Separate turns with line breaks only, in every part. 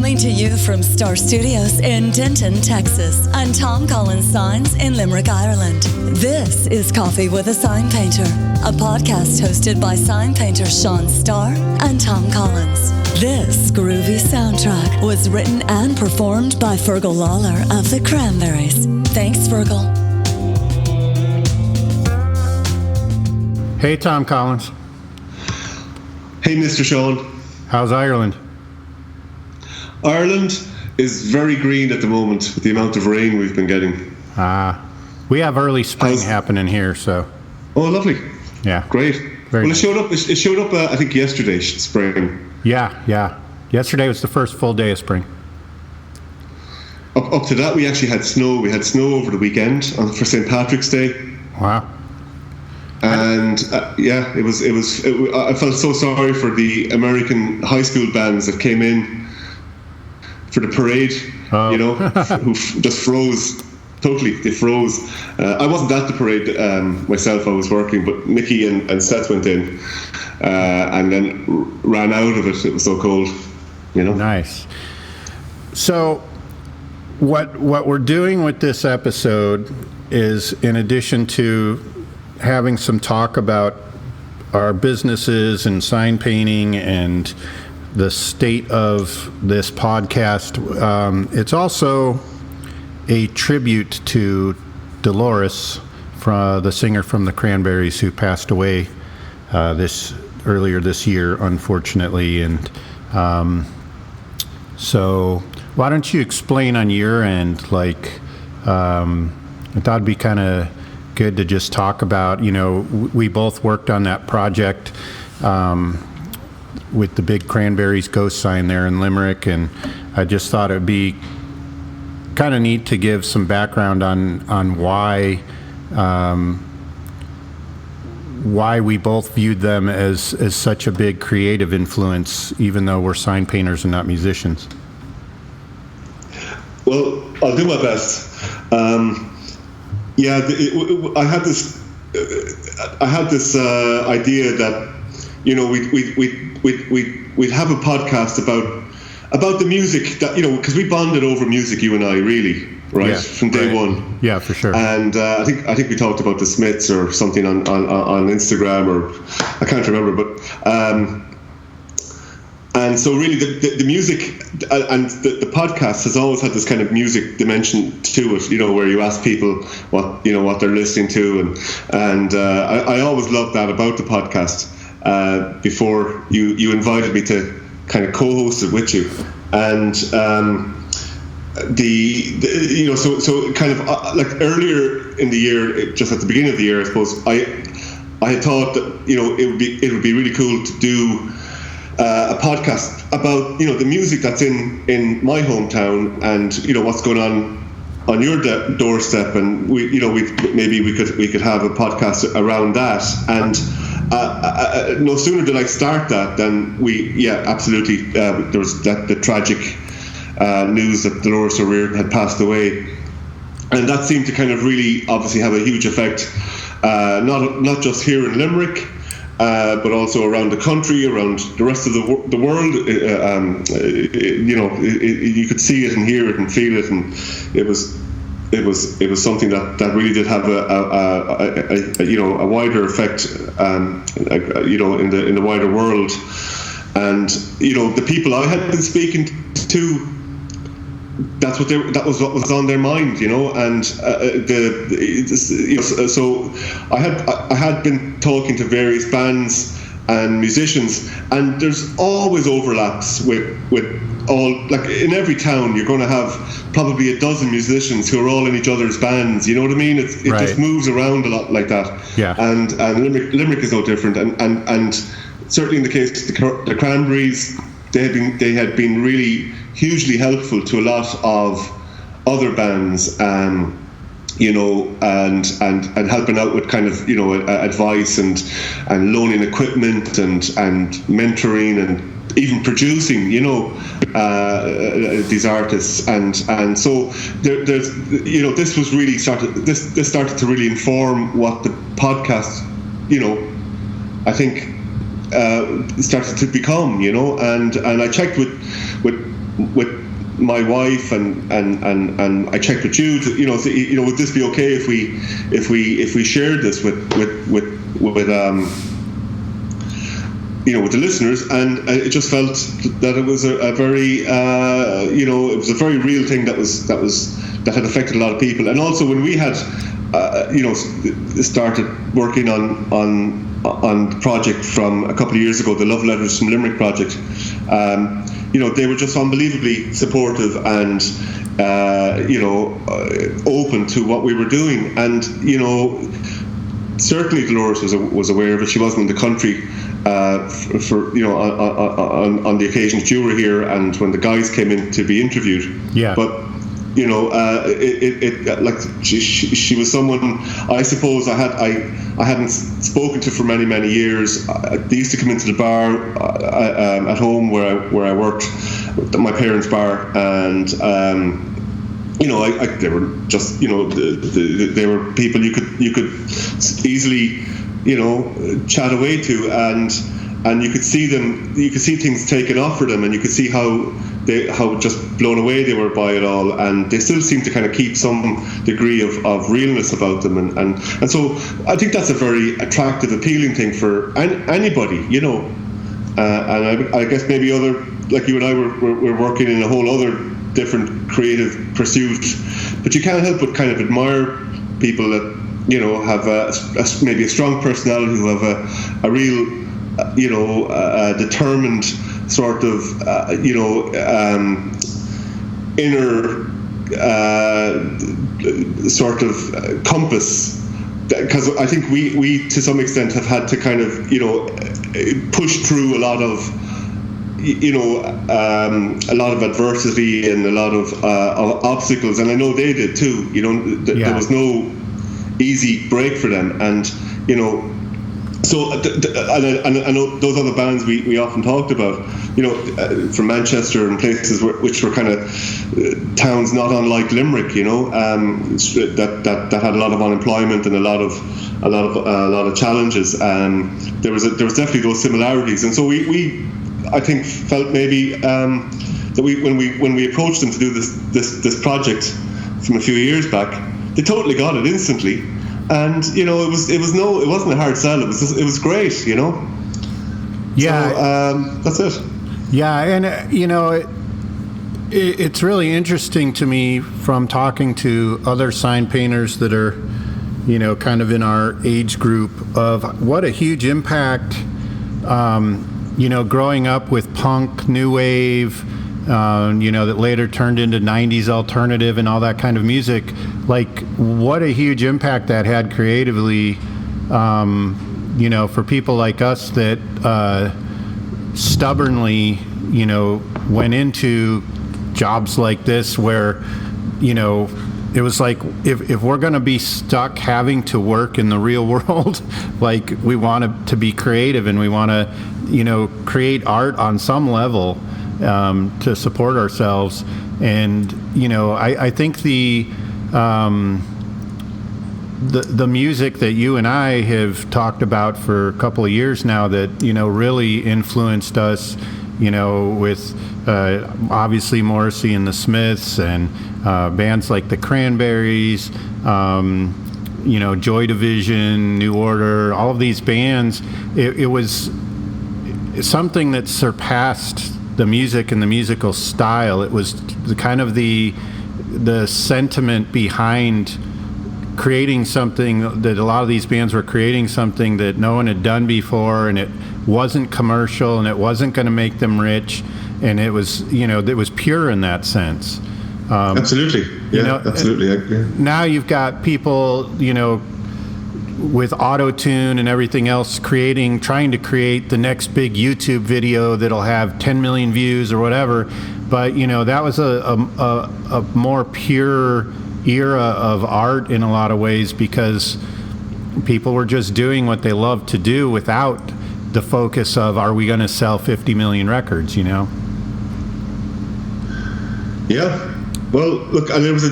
Coming to you from Star Studios in Denton, Texas, and Tom Collins Signs in Limerick, Ireland. This is Coffee with a Sign Painter, a podcast hosted by sign painter Sean Starr and Tom Collins. This groovy soundtrack was written and performed by Fergal Lawler of the Cranberries. Thanks, Fergal.
Hey, Tom Collins.
Hey, Mr. Sean.
How's Ireland?
Ireland is very green at the moment with the amount of rain we've been getting.
We have early spring happening here, so.
Oh, lovely.
Yeah.
Great.
Very nice.
It showed up, I think, yesterday, spring.
Yeah. Yesterday was the first full day of spring.
Up to that, we actually had snow. We had snow over the weekend for St. Patrick's Day.
Wow.
And I felt so sorry for the American high school bands that came in for the parade, who just froze. Totally, they froze. I wasn't at the parade myself, I was working, but Mickey and Seth went in and then ran out of it. It was so cold,
Nice. So what we're doing with this episode is, in addition to having some talk about our businesses and sign painting and the state of this podcast, it's also a tribute to Dolores, the singer from the Cranberries, who passed away earlier this year, unfortunately. And so why don't you explain on your end, I thought it'd be kind of good to just talk about, we both worked on that project with the big Cranberries ghost sign there in Limerick, and I just thought it'd be kind of neat to give some background on why we both viewed them as such a big creative influence, even though we're sign painters and not musicians.
Well, I'll do my best. I had this idea that we'd have a podcast about the music that because we bonded over music, you and I, really, right, from day one. Yeah,
for sure.
And I think we talked about the Smiths or something on Instagram, or I can't remember, but and so really the music and the podcast has always had this kind of music dimension to it, where you ask people what they're listening to, and I always loved that about the podcast. Before you invited me to kind of co-host it with you, and so kind of like earlier in the year, just at the beginning of the year, I suppose I had thought that it would be really cool to do a podcast about the music that's in my hometown, and what's going on your doorstep, and we could have a podcast around that. And no sooner did I start that than absolutely there was the tragic news that Dolores O'Riordan had passed away, and that seemed to kind of really obviously have a huge effect, not just here in Limerick, but also around the country, around the rest of the world. You could see it and hear it and feel it, and it was something that really did have a wider effect, in the wider world. And the people I had been speaking to, that was what was on their mind, and so I had been talking to various bands and musicians, and there's always overlaps with all, like in every town you're going to have probably a dozen musicians who are all in each other's bands, you know what I mean? It right. Just moves around a lot like that.
Yeah.
And Limerick is no different, and certainly in the case of the Cranberries, they had been really hugely helpful to a lot of other bands, and helping out with kind of advice and loaning equipment and mentoring and even producing these artists, and so there's this was really started to really inform what the podcast I think started to become, you know. And I checked with my wife and I checked with you to, you know, would this be okay if we shared this with with the listeners, and it just felt that it was a very it was a very real thing that had affected a lot of people. And also when we had started working on the project from a couple of years ago, the Love Letters from Limerick project, they were just unbelievably supportive and open to what we were doing. And certainly Dolores was aware of it. She wasn't in the country on the occasion that you were here and when the guys came in to be interviewed.
Yeah.
But she was someone, I suppose, I hadn't spoken to for many years. They used to come into the bar at home where I worked, my parents' bar, and they were just they were people you could easily chat away to, and you could see things taken off for them, and you could see how just blown away they were by it all, and they still seem to kind of keep some degree of realness about them, and so I think that's a very attractive, appealing thing for anybody, and I guess maybe other, like you and I were working in a whole other different creative pursuit, but you can't help but kind of admire people that have maybe a strong personality, who have a real determined sort of inner sort of compass, because I think we to some extent have had to kind of push through a lot of adversity and a lot of obstacles, and I know they did too. There was no easy break for them, and so and I know those other bands we often talked about, from Manchester and places which were kind of towns not unlike Limerick, that had a lot of unemployment and a lot of challenges, and there was definitely those similarities, and so we I think felt maybe that when we approached them to do this project from a few years back, they totally got it instantly, and it wasn't a hard sell. It was great,
Yeah.
So that's it.
Yeah, and it's really interesting to me from talking to other sign painters that are, kind of in our age group, of what a huge impact. Growing up with punk, new wave, that later turned into 90s alternative and all that kind of music, like what a huge impact that had creatively, for people like us that stubbornly, went into jobs like this where, it was like, if we're going to be stuck having to work in the real world, like we want to be creative and we want to, create art on some level to support ourselves. And, I think the music that you and I have talked about for a couple of years now that, really influenced us, with obviously Morrison and the Smiths and bands like the Cranberries, Joy Division, New Order, all of these bands, it was something that surpassed the music and the musical style. It was the kind of the sentiment behind creating something that a lot of these bands were creating, something that no one had done before, and it wasn't commercial and it wasn't going to make them rich, and it was it was pure in that sense.
Absolutely. Yeah, absolutely. I agree.
Now you've got people with auto-tune and everything else trying to create the next big YouTube video that'll have 10 million views or whatever, but that was a more pure era of art in a lot of ways, because people were just doing what they loved to do without the focus of, are we going to sell 50 million records,
Yeah. Well, look, and there was a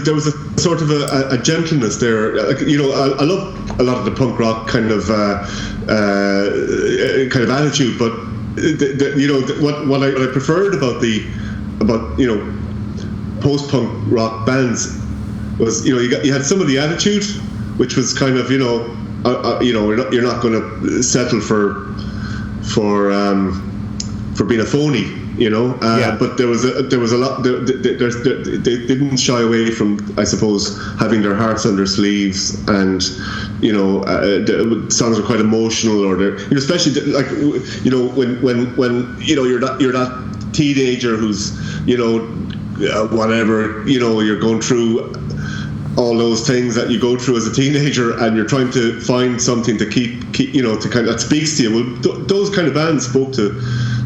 sort of a gentleness there. Like, you know, I love a lot of the punk rock kind of attitude, but you know, what I preferred about you know, post-punk rock bands was, you know, you had some of the attitude, which was kind of, you know, you're not going to settle for being a phony, you know. But there was a lot. They didn't shy away from, I suppose, having their hearts on their sleeves, and you know, the songs are quite emotional, or they're, you know, especially like, you know, when you know, you're that teenager who's, you know, whatever, you know, you're going through all those things that you go through as a teenager, and you're trying to find something to keep you know, to kind of, that speaks to you. Well, those kind of bands spoke to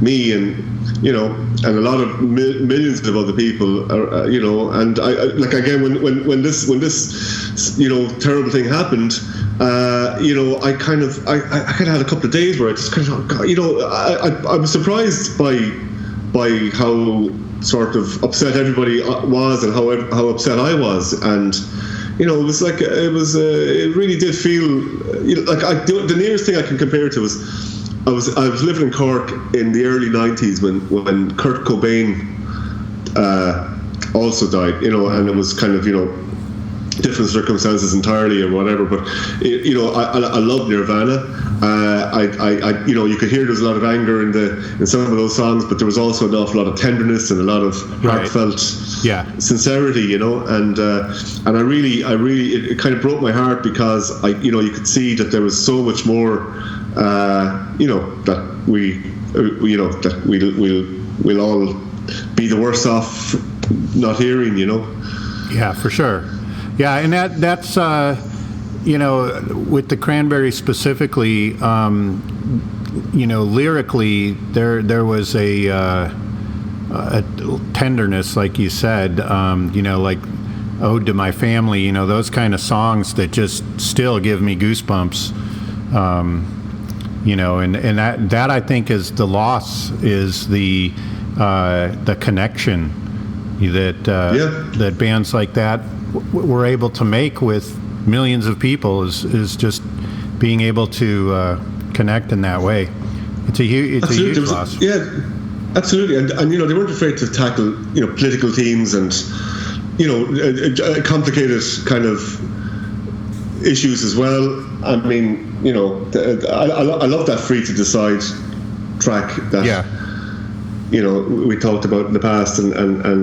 me, and you know, and a lot of millions of other people, you know. And I like, again, when this you know, terrible thing happened, you know, I kind of had a couple of days where I just kind of, you know, I was surprised by how sort of upset everybody was, and how upset I was. And you know, it was like, it really did feel, you know, like the nearest thing I can compare to was I was living in Cork in the early 90s when Kurt Cobain also died, you know, and it was kind of, you know, different circumstances entirely or whatever, but you know, I love Nirvana. I you know, you could hear there was a lot of anger in some of those songs, but there was also an awful lot of tenderness and a lot of heartfelt sincerity, you know. And I really it kind of broke my heart, because you know, you could see that there was so much more, you know, that you know, that we'll all be the worse off not hearing, you know. Yeah,
for sure. Yeah, and that's you know, with the Cranberries specifically, you know, lyrically there was a tenderness, like you said, you know, like Ode to My Family, you know, those kind of songs that just still give me goosebumps, you know, and that I think is the loss, is the connection that bands like that were able to make with millions of people, is just being able to connect in that way. It's a huge loss.
Absolutely. And you know, they weren't afraid to tackle, you know, political themes and, you know, complicated kind of issues as well. I mean, you know, I love that Free to Decide track that you know, we talked about in the past, and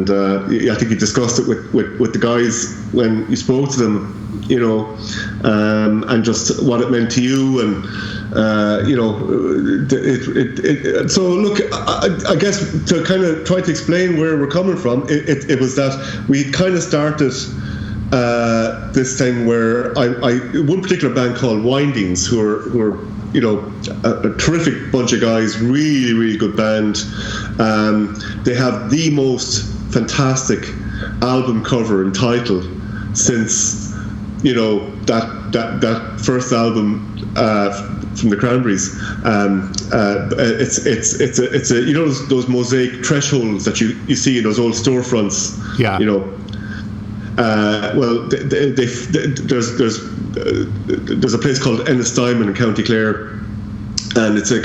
I think you discussed it with the guys when you spoke to them, you know, and just what it meant to you, and you know, so look, I guess to kind of try to explain where we're coming from, it was that we kind of started this thing where I one particular band called Windings, who are you know, a terrific bunch of guys, really, really good band. They have the most fantastic album cover and title since, you know, that first album from the Cranberries. It's a you know, those mosaic thresholds that you see in those old storefronts. Yeah. You know. Well, there's a place called Ennistimon in County Clare, and it's a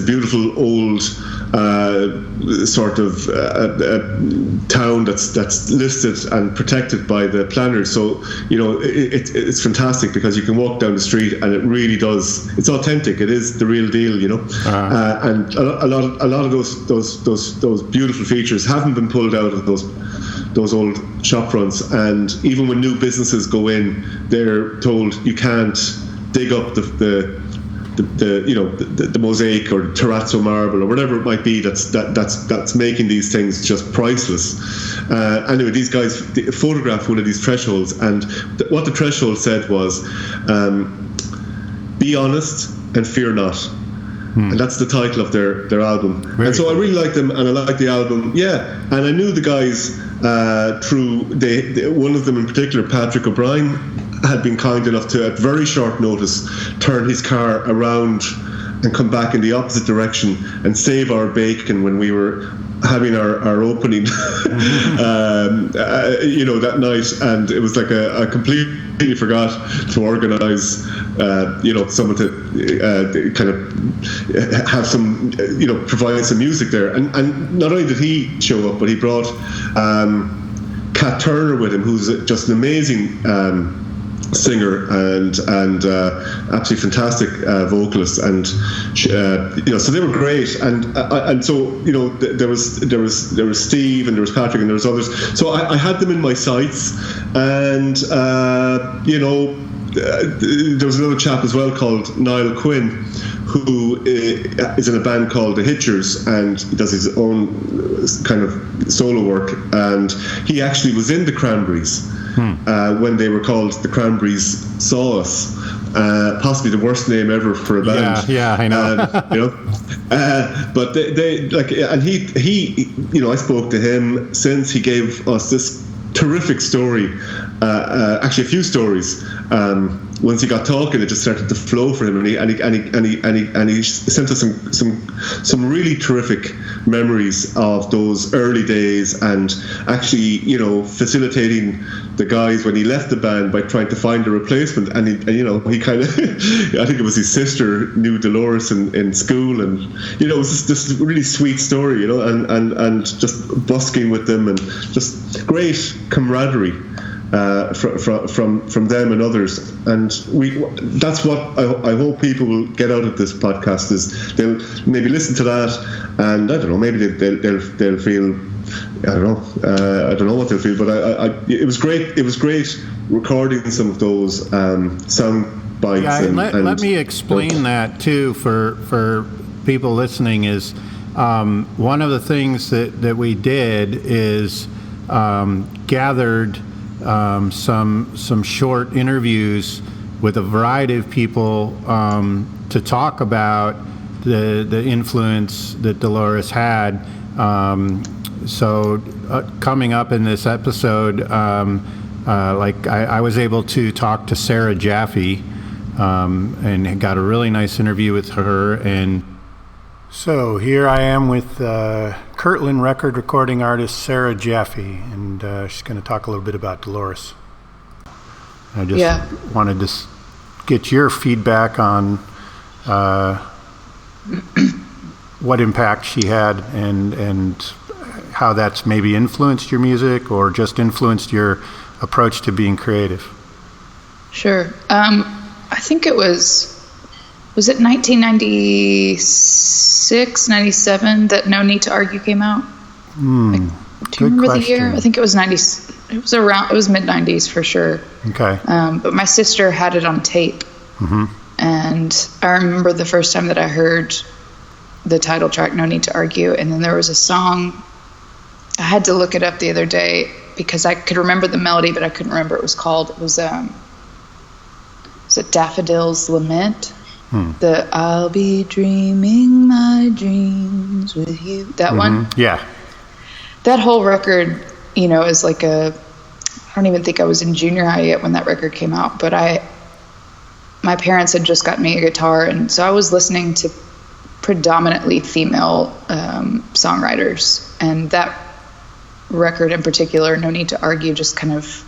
beautiful old sort of town that's listed and protected by the planners. So you know, it's fantastic, because you can walk down the street and it really does. It's authentic. It is the real deal, you know. And a lot of those beautiful features haven't been pulled out of those old shop fronts, and even when new businesses go in, they're told you can't dig up the you know, the mosaic or terrazzo marble or whatever it might be that's making these things just priceless. Anyway, these guys photographed one of these thresholds, and what the threshold said was, "Be honest and fear not." And that's the title of their album. Very and so cool. I really liked them, and I liked the album. Yeah, and I knew the guys through one of them in particular, Patrick O'Brien, had been kind enough to, at very short notice, turn his car around and come back in the opposite direction and save our bacon when we were having our opening, that night. And it was like I completely forgot to organise, someone to kind of have some, provide some music there. And not only did he show up, but he brought Kat Turner with him, who's just an amazing singer and absolutely fantastic vocalist, and so they were great, and so there was Steve, and there was Patrick, and there was others. So I had them in my sights, and there was another chap as well called Noel Quinn, who is in a band called The Hitchers, and he does his own kind of solo work, and he actually was in the Cranberries when they were called the Cranberries Saw Us, possibly the worst name ever for a band.
Yeah, I know.
But they like, and he I spoke to him since. He gave us this terrific story, actually a few stories. Once he got talking, it just started to flow for him, and he sent us some really terrific memories of those early days, and actually facilitating the guys when he left the band by trying to find a replacement. And he kind of I think it was his sister knew Dolores in school, and it was this really sweet story, and just busking with them, and just great camaraderie from them and others. And that's what I hope people will get out of this podcast, is they'll maybe listen to that, and I don't know, maybe they'll feel, I don't know what they'll feel, but it was great. It was great recording some of those sound bites.
Yeah, let me explain that too for people listening. Is one of the things that we did is gathered some short interviews with a variety of people to talk about the influence that Dolores had. So coming up in this episode, I was able to talk to Sarah Jaffe, and got a really nice interview with her. And so here I am with Kirtland record recording artist Sarah Jaffe, and she's going to talk a little bit about Dolores. I just wanted to get your feedback on what impact she had, and how that's maybe influenced your music, or just influenced your approach to being creative.
Sure. I think it was it 1996, 97 that No Need to Argue came out? Do you remember the year? I think it was 90. It was mid-90s for sure.
Okay.
But my sister had it on tape. Mm-hmm. And I remember the first time that I heard the title track, No Need to Argue, and then there was a song. I had to look it up the other day because I could remember the melody, but I couldn't remember what it was called. It was Daffodil's Lament? The I'll be dreaming my dreams with you. That one?
Yeah.
That whole record, is like I don't even think I was in junior high yet when that record came out, but my parents had just got me a guitar, and so I was listening to predominantly female songwriters, and that record in particular, No Need to Argue, just kind of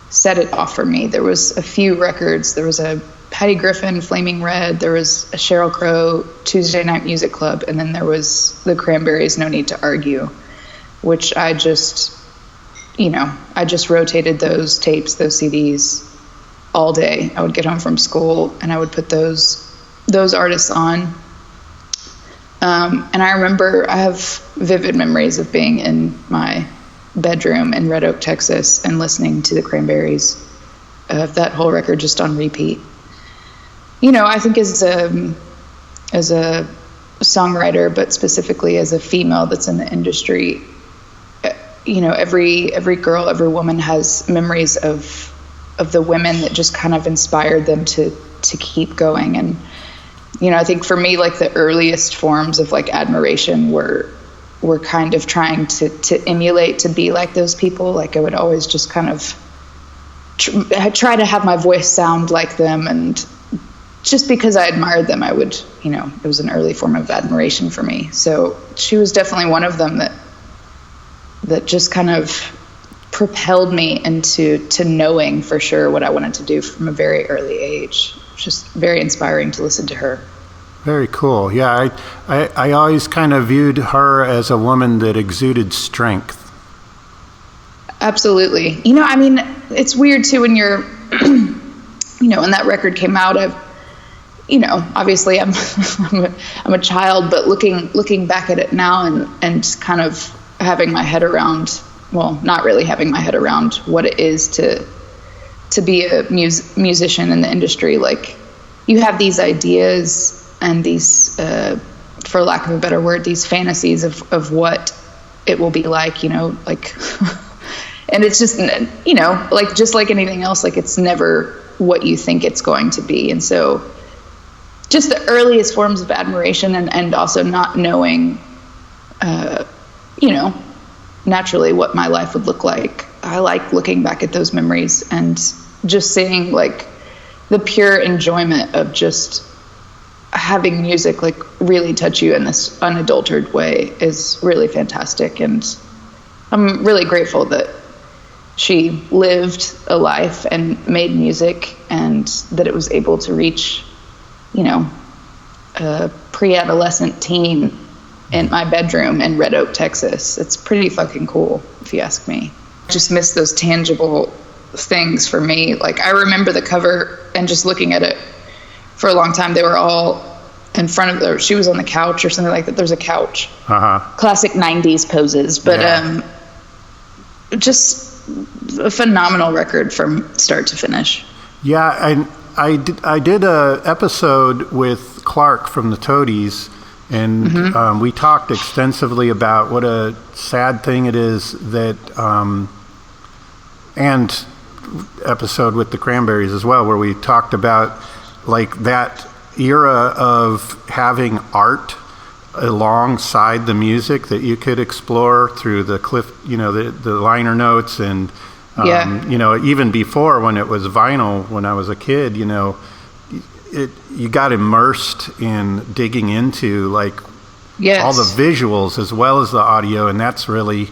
set it off for me. There was a few records. There was a Patty Griffin, Flaming Red. There was a Sheryl Crow, Tuesday Night Music Club, and then there was the Cranberries, No Need to Argue, which I just rotated those tapes, those CDs all day. I would get home from school and I would put those artists on. And I remember I have vivid memories of being in my bedroom in Red Oak, Texas, and listening to the Cranberries, that whole record just on repeat. I think as a songwriter, but specifically as a female that's in the industry, every girl, every woman has memories of the women that just kind of inspired them to keep going. And I think for me, like, the earliest forms of like admiration were kind of trying to emulate, to be like those people. Like, I would always just kind of try to have my voice sound like them, and just because I admired them, I would, it was an early form of admiration for me. So she was definitely one of them that just kind of propelled me into knowing for sure what I wanted to do from a very early age. Just very inspiring to listen to her.
Very cool. Yeah, I always kind of viewed her as a woman that exuded strength. A.bsolutlely. It's weird too when you're, when that record came out, obviously I'm a child, but looking back at it now and kind of having my head around, well, not really having my head around what it is to be a musician in the industry. Like, you have these ideas and these, for lack of a better word, these fantasies of what it will be like, and it's just, just like anything else, like it's never what you think it's going to be. And so just the earliest forms of admiration and also not knowing, naturally what my life would look like. I like looking back at those memories and just seeing like the pure enjoyment of just having music like really touch you in this unadulterated way is really fantastic. And I'm really grateful that she lived a life and made music and that it was able to reach, a pre-adolescent teen in my bedroom in Red Oak, Texas. It's pretty fucking cool, if you ask me. Just miss those tangible things for me. Like, I remember the cover and just looking at it for a long time. They were all in front of her. She was on the couch or something like that. There's a couch. Classic 90s poses. But just a phenomenal record from start to finish. Yeah, I did a episode with Clark from the Toadies, and we talked extensively about what a sad thing it is that, and episode with the Cranberries as well, where we talked about like that era of having art alongside the music that you could explore through the the liner notes and even before, when it was vinyl, when I was a kid, you got immersed in digging into like all the visuals as well as the audio, and that's really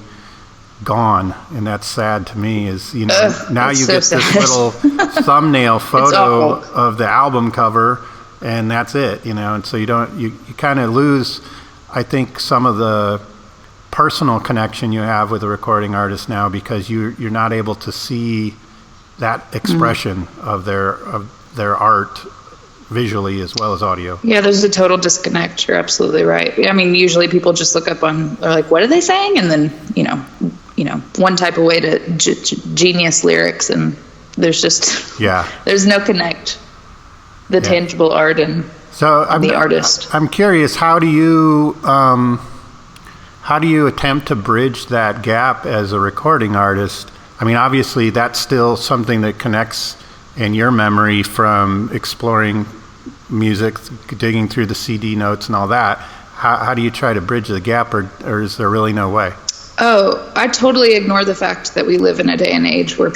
gone, and that's sad to me. Is now you get this little thumbnail photo of the album cover, and that's it, and so you kind of lose, I think, some of the personal connection you have with a recording artist now, because you're not able to see that expression of their art visually as well as audio. Yeah,
there's a total disconnect. You're absolutely right. I mean, usually people just look up they're like, what are they saying? And then, one type of way to genius lyrics, and there's just, there's no connect. The tangible art and the artist.
I'm curious, how do you attempt to bridge that gap as a recording artist? I mean, obviously that's still something that connects in your memory from exploring music, digging through the CD notes and all that. How do you try to bridge the gap, or is there really no way?
Oh, I totally ignore the fact that we live in a day and age where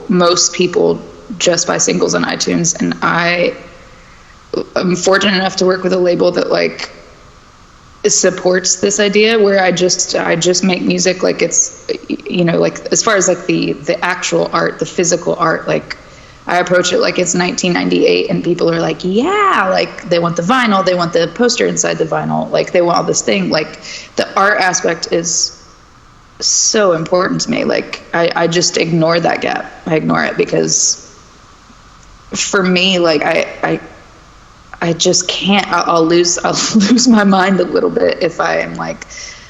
most people just buy singles on iTunes, and I'm fortunate enough to work with a label that like supports this idea, where I just make music like it's, like as far as like the actual art, the physical art, like I approach it like it's 1998 and people are like, like they want the vinyl, they want the poster inside the vinyl, like they want all this thing. Like the art aspect is so important to me. Like I just ignore that gap. I ignore it because for me, like I just can't. I'll lose my mind a little bit if I am like,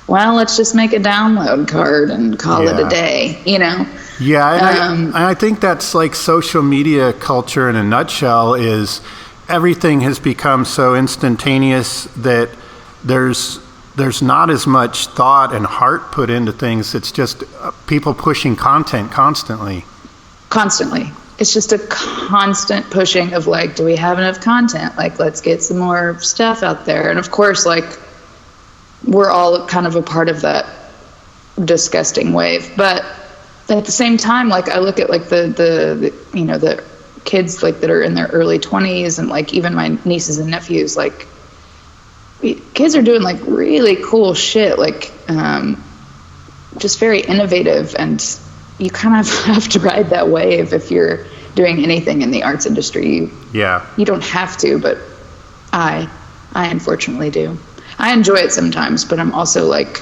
well, let's just make a download card and call it a day,
Yeah, and I think that's like social media culture in a nutshell. Is everything has become so instantaneous that there's not as much thought and heart put into things. It's just people pushing content constantly. It's just a constant pushing of like, do we have enough content? Like, let's get some more stuff out there. And of course, like, we're all kind of a part of that disgusting wave. But at the same time, like, I look at like the
kids like that are in their early 20s, and like even my nieces and nephews, like kids are doing like really cool shit, like just very innovative, and you kind of have to ride that wave if you're doing anything in the arts industry. You don't have to, but I unfortunately do. I enjoy it sometimes, but I'm also like,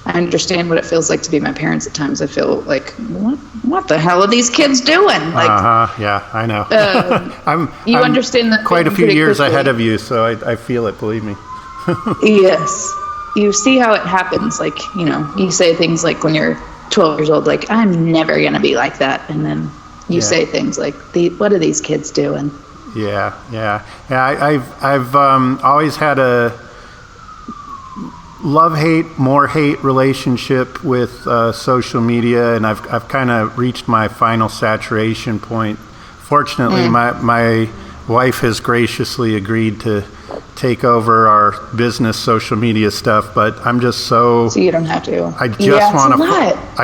I understand what it feels like to be my parents at times. I feel like, what the hell are these kids doing? Like,
yeah, I know. I'm
understand that
quite a few years
quickly
ahead of you, so I feel it, believe me.
Yes. You see how it happens. Like, you know, you say things like when you're 12 years old, like, I'm never going to be like that. And then you say things like, what are these kids doing?
Yeah. I've always had a love-hate, more hate relationship with social media, and I've kind of reached my final saturation point. Fortunately, my wife has graciously agreed to take over our business social media stuff, but I'm just so
you don't have to.
I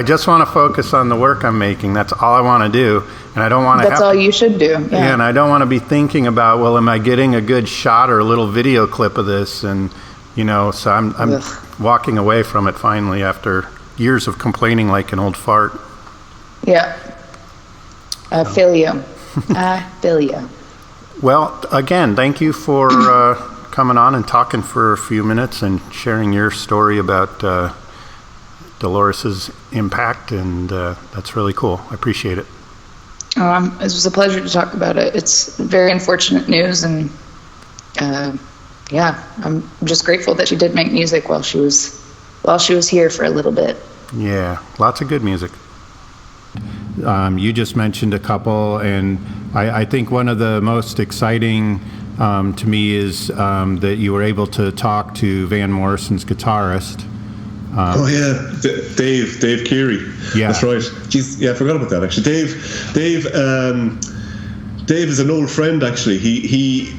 just want to focus on the work I'm making. That's all I want to do, and I don't want to.
That's all you should do. Yeah,
and I don't want to be thinking about, well, am I getting a good shot or a little video clip of this? And you know, so I'm walking away from it finally after years of complaining like an old fart.
Yeah, I feel you. I feel you.
Well, again, thank you for coming on and talking for a few minutes and sharing your story about Dolores's impact, and that's really cool. I appreciate it.
It was a pleasure to talk about it. It's very unfortunate news, and I'm just grateful that she did make music while she was here for a little bit.
Yeah, lots of good music. You just mentioned a couple, and I think one of the most exciting to me is that you were able to talk to Van Morrison's guitarist.
Dave Keary.
Yeah,
that's right. Jeez, I forgot about that actually. Dave is an old friend actually. He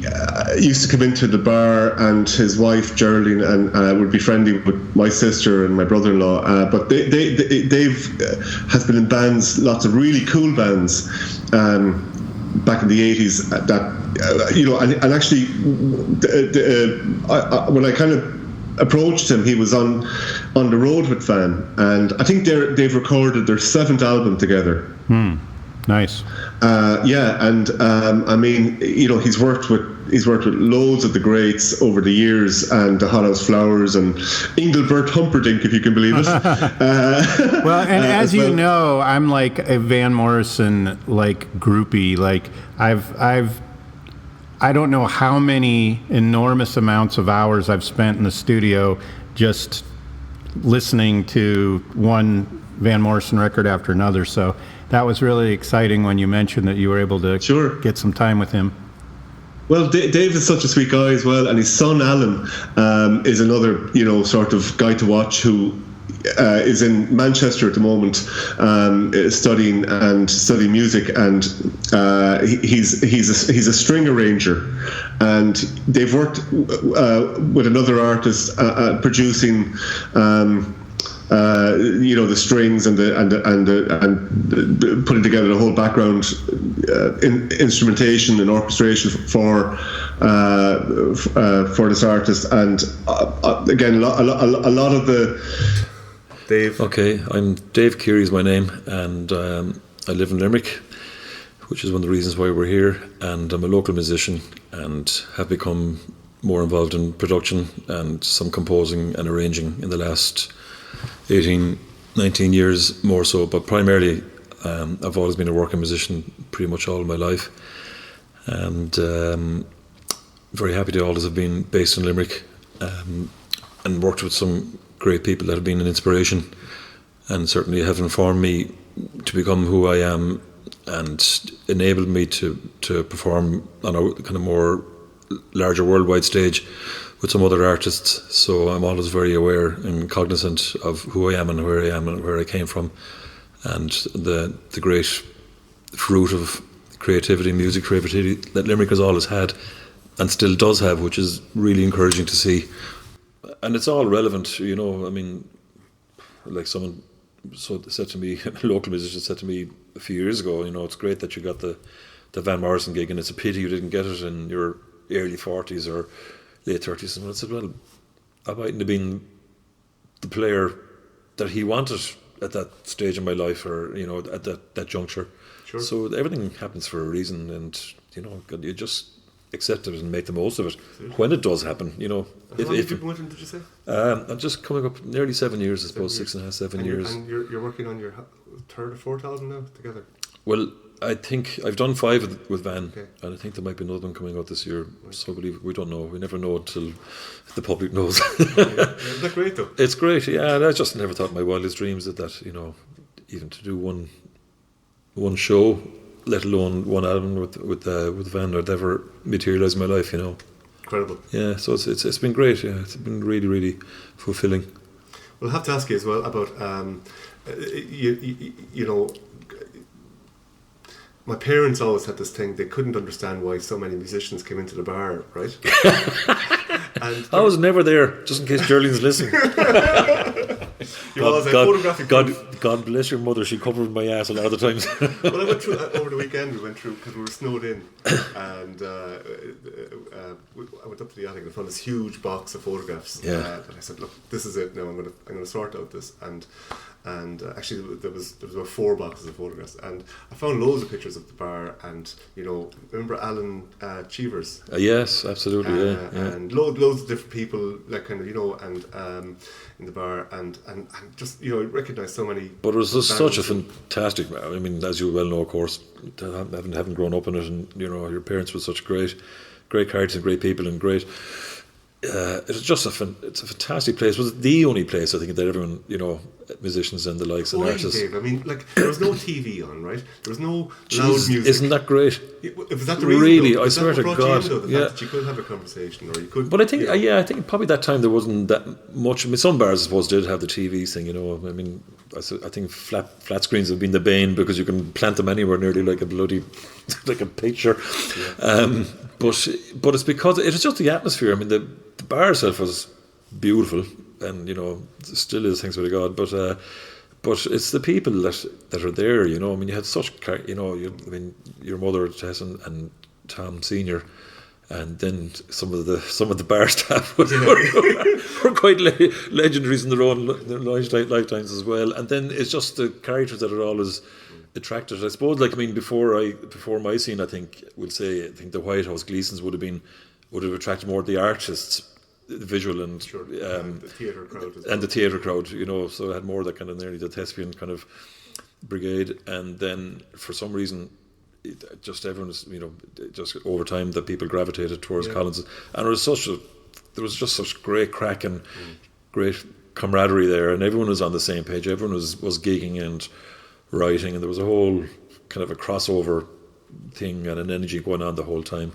used to come into the bar, and his wife Geraldine and would be friendly with my sister and my brother-in-law. But Dave has been in bands, lots of really cool bands, back in the 80s. And actually, when I kind of approached him, he was on the road with Van, and I think they've recorded their 7th album together.
Nice.
I mean, you know, he's worked with loads of the greats over the years, and the Hothouse Flowers and Engelbert Humperdinck, if you can believe it.
Well, and as you know, I'm like a Van Morrison like groupie. Like I don't know how many enormous amounts of hours I've spent in the studio just listening to one Van Morrison record after another. So that was really exciting when you mentioned that you were able to get some time with him.
Well, Dave is such a sweet guy as well, and his son Alan is another, you know, sort of guy to watch, who is in Manchester at the moment, studying music, and he's a string arranger, and they've worked with another artist producing. You know, the strings and putting together the whole background instrumentation and orchestration for this artist, and again a lot of the
Dave. Okay, I'm Dave Keary is my name, and I live in Limerick, which is one of the reasons why we're here, and I'm a local musician and have become more involved in production and some composing and arranging in the last 18, 19 years more so, but primarily I've always been a working musician pretty much all of my life, and very happy to always have been based in Limerick, and worked with some great people that have been an inspiration and certainly have informed me to become who I am and enabled me to perform on a kind of more larger worldwide stage with some other artists. So I'm always very aware and cognizant of who I am and where I came from, and the great fruit of creativity, music creativity that Limerick has always had and still does have, which is really encouraging to see. And it's all relevant, you know. I mean, like someone said to me, a local musician said to me a few years ago, you know, it's great that you got the the Van Morrison gig, and it's a pity you didn't get it in your early 40s or late 30s. And I said, well, I mightn't have been the player that he wanted at that stage in my life, or at that juncture.
Sure.
So everything happens for a reason, and you just accept it and make the most of it when it does happen.
How long have you been with him, did you say?
I'm just coming up nearly 7 years, I suppose. 6.5, 7 years.
And you're working on your third or fourth album now together?
Well, I think I've done 5 with Van,
okay.
And I think there might be another one coming out this year. Right. So I believe we don't know. We never know until the public knows.
Isn't that great though?
It's great, yeah. And I just never thought in my wildest dreams that even to do one show, let alone one album with Van, would ever materialise in my life.
Incredible.
Yeah. So it's been great. Yeah, it's been really, really fulfilling.
Well, I have to ask you as well about my parents always had this thing, they couldn't understand why so many musicians came into the bar, right? And
I was never there, just in case Geraldine's listening. God bless your mother, she covered my ass a lot of the times.
Well, I went through, over the weekend, because we were snowed in, and I went up to the attic and I found this huge box of photographs.
Yeah.
And I said, look, this is it now, I'm going to sort out this. And actually there was about 4 boxes of photographs, and I found loads of pictures of the bar, and remember Alan Cheevers?
Yes, absolutely, yeah.
And loads of different people, like and in the bar, and just I recognised so many.
But it was just such a fantastic. I mean, as you well know, of course, having grown up in it, and your parents were such great characters and great people and great. It's just it's a fantastic place. It was the only place I think that everyone, musicians and the likes and artists.
Dave, I mean, there was no TV on, right? There was no loud music.
Isn't that great?
Was that the reason?
Really, I swear to God.
The fact that you could have a conversation, or you could.
But I think, I think probably that time there wasn't that much. I mean, some bars, I suppose, did have the TV thing. I mean, I think flat screens have been the bane, because you can plant them anywhere nearly, like a bloody, like a picture. Yeah. But it's because it's just the atmosphere. I mean, the bar itself was beautiful, and still is, thanks be to God. But it's the people that are there. I mean, you had such your mother Tess and Tom Senior, and then some of the bar staff were quite legendaries in their own lifetimes as well. And then it's just the characters that are always attracted. I suppose, before my scene, I think the White House Gleasons would have attracted more the artists, the visual and
the theatre crowd as well.
And the theatre crowd, so it had more that kind of nearly the thespian kind of brigade. And then for some reason, everyone was, just over time that people gravitated towards Collins, and there was just such great crack and great camaraderie there, and everyone was on the same page. Everyone was gigging and writing, and there was a whole kind of a crossover thing and an energy going on the whole time.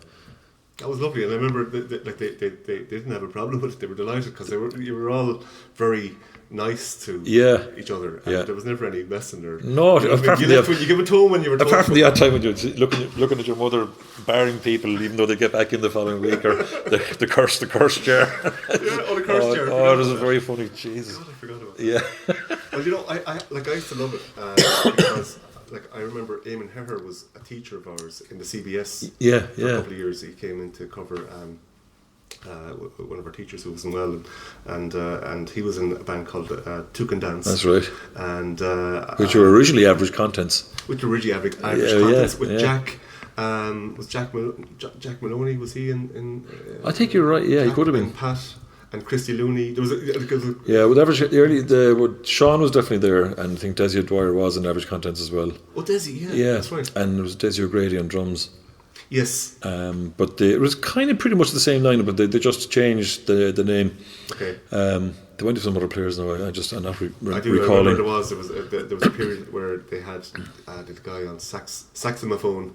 That was lovely, and I remember they didn't have a problem with it. They were delighted because you were all very nice to each other, and there was never any messing there.
No, apart from
you give a tone when you were
apart from the odd time when you're looking at your mother barring people, even though they get back in the following week, or the curse jar.
The curse jar.
Oh, it was very funny. Jesus,
God, I forgot about that.
Yeah.
Well, I used to love it because. I remember Eamon Heher was a teacher of ours in the CBS for a couple of years. He came in to cover one of our teachers who was in Well, and he was in a band called Took and Dance.
That's right.
And
which were originally Average Contents.
Which were originally Average Contents with Jack. Was Jack Maloney? Was he in?
I think you're right. Yeah, he could have been.
And Pat. And Christy Looney, there was
Sean was definitely there, and I think Desi O'Dwyer was in Average Contents as well.
Oh, Desi, yeah, that's right.
And there was Desi O'Grady on drums.
Yes.
But it was kind of pretty much the same lineup, but they just changed the name.
Okay.
They went to some other players now. I'm not recalling.
I remember there was a period where they had the guy on saxophone.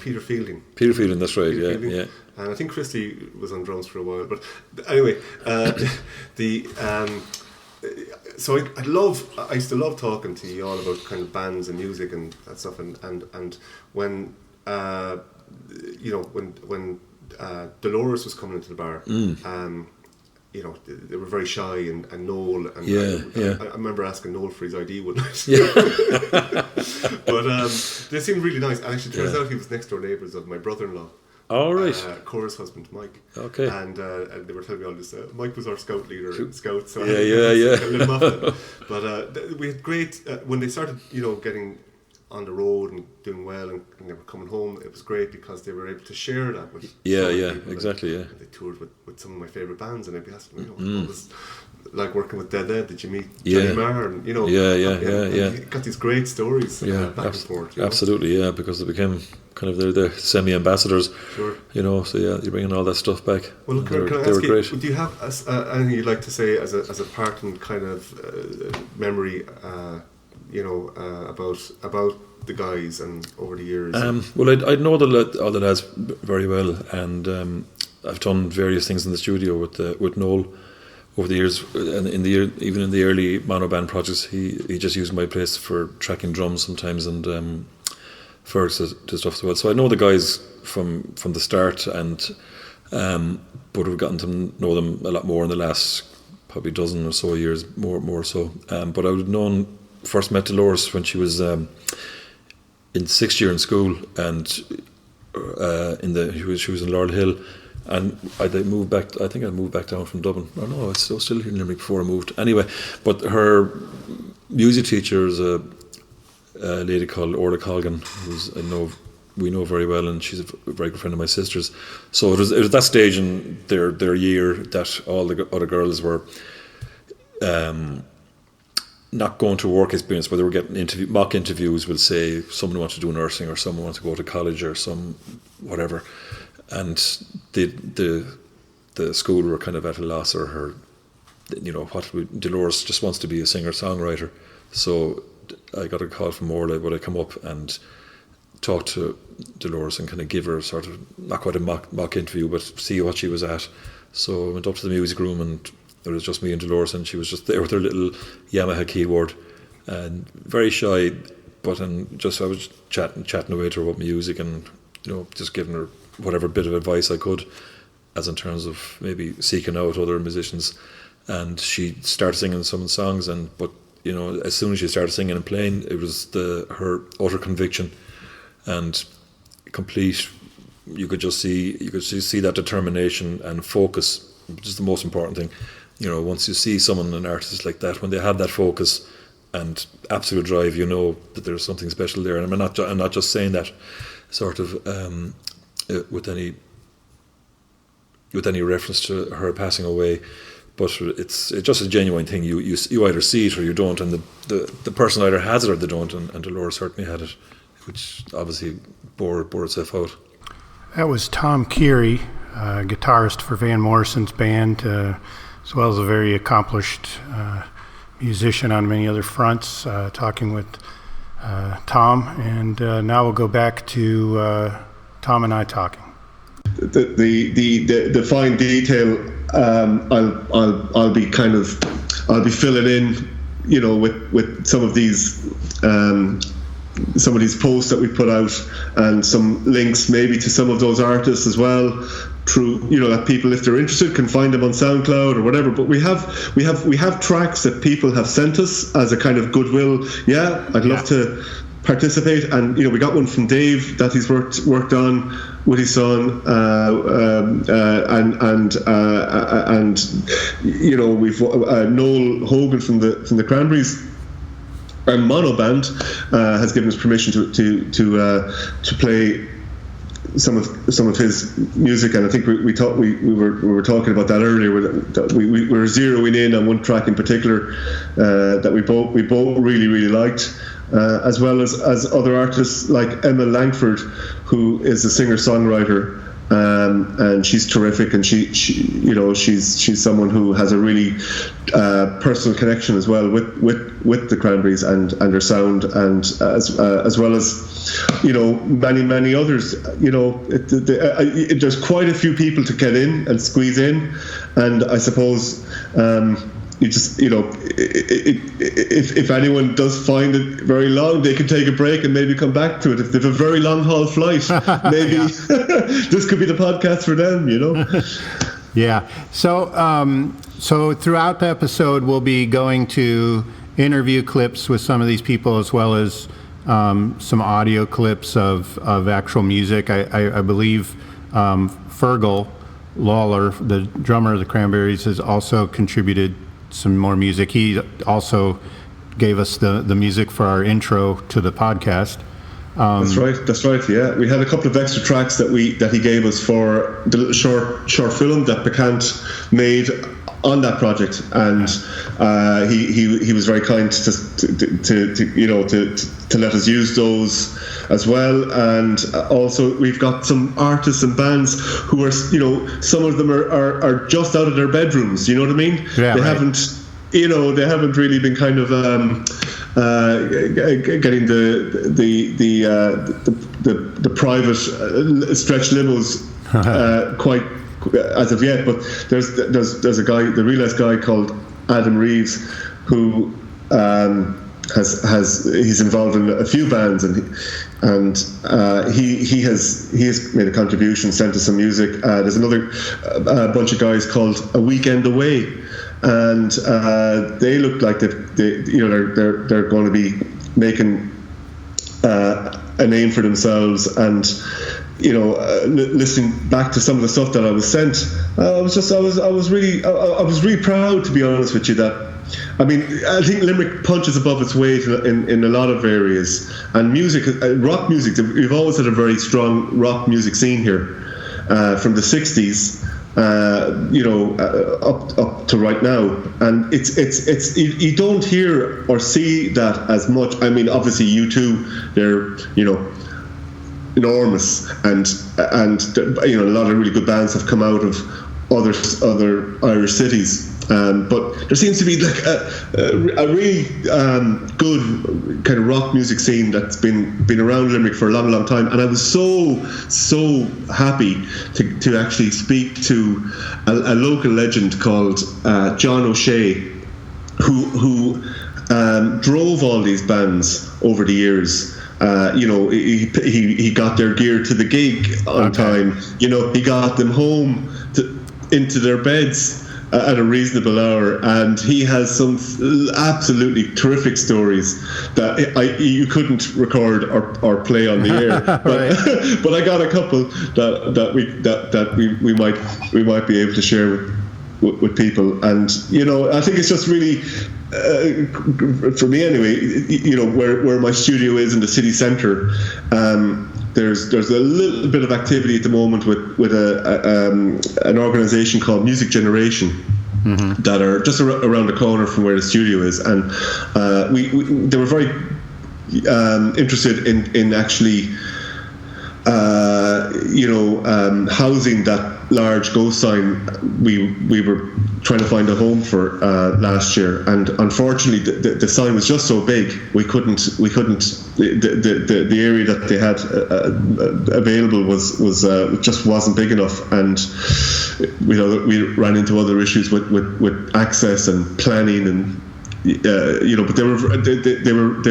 Peter Fielding.
Peter Fielding, that's right. Yeah.
And I think Christy was on drums for a while. But anyway, so I used to love talking to you all about kind of bands and music and that stuff. And when when Dolores was coming into the bar, you know, they were very shy, and Noel, and I remember asking Noel for his ID one night. But they seemed really nice, and actually turns out he was next door neighbours of my brother-in-law.
All right.
Cora's husband, Mike.
Okay.
And they were telling me all this. Mike was our scout leader in Scouts. So But we had great, when they started, you know, getting on the road and doing well, and they were coming home, it was great because they were able to share that with people.
Exactly.
And they toured with some of my favourite bands, and I'd be asking, you know, what was like working with Dead Ed? Did you meet Johnny Marr? And, you know, you got these great stories back and forth.
Absolutely, because they became kind of they're the semi-ambassadors.
Sure.
You know, so you're bringing all that stuff back.
Well, look, can I ask you, do you have anything you'd like to say as a part and kind of memory, you know, about the guys and over the years?
Well, I know all the lads very well, and I've done various things in the studio with Noel over the years, and even in the early mono band projects, he just used my place for tracking drums sometimes, and Fergal to stuff as well. So I know the guys from the start, and but we've gotten to know them a lot more in the last probably dozen or so years, more so. But I would have known, first met Dolores when she was in 6th year in school, and she was in Laurel Hill. And I moved back. I think I moved back down from Dublin. Oh no, I was still here in Limerick before I moved. Anyway, but her music teacher is a lady called Orla Colgan, we know very well, and she's a very good friend of my sister's. So it was that stage in their year that all the other girls were not going to work experience, but they were getting mock interviews. Will say someone wants to do nursing, or someone wants to go to college, or some whatever. And the school were kind of at a loss, or her, you know, Dolores just wants to be a singer-songwriter. So I got a call from Orla, would I come up and talk to Dolores and kind of give her sort of, not quite a mock interview, but see what she was at. So I went up to the music room, and there was just me and Dolores, and she was just there with her little Yamaha keyboard, and very shy, but I was chatting away to her about music, and, you know, just giving her whatever bit of advice I could, as in terms of maybe seeking out other musicians. And she started singing some songs, but you know, as soon as she started singing and playing, it was her utter conviction and complete. You could just see that determination and focus, which is the most important thing. You know, once you see someone, an artist like that, when they have that focus and absolute drive, you know that there's something special there. And I'm not just saying that sort of with any reference to her passing away, but it's just a genuine thing. You either see it or you don't, and the person either has it or they don't, and Dolores certainly had it, which obviously bore itself out.
That was Tom Keary, guitarist for Van Morrison's band, as well as a very accomplished musician on many other fronts, talking with Tom, and now we'll go back to Tom and I talking.
The fine detail, I'll be filling in, you know, with some of these posts that we put out, and some links maybe to some of those artists as well, through, you know, that people, if they're interested, can find them on SoundCloud or whatever. But we have tracks that people have sent us as a kind of goodwill. I'd love to participate, and, you know, we got one from Dave that he's worked on with his son, and you know, we've Noel Hogan from the Cranberries and mono band has given us permission to play some of his music, and I think we were talking about that earlier. We were zeroing in on one track in particular that we both really liked. As well as other artists like Emma Langford, who is a singer-songwriter, and she's terrific, and she you know, she's someone who has a really personal connection as well with the Cranberries and their sound, and as well as, you know, many others. You know, there's quite a few people to get in and squeeze in, and I suppose. You just, you know, if anyone does find it very long, they can take a break and maybe come back to it. If they have a very long haul flight, maybe this could be the podcast for them, you know.
Yeah. So throughout the episode, we'll be going to interview clips with some of these people, as well as some audio clips of actual music. I believe Fergal, Lawler, the drummer of the Cranberries, has also contributed some more music. He also gave us the music for our intro to the podcast.
That's right. Yeah, we had a couple of extra tracks that he gave us for the short film that Picant made on that project, and he was very kind to let us use those as well. And also we've got some artists and bands who are, some of them are just out of their bedrooms. You know what I mean?
Yeah,
they haven't really been kind of getting the private stretch limos quite as of yet. But there's a guy, the Relais guy called Adam Reeves, who he's involved in a few bands, and he has made a contribution, sent us some music. There's another bunch of guys called A Weekend Away, and they look like they're going to be making a name for themselves. And listening back to some of the stuff that I was sent, I was really proud, to be honest with you. That, I mean, I think Limerick punches above its weight in a lot of areas, and music, rock music. We've always had a very strong rock music scene here, from the '60s. Up to right now, and it's you don't hear or see that as much. I mean, obviously U2, they're enormous, and a lot of really good bands have come out of other Irish cities. But there seems to be like a really good kind of rock music scene that's been around Limerick for a long time, and I was so happy to actually speak to a local legend called John O'Shea, who drove all these bands over the years. He got their gear to the gig on time. He got them home into their beds at a reasonable hour, and he has some absolutely terrific stories that you couldn't record or play on the air. But I got a couple that we might be able to share with people. And I think it's just really for me anyway, where my studio is in the city centre. There's a little bit of activity at the moment with an organisation called Music Generation, mm-hmm. that are just around the corner from where the studio is, and they were very interested in actually housing that large ghost sign we were trying to find a home for last year, and unfortunately the sign was just so big we couldn't the area that they had available was just wasn't big enough, and we ran into other issues with access and planning, and but they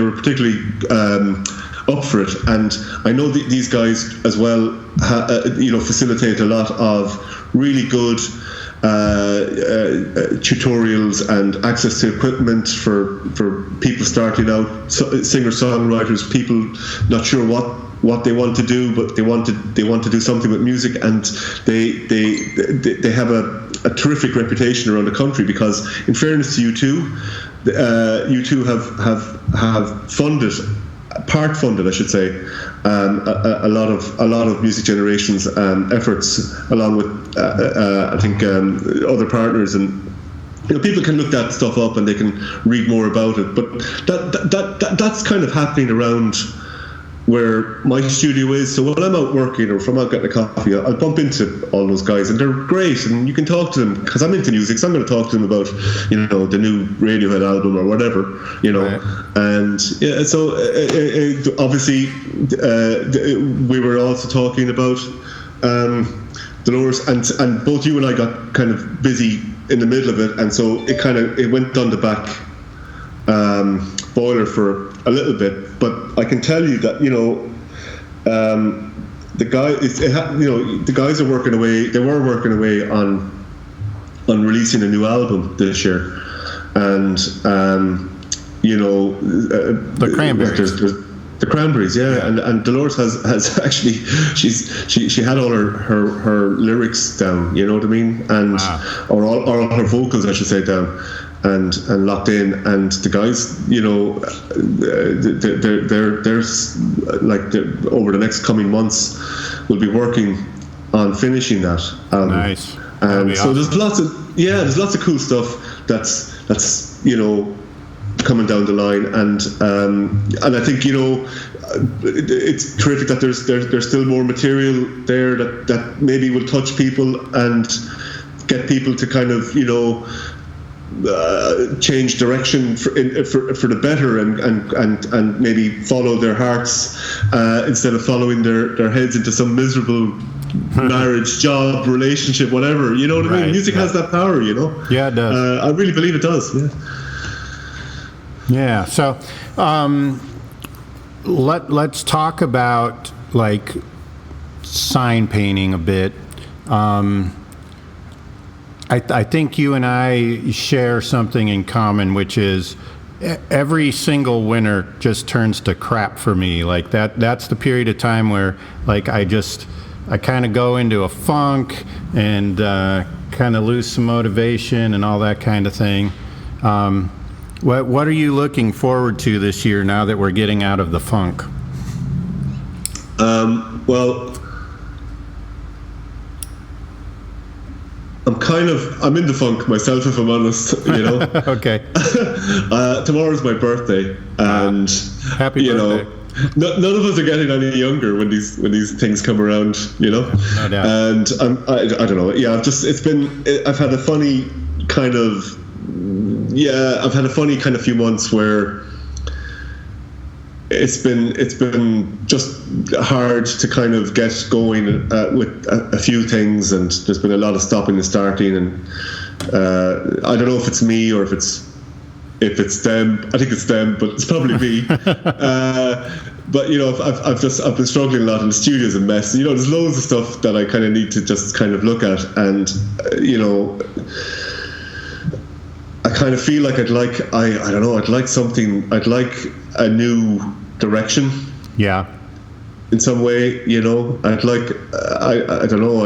were particularly up for it. And I know these guys as well facilitate a lot of really good tutorials and access to equipment for people starting out, singer-songwriters, people not sure what they want to do, but they want to do something with music, and they have a terrific reputation around the country, because in fairness to U2 have part funded, I should say, a lot of Music Generation's efforts, along with I think other partners, and people can look that stuff up and they can read more about it. But that's kind of happening around where my studio is. So when I'm out working, or if I'm out getting a coffee, I'll bump into all those guys, and they're great, and you can talk to them, because I'm into music, so I'm going to talk to them about the new Radiohead album or whatever, right. And yeah, so obviously we were also talking about Dolores, and both you and I got kind of busy in the middle of it, and so it went down the back boiler for a little bit. But I can tell you that the guys are working away. They were working away on releasing a new album this year, and
the Cranberries.
There's the Cranberries, yeah. And Dolores has actually she had all her lyrics down, you know what I mean, and or all her vocals, I should say, down and locked in. And the guys, they're like over the next coming months, will be working on finishing that album.
Nice.
And so there's lots of cool stuff that's coming down the line, and I think it's terrific that there's still more material there that maybe will touch people and get people to kind of change direction for the better and maybe follow their hearts instead of following their heads into some miserable marriage, job, relationship, whatever. You know what I mean? Music has that power,
Yeah, it does.
I really believe it does. Yeah.
Yeah. So, let's talk about like sign painting a bit. I think you and I share something in common, which is every single winter just turns to crap for me. Like that's the period of time where like I kind of go into a funk and kind of lose some motivation and all that kind of thing. What are you looking forward to this year now that we're getting out of the funk?
Well, I'm in the funk myself, if I'm honest,
Okay.
Tomorrow's my birthday, and
happy birthday.
None of us are getting any younger when these things come around,
No doubt.
And I don't know. Yeah, I've had a funny kind of few months where it's been just hard to kind of get going with a few things, and there's been a lot of stopping and starting, and I don't know if it's me or if it's them. I think it's them, but it's probably me. But I've been struggling a lot, and the studio's a mess. There's loads of stuff that I kind of need to just kind of look at, and I kind of feel like I'd like a new direction.
Yeah.
In some way, I'd like, I don't know,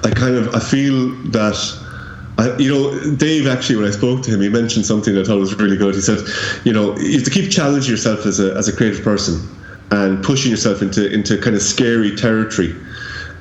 I feel that, Dave, actually, when I spoke to him, he mentioned something that I thought was really good. He said, you have to keep challenging yourself as a creative person and pushing yourself into kind of scary territory.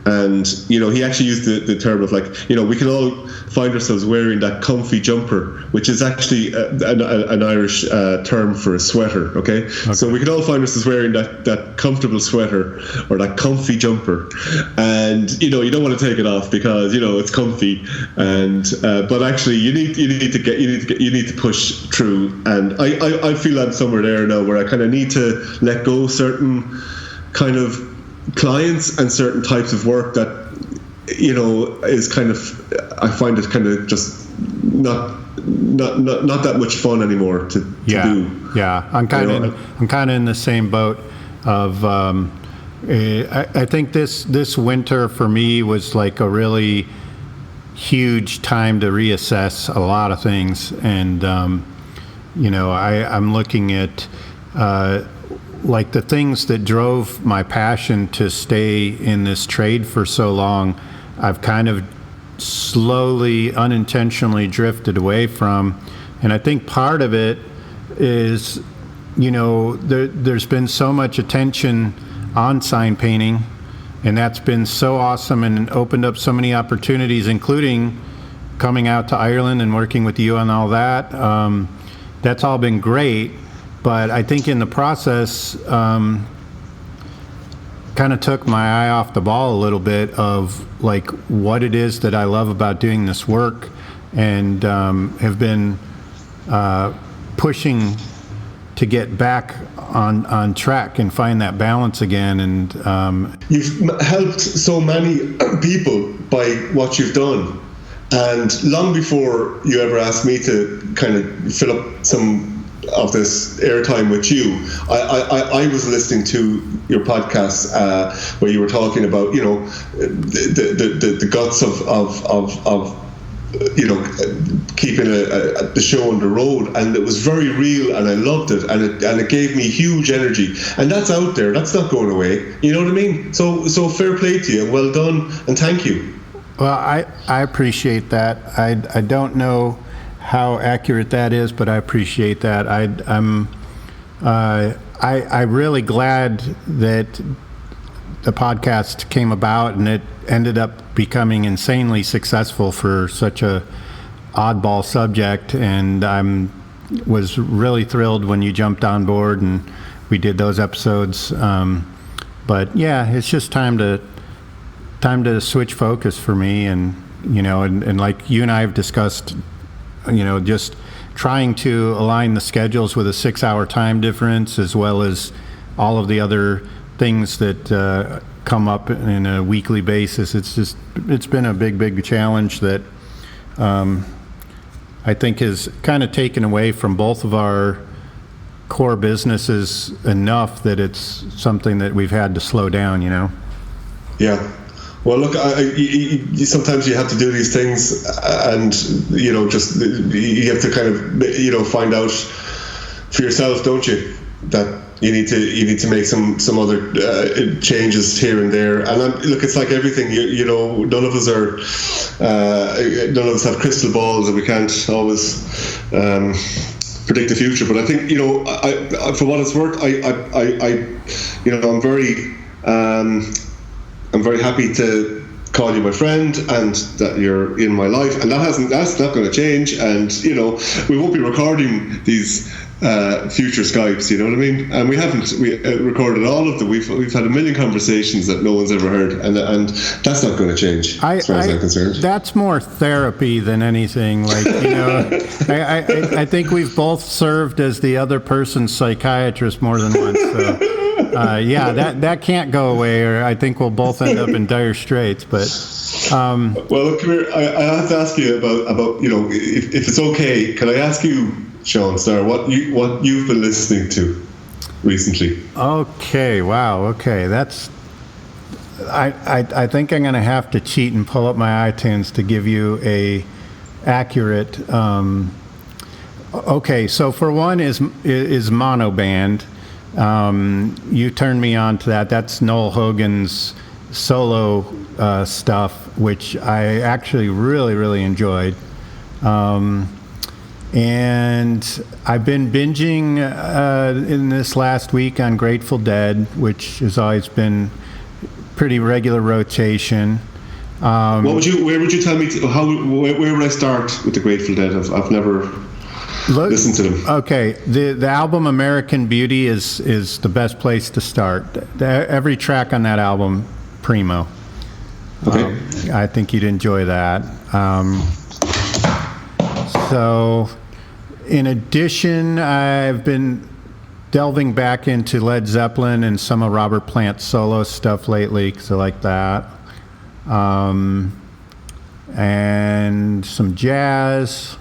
And, he actually used the term of like, we can all find ourselves wearing that comfy jumper, which is actually an Irish term for a sweater, okay? So we can all find ourselves wearing that comfortable sweater or that comfy jumper. And, you don't want to take it off because, it's comfy. And, but actually you need to push through. And I feel I'm somewhere there now where I kind of need to let go certain kind of clients and certain types of work that is kind of, I find it kind of just not that much fun anymore to do.
Yeah, I'm kind of in the same boat of I think this winter for me was like a really huge time to reassess a lot of things, and I'm looking at like the things that drove my passion to stay in this trade for so long, I've kind of slowly, unintentionally drifted away from. And I think part of it is, there's been so much attention on sign painting, and that's been so awesome and opened up so many opportunities, including coming out to Ireland and working with you on all that. That's all been great. But I think in the process, kind of took my eye off the ball a little bit of like what it is that I love about doing this work, and have been pushing to get back on track and find that balance again. And
you've helped so many people by what you've done, and long before you ever asked me to kind of fill up some this airtime with you, I was listening to your podcast where you were talking about, you know, the guts of you know, keeping the show on the road, and it was very real, and I loved it, and it gave me huge energy, and that's out there, that's not going away, you know what I mean? So fair play to you, and well done, and thank you.
Well, I appreciate that. I don't know how accurate that is, but I appreciate that. I'm really glad that the podcast came about, and it ended up becoming insanely successful for such a oddball subject, and was really thrilled when you jumped on board and we did those episodes. But yeah, it's just time to switch focus for me, and you know, and like you and I have discussed, you know, just trying to align the schedules with a 6-hour time difference, as well as all of the other things that come up in a weekly basis. It's been a big challenge that I think has kind of taken away from both of our core businesses enough that it's something that we've had to slow down, you know?
Yeah. Well, look, sometimes you have to do these things, and you know, just you have to kind of, you know, find out for yourself, don't you, that you need to make some other changes here and there. And look, it's like everything, you know, none of us have crystal balls, and we can't always predict the future. But I think, you know, I for what it's worth, you know, I'm very happy to call you my friend, and that you're in my life, and that's not going to change. And you know, we won't be recording these future Skypes, you know what I mean? And we recorded all of them. We've had a million conversations that no one's ever heard, and that's not going to change as far as I'm concerned. That's
more therapy than anything. Like, you know, I think we've both served as the other person's psychiatrist more than once. So. Yeah, that can't go away, or I think we'll both end up in dire straits. But
well, look, come here. I have to ask you about you know, if it's okay, can I ask you, Sean Starr, what you've been listening to recently?
Okay, wow, okay, that's. I think I'm going to have to cheat and pull up my iTunes to give you a accurate. Okay, so for one is Mono Band. You turned me on to that. That's Noel Hogan's solo stuff, which I actually really enjoyed. And I've been binging in this last week on Grateful Dead, which has always been pretty regular rotation.
Where would you tell me where would I start with the Grateful Dead? I've never listen to them. Okay,
the album American Beauty is the best place to start. Every track on that album, primo.
Okay.
I think you'd enjoy that. So, in addition, I've been delving back into Led Zeppelin and some of Robert Plant's solo stuff lately, because I like that. And some jazz.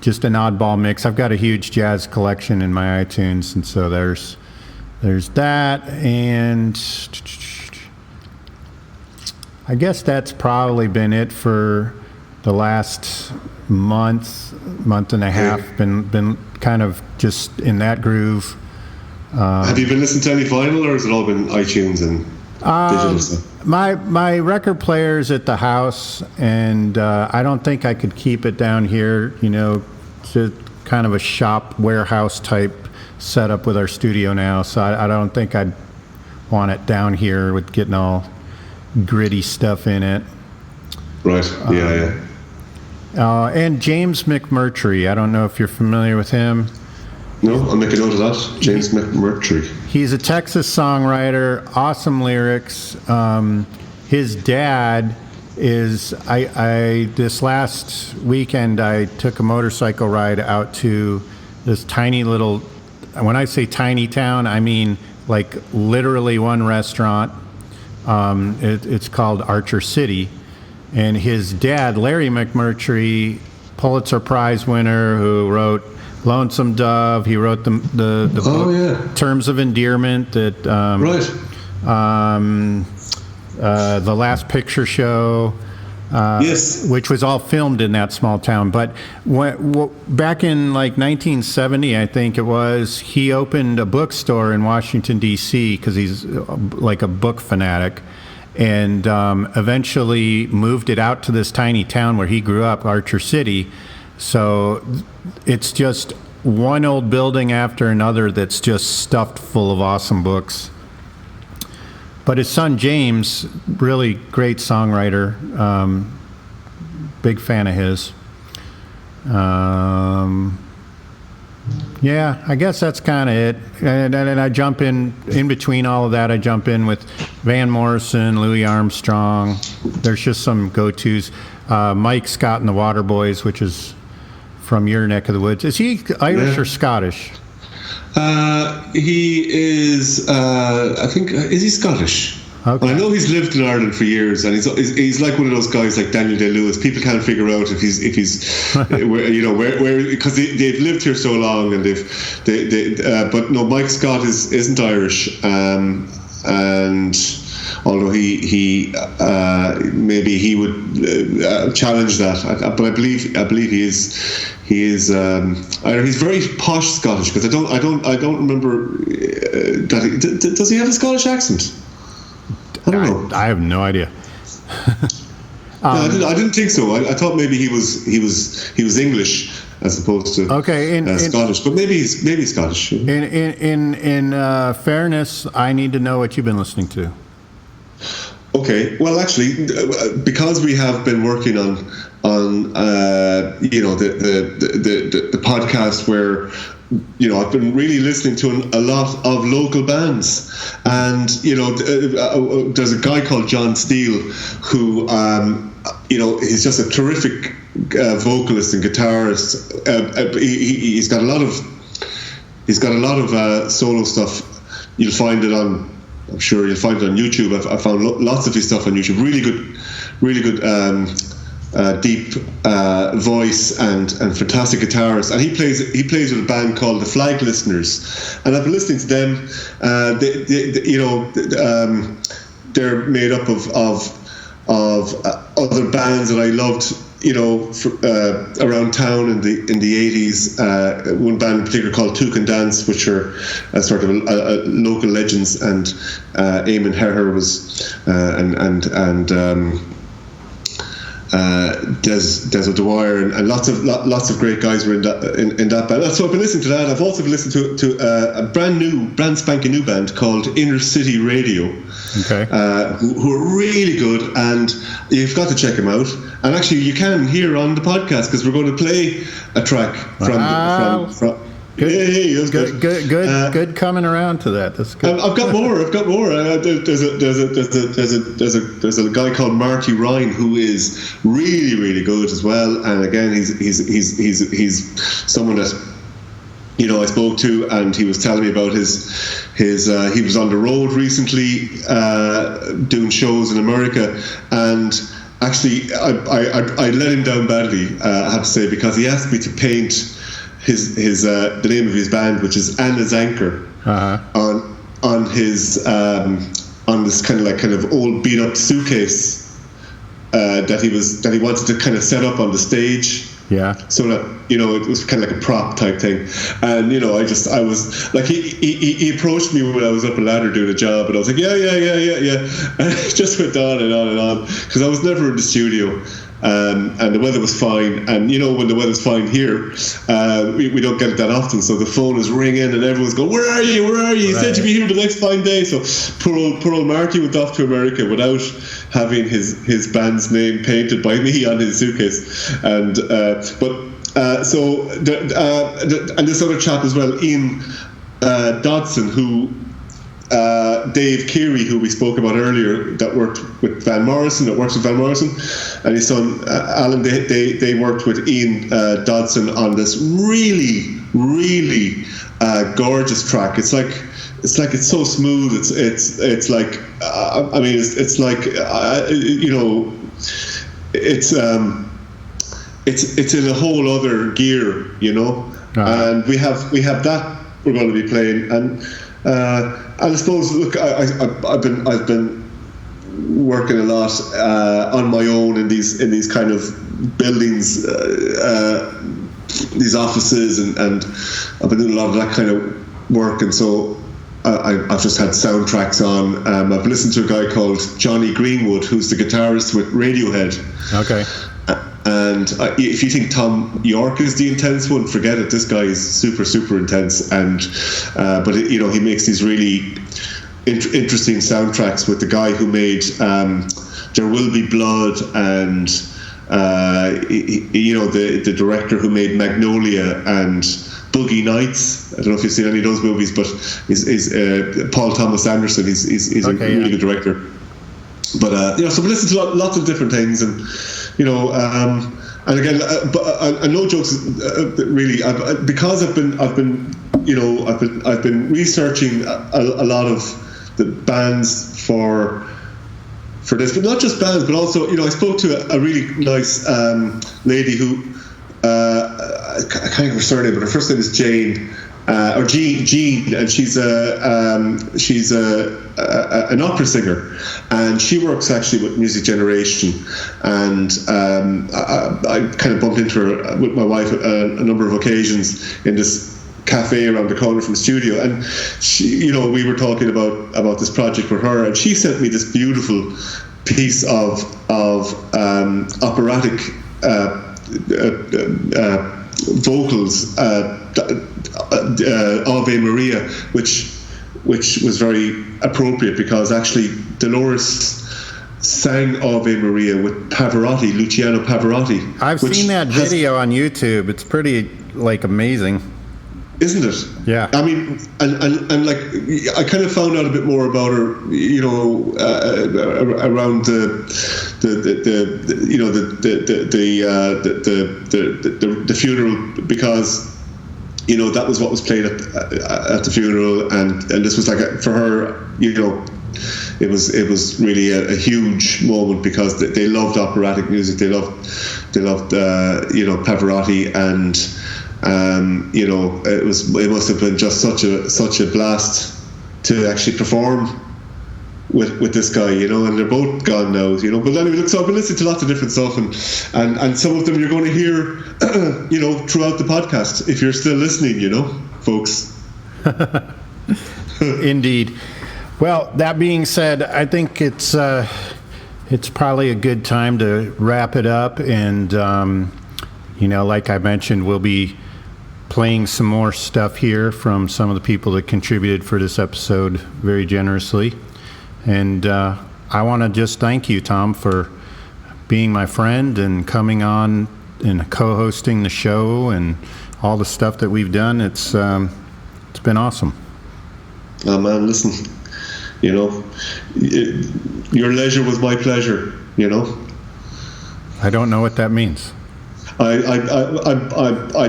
Just an oddball mix. I've got a huge jazz collection in my iTunes, and so there's that, and I guess that's probably been it for the last month and a half. Been kind of just in that groove.
Have you been listening to any vinyl, or has it all been iTunes and digital stuff?
My record player's at the house, and I don't think I could keep it down here. You know, it's kind of a shop warehouse type setup with our studio now, so I don't think I'd want it down here with getting all gritty stuff in it.
Right. Yeah.
And James McMurtry. I don't know if you're familiar with him.
No, I'll make a note of that. James McMurtry.
He's a Texas songwriter, awesome lyrics. His dad is, this last weekend I took a motorcycle ride out to this tiny little, when I say tiny town, I mean like literally one restaurant. It's called Archer City. And his dad, Larry McMurtry, Pulitzer Prize winner, who wrote Lonesome Dove. He wrote the book, Terms of Endearment. That The Last Picture Show.
Yes,
which was all filmed in that small town. But back in like 1970, I think it was, he opened a bookstore in Washington, D.C., because he's like a book fanatic, and eventually moved it out to this tiny town where he grew up, Archer City. So it's just one old building after another that's just stuffed full of awesome books. But his son James, really great songwriter, big fan of his. Yeah, I guess that's kind of it. And I jump in between all of that, I jump in with Van Morrison, Louis Armstrong. There's just some go-tos. Mike Scott and the Waterboys, which is from your neck of the woods. Is he Irish or Scottish?
He is, I think, is he Scottish? Okay. Well, I know he's lived in Ireland for years, and he's like one of those guys like Daniel Day-Lewis. People can't figure out if he's where because they've lived here so long, and but no, Mike Scott isn't Irish, and although he maybe he would challenge that, but I believe he is. He's very posh Scottish, because I don't remember that does he have a Scottish accent? I don't know.
I have no idea.
I didn't think so. I thought maybe he was English as opposed to Scottish, but maybe he's Scottish.
In fairness, I need to know what you've been listening to.
Okay, well, actually, because we have been working on the podcast where I've been really listening to a lot of local bands, and there's a guy called John Steele who he's just a terrific vocalist and guitarist. He's got a lot of solo stuff. You'll find it on. I'm sure you'll find it on YouTube. I found lots of his stuff on YouTube. Really good. Deep voice and fantastic guitarist, and he plays with a band called the Flag Listeners, and I've been listening to them. They're made up of other bands that I loved, around town in the 80s. One band in particular called Took and Dance, which are sort of local legends, and Eamon Heher was Des O'Dwyer, and lots of great guys were in that band. So I've been listening to that. I've also been listening to a brand spanking new band called Inner City Radio, who are really good, and you've got to check them out. And actually, you can hear on the podcast, because we're going to play a track from. Good coming around to that. That's good. I've got more. There's a guy called Marty Ryan who is really, really good as well. And again, he's someone that I spoke to, and he was telling me about his he was on the road recently doing shows in America, and actually I let him down badly, I have to say, because he asked me to paint the name of his band, which is Anna's Anchor, on his on this kind of old beat up suitcase that he wanted to kind of set up on the stage. Yeah. So that it was kind of like a prop type thing, and I was like, he approached me when I was up a ladder doing a job, and I was like, yeah, and it just went on and on and on, because I was never in the studio. And the weather was fine, and when the weather's fine here, we don't get it that often, so the phone is ringing and everyone's going, where are you, he said you'd be here the next fine day. So poor old Marty went off to America without having his band's name painted by me on his suitcase, and and this other chap as well, Ian Dodson, who Dave Keary, who we spoke about earlier, that works with Van Morrison, and his son Alan, they worked with Ian Dodson on this really, really gorgeous track. It's so smooth. It's like it's in a whole other gear, and we have that we're going to be playing, and I suppose, look, I've been working a lot on my own in these kind of buildings, these offices, and I've been doing a lot of that kind of work, and so I've just had soundtracks on. I've listened to a guy called Johnny Greenwood, who's the guitarist with Radiohead.
Okay.
And if you think Tom York is the intense one, forget it. This guy is super, super intense. And but he makes these really interesting soundtracks with the guy who made There Will Be Blood, and the director who made Magnolia and Boogie Nights. I don't know if you've seen any of those movies, but he's Paul Thomas Anderson. He's okay, a really good director. But so we listen to lots of different things, and and again, but no jokes. Really, because I've been researching a lot of the bands for this, but not just bands, but also I spoke to a really nice lady who I can't think of her surname, but her first name is Jane. Or Jean, and she's an opera singer, and she works actually with Music Generation, and I kind of bumped into her with my wife a number of occasions in this cafe around the corner from the studio, and she, we were talking about this project with her, and she sent me this beautiful piece of operatic vocals, Ave Maria, which was very appropriate, because actually Dolores sang Ave Maria with Luciano Pavarotti.
I've seen that video on YouTube. It's pretty amazing,
isn't it?
Yeah.
I mean, and like, I kind of found out a bit more about her, around the funeral, because that was what was played at the funeral, and this was for her, it was really a huge moment, because they loved operatic music. They loved Pavarotti, and it must have been just such a blast to actually perform with this guy, and they're both gone now, But anyway, look, so I've been listening to lots of different stuff, and some of them you're going to hear, throughout the podcast, if you're still listening, folks.
Indeed. Well, that being said, I think it's probably a good time to wrap it up, and like I mentioned, we'll be playing some more stuff here from some of the people that contributed for this episode very generously. And I want to just thank you, Tom, for being my friend and coming on and co-hosting the show and all the stuff that we've done. It's been awesome.
Oh man, listen, your leisure was my pleasure.
I don't know what that means.
I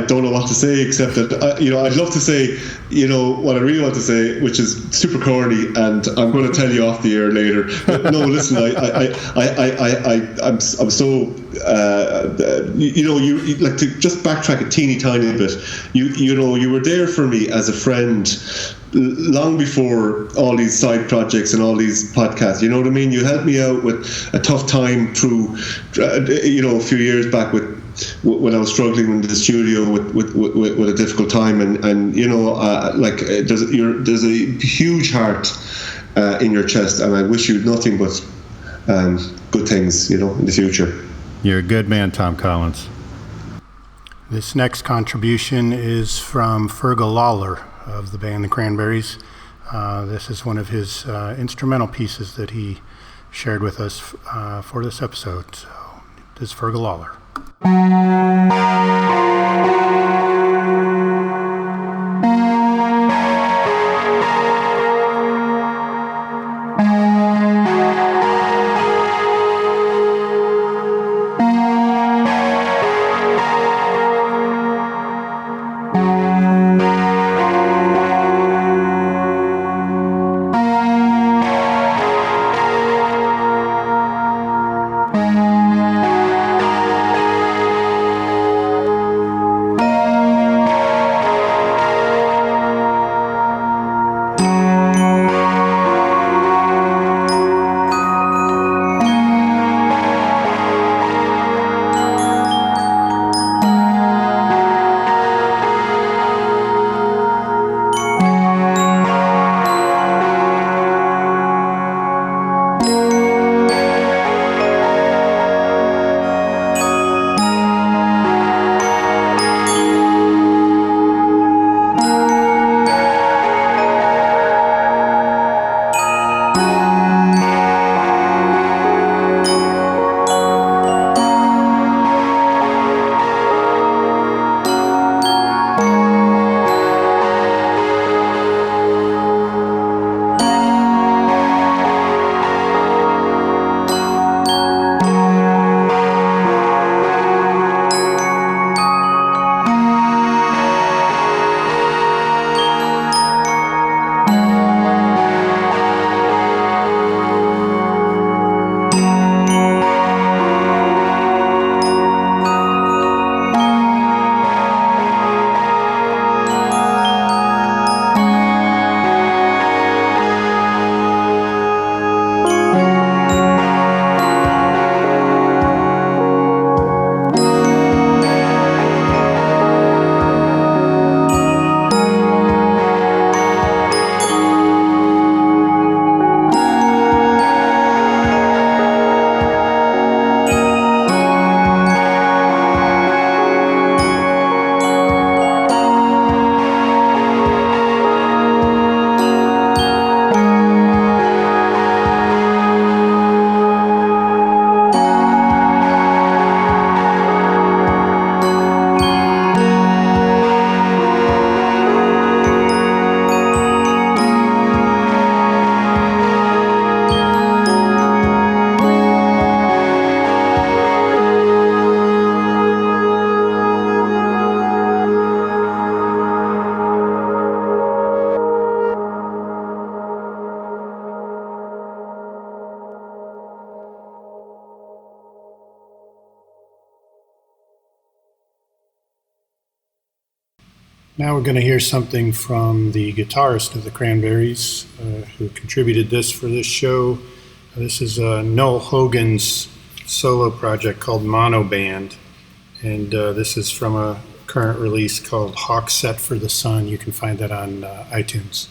don't know what to say, except that I'd love to say what I really want to say, which is super corny, and I'm going to tell you off the air later. But no, listen, I'm so you like to just backtrack a teeny tiny bit. You were there for me as a friend long before all these side projects and all these podcasts. You know what I mean? You helped me out with a tough time through a few years back when I was struggling in the studio with a difficult time, and there's a huge heart in your chest, and I wish you nothing but good things, in the future.
You're a good man, Tom Collins. This next contribution is from Fergal Lawler of the band the Cranberries. This is one of his instrumental pieces that he shared with us for this episode. So this is Fergal Lawler. Now we're going to hear something from the guitarist of the Cranberries, who contributed this for this show. This is Noel Hogan's solo project called Mono Band, and this is from a current release called Hawk Set for the Sun. You can find that on iTunes.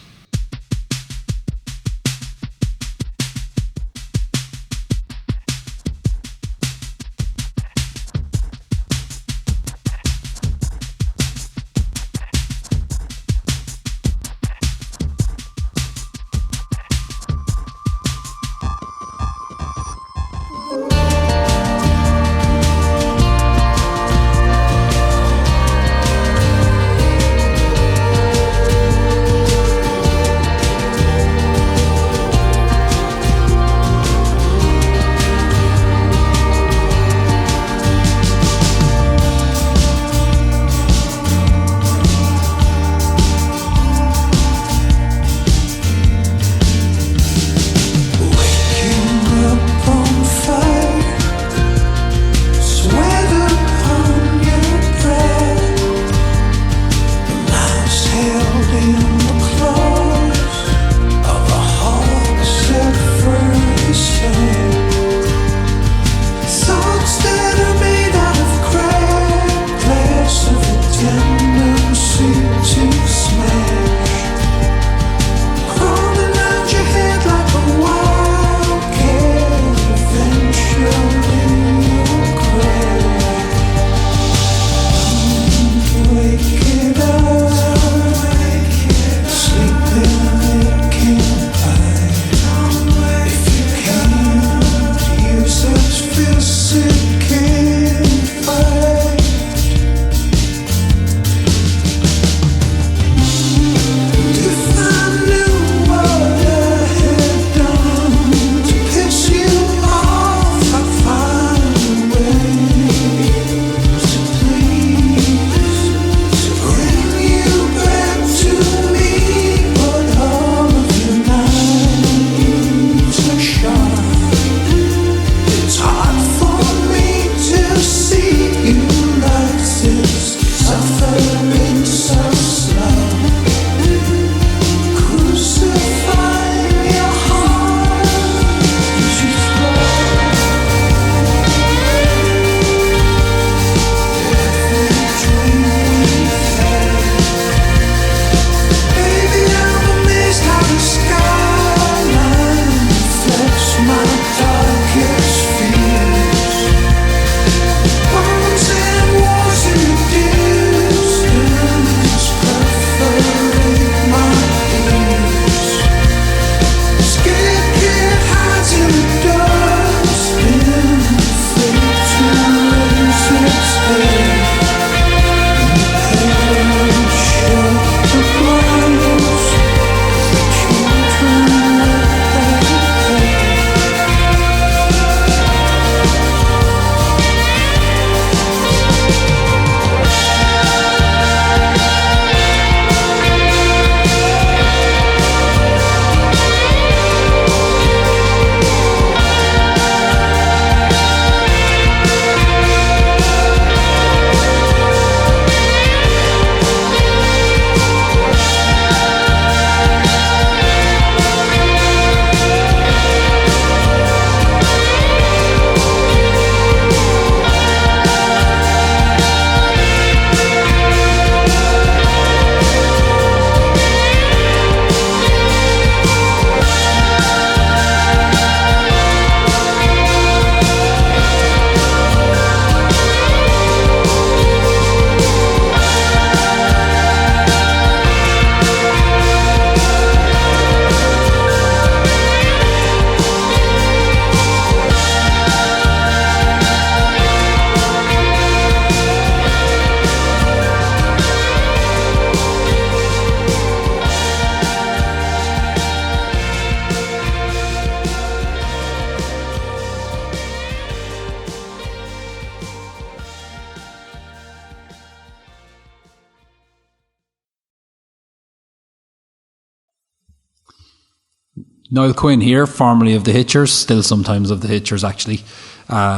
Noel Quinn here, formerly of the Hitchers, still sometimes of the Hitchers actually,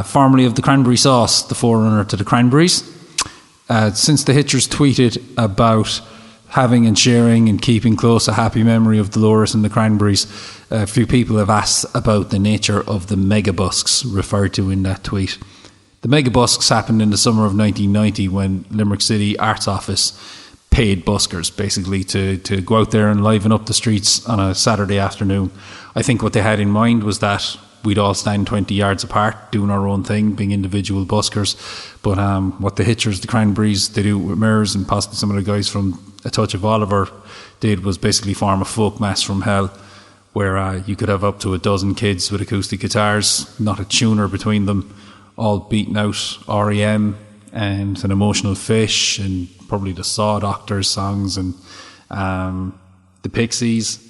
formerly of the Cranberry Sauce, the forerunner to the Cranberries. Since the Hitchers tweeted about having and sharing and keeping close a happy memory of Dolores and the Cranberries. A few people have asked about the nature of the megabusks referred to in that tweet. The megabusks happened in the summer of 1990 when Limerick City Arts Office paid buskers basically to go out there and liven up the streets on a Saturday afternoon. I think what they had in mind was that we'd all stand 20 yards apart doing our own thing, being individual buskers. But what the Hitchers, the Cranberries, they do with Mirrors, and possibly some of the guys from A Touch of Oliver did, was basically form a folk mass from hell, where you could have up to a dozen kids with acoustic guitars, not a tuner between them, all beating out REM and An Emotional Fish and probably the Saw Doctors songs and the Pixies.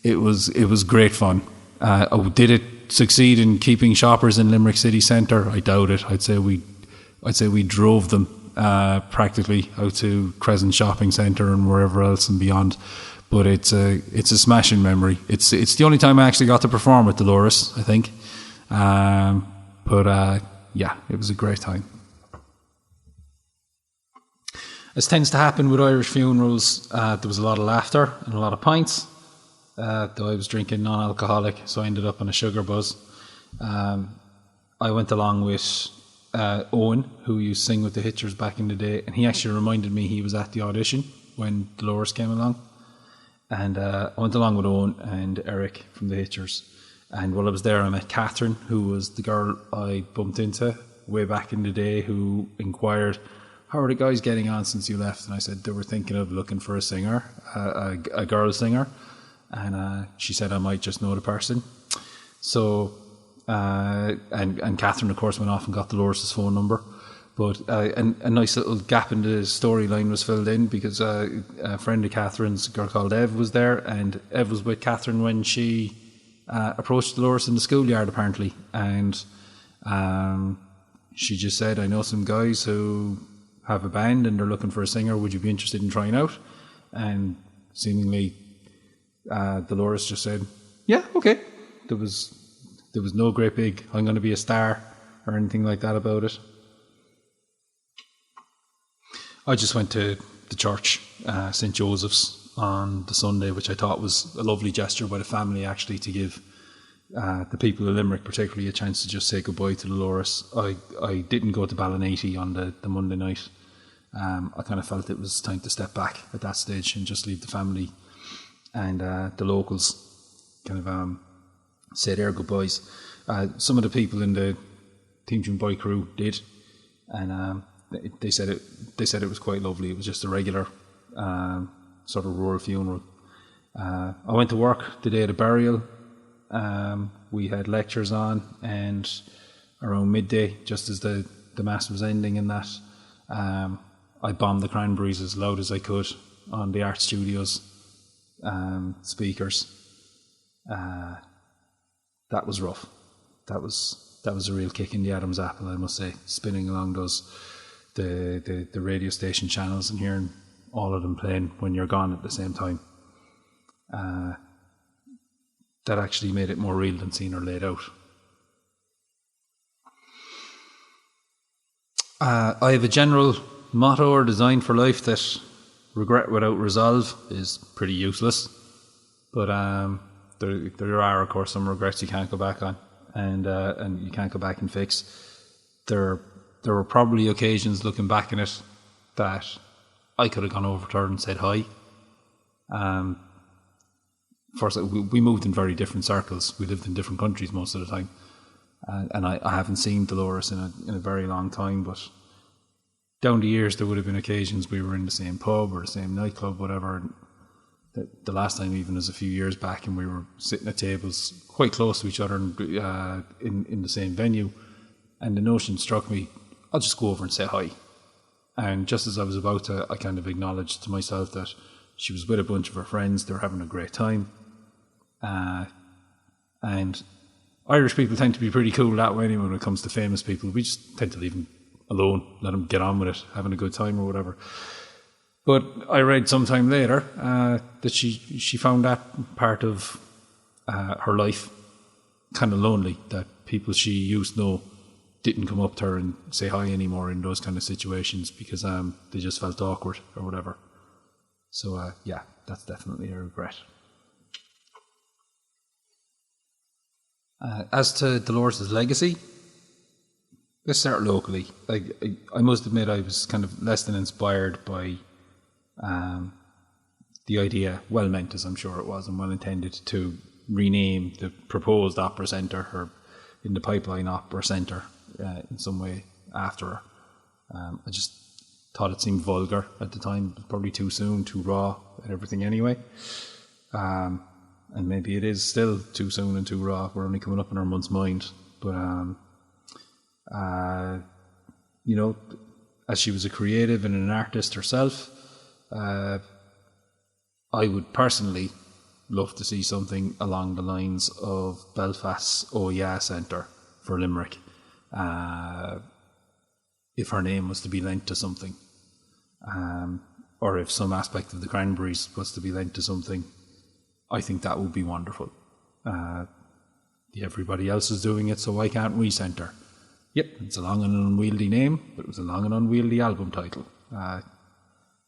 It was great fun. Did it succeed in keeping shoppers in Limerick city centre? I doubt it. I'd say we drove them practically out to Crescent Shopping Centre and wherever else and beyond. But it's a smashing memory. It's the only time I actually got to perform with Dolores, I think. Yeah, it was a great time. As tends to happen with Irish funerals, there was a lot of laughter and a lot of pints. Though I was drinking non-alcoholic, so I ended up on a sugar buzz. I went along with Owen, who used to sing with the Hitchers back in the day, and he actually reminded me he was at the audition when Dolores came along. And I went along with Owen and Eric from the Hitchers. And while I was there, I met Catherine, who was the girl I bumped into way back in the day, who inquired, "How are the guys getting on since you left?" And I said they were thinking of looking for a singer, a girl singer. And she said I might just know the person. So, and Catherine, of course, went off and got Dolores' phone number. But a nice little gap in the storyline was filled in because a friend of Catherine's, a girl called Ev, was there. And Ev was with Catherine when she approached Dolores in the schoolyard, apparently. And she just said, "I know some guys who have a band and they're looking for a singer. Would you be interested in trying out?" And seemingly Dolores just said, "Yeah, okay." There was no great big "I'm going to be a star" or anything like that about it. I just went to the church, St. Joseph's, on the Sunday, which I thought was a lovely gesture by the family, actually, to give the people of Limerick particularly a chance to just say goodbye to Dolores. I didn't go to Ballinatty on the Monday night. I kind of felt it was time to step back at that stage and just leave the family and the locals kind of say their goodbyes. Some of the people in the Team June Boy crew did, and they said it was quite lovely. It was just a regular sort of rural funeral. I went to work the day of the burial. We had lectures on, and around midday, just as the mass was ending and that, I bombed the Cranberries as loud as I could on the Art Studios speakers. That was rough. That was a real kick in the Adam's apple, I must say, spinning along the radio station channels and hearing all of them playing when you're gone at the same time. That actually made it more real than seeing her laid out. I have a general motto or design for life that regret without resolve is pretty useless. But there are, of course, some regrets you can't go back on, and you can't go back and fix. There were probably occasions looking back on it that I could have gone over to her and said hi. First, we moved in very different circles. We lived in different countries most of the time, and I haven't seen Dolores in a very long time. But down the years, there would have been occasions we were in the same pub or the same nightclub, whatever. And the last time even was a few years back, and we were sitting at tables quite close to each other in the same venue. And the notion struck me, I'll just go over and say hi. And just as I was about to, I kind of acknowledged to myself that she was with a bunch of her friends. They were having a great time. And Irish people tend to be pretty cool that way anyway when it comes to famous people. We just tend to leave them alone, let them get on with it, having a good time or whatever. But I read sometime later that she found that part of her life kind of lonely, that people she used to know didn't come up to her and say hi anymore in those kind of situations because they just felt awkward or whatever. So yeah, that's definitely a regret. As to Dolores' legacy, let's start locally. Like I must admit, I was kind of less than inspired by the idea, well meant as I'm sure it was and well intended, to rename the proposed opera centre, or in the pipeline opera centre, in some way after her. I just thought it seemed vulgar at the time. It was probably too soon, too raw and everything anyway. And maybe it is still too soon and too raw. We're only coming up in our month's mind. But, you know, as she was a creative and an artist herself, I would personally love to see something along the lines of Belfast's Oh Yeah Centre for Limerick, if her name was to be lent to something, or if some aspect of the Cranberries was to be lent to something. I think that would be wonderful. Everybody else is doing it, so why can't we centre? Yep, it's a long and unwieldy name, but it was a long and unwieldy album title.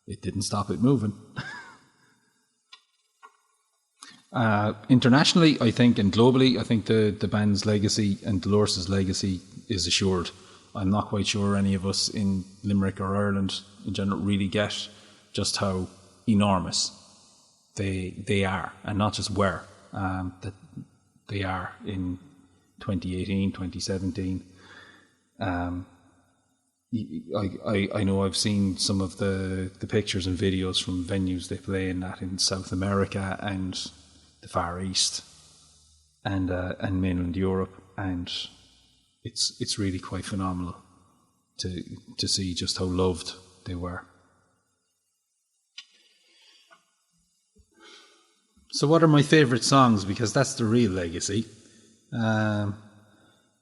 It didn't stop it moving. Internationally, I think, and globally, I think the band's legacy and Dolores' legacy is assured. I'm not quite sure any of us in Limerick or Ireland in general really get just how enormous they are, and not just were, that they are in 2018, 2017. I know I've seen some of the pictures and videos from venues they play in South America and the Far East and mainland Europe, and it's really quite phenomenal to see just how loved they were. So what are my favourite songs? Because that's the real legacy.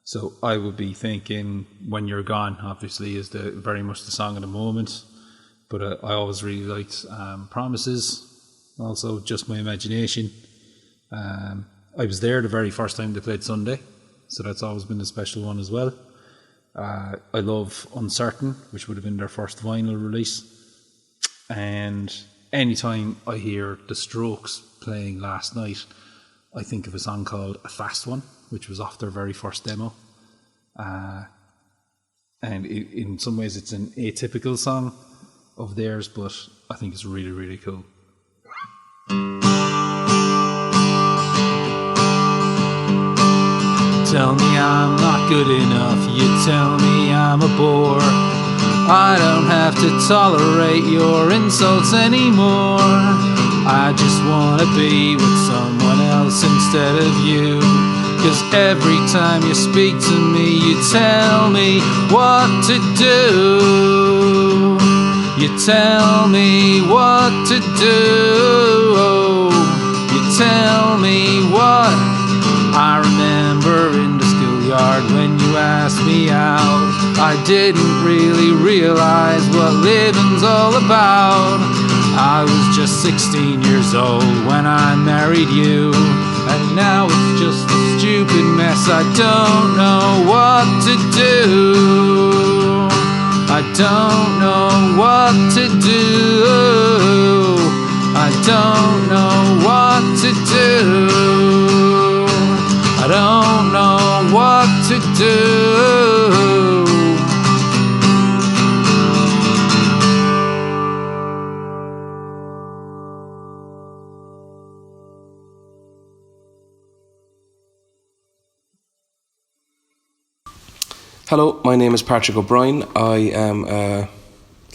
So I would be thinking When You're Gone, obviously, is very much the song of the moment. But I always really liked Promises, also Just My Imagination. I was there the very first time they played Sunday, so that's always been a special one as well. I love Uncertain, which would have been their first vinyl release. And anytime I hear The Strokes playing Last Night, I think of a song called A Fast One, which was off their very first demo. And in some ways it's an atypical song of theirs, but I think it's really, really cool. Tell me I'm not good enough, you tell me I'm a bore. I don't have to tolerate your insults anymore. I just wanna be with someone else instead of you. 'Cause every time you speak to me, you tell me what to do. You tell me what to do. You tell me what. I remember in the schoolyard when you asked me out, I didn't really realize what living's all about. I was just 16 years old when I married you, and now it's just a stupid mess. I don't know what to do. I don't know what to do. I don't know what to do. I don't know what to do.
Hello, my name is Patrick O'Brien. I am a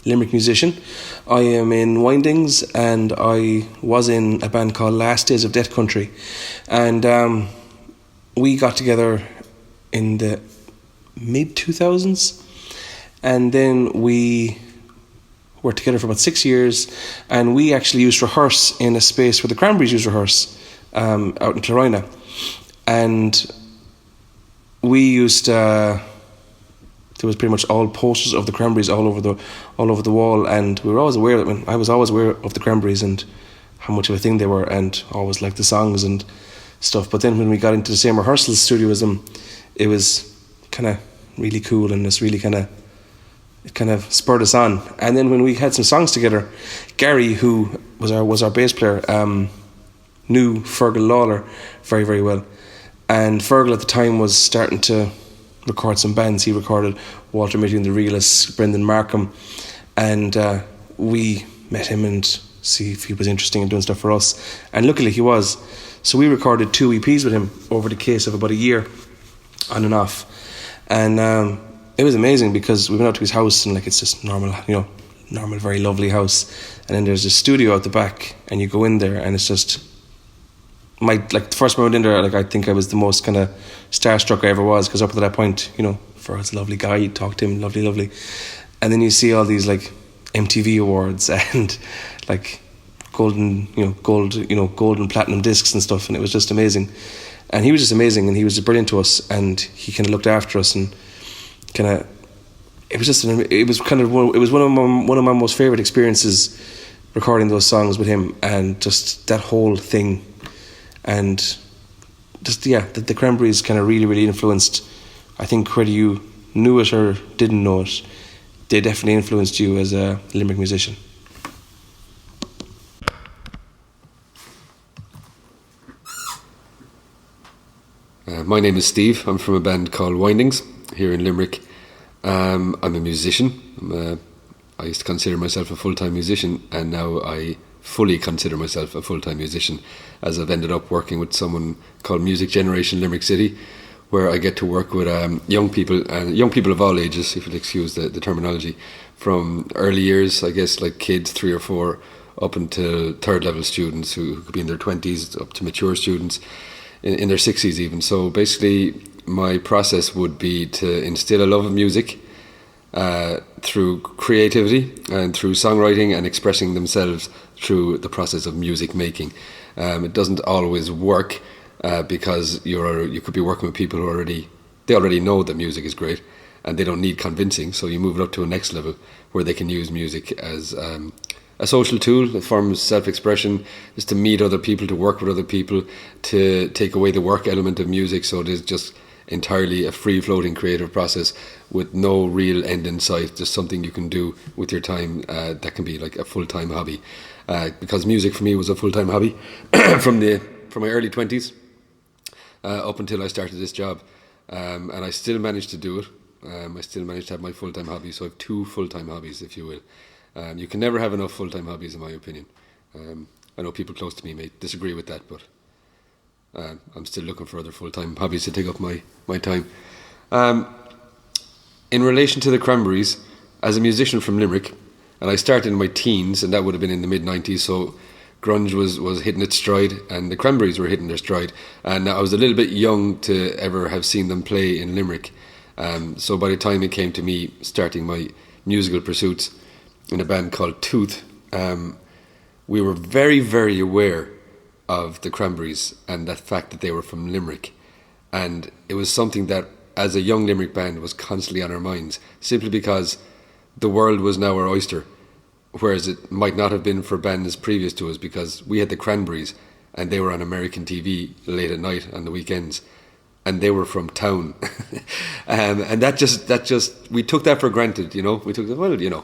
Limerick musician. I am in Windings, and I was in a band called Last Days of Death Country. And we got together in the mid-2000s, and then we were together for about 6 years, and we actually used to rehearse in a space where the Cranberries used to rehearse, out in Clorina. And we used there was pretty much all posters of the Cranberries all over the wall, and we were always aware of it. I was always aware of the Cranberries and how much of a thing they were, and always liked the songs and stuff. But then when we got into the same rehearsal studio as them, it was kind of really cool, and it's really kind of it kind of spurred us on. And then when we had some songs together, Gary, who was our bass player, knew Fergal Lawler very, very well. And Fergal at the time was starting to record some bands. He recorded Walter Mitty and the Realists, Brendan Markham, and we met him and see if he was interested in doing stuff for us. And luckily he was. So we recorded 2 EPs with him over the case of about a year, on and off. And it was amazing because we went out to his house and like it's just normal, very lovely house. And then there's a studio out the back and you go in there and it's just the first time I went in there, like I think I was the most kind of starstruck I ever was, because up to that point, Fergal's a lovely guy, you talk to him, lovely. And then you see all these like MTV awards and like gold and platinum discs and stuff, and it was just amazing. And he was just amazing, and he was brilliant to us, and he kind of looked after us, and it was one of my most favorite experiences recording those songs with him, and just that whole thing, and just the Cranberries kind of really, really influenced. I think whether you knew it or didn't know it, they definitely influenced you as a Limerick musician.
My name is Steve. I'm from a band called Windings here in Limerick. I'm a musician. I used to consider myself a full-time musician, and now I fully consider myself a full-time musician, as I've ended up working with someone called Music Generation Limerick City, where I get to work with young people, and young people of all ages, if you'll excuse the terminology, from early years, I guess, like kids 3 or 4, up until third level students who could be in their 20s, up to mature students in their 60s even. So basically my process would be to instill a love of music through creativity and through songwriting and expressing themselves through the process of music making. It doesn't always work because you could be working with people who already know that music is great and they don't need convincing, so you move it up to a next level where they can use music as a social tool, a form of self-expression, is to meet other people, to work with other people, to take away the work element of music, so it is just entirely a free-floating creative process with no real end in sight, just something you can do with your time that can be like a full-time hobby. Because music for me was a full-time hobby from my early 20s up until I started this job, and I still managed to do it. I still managed to have my full-time hobby, so I have 2 full-time hobbies, if you will. You can never have enough full-time hobbies, in my opinion. I know people close to me may disagree with that, but I'm still looking for other full-time hobbies to take up my time. In relation to the Cranberries, as a musician from Limerick, and I started in my teens, and that would have been in the mid-90s, so grunge was hitting its stride, and the Cranberries were hitting their stride, and I was a little bit young to ever have seen them play in Limerick. So by the time it came to me starting my musical pursuits in a band called Tooth, we were very, very aware of the Cranberries and that fact that they were from Limerick, and it was something that as a young Limerick band was constantly on our minds, simply because the world was now our oyster, whereas it might not have been for bands previous to us, because we had the Cranberries and they were on American TV late at night on the weekends, and they were from town. And that just we took that for granted, we took that,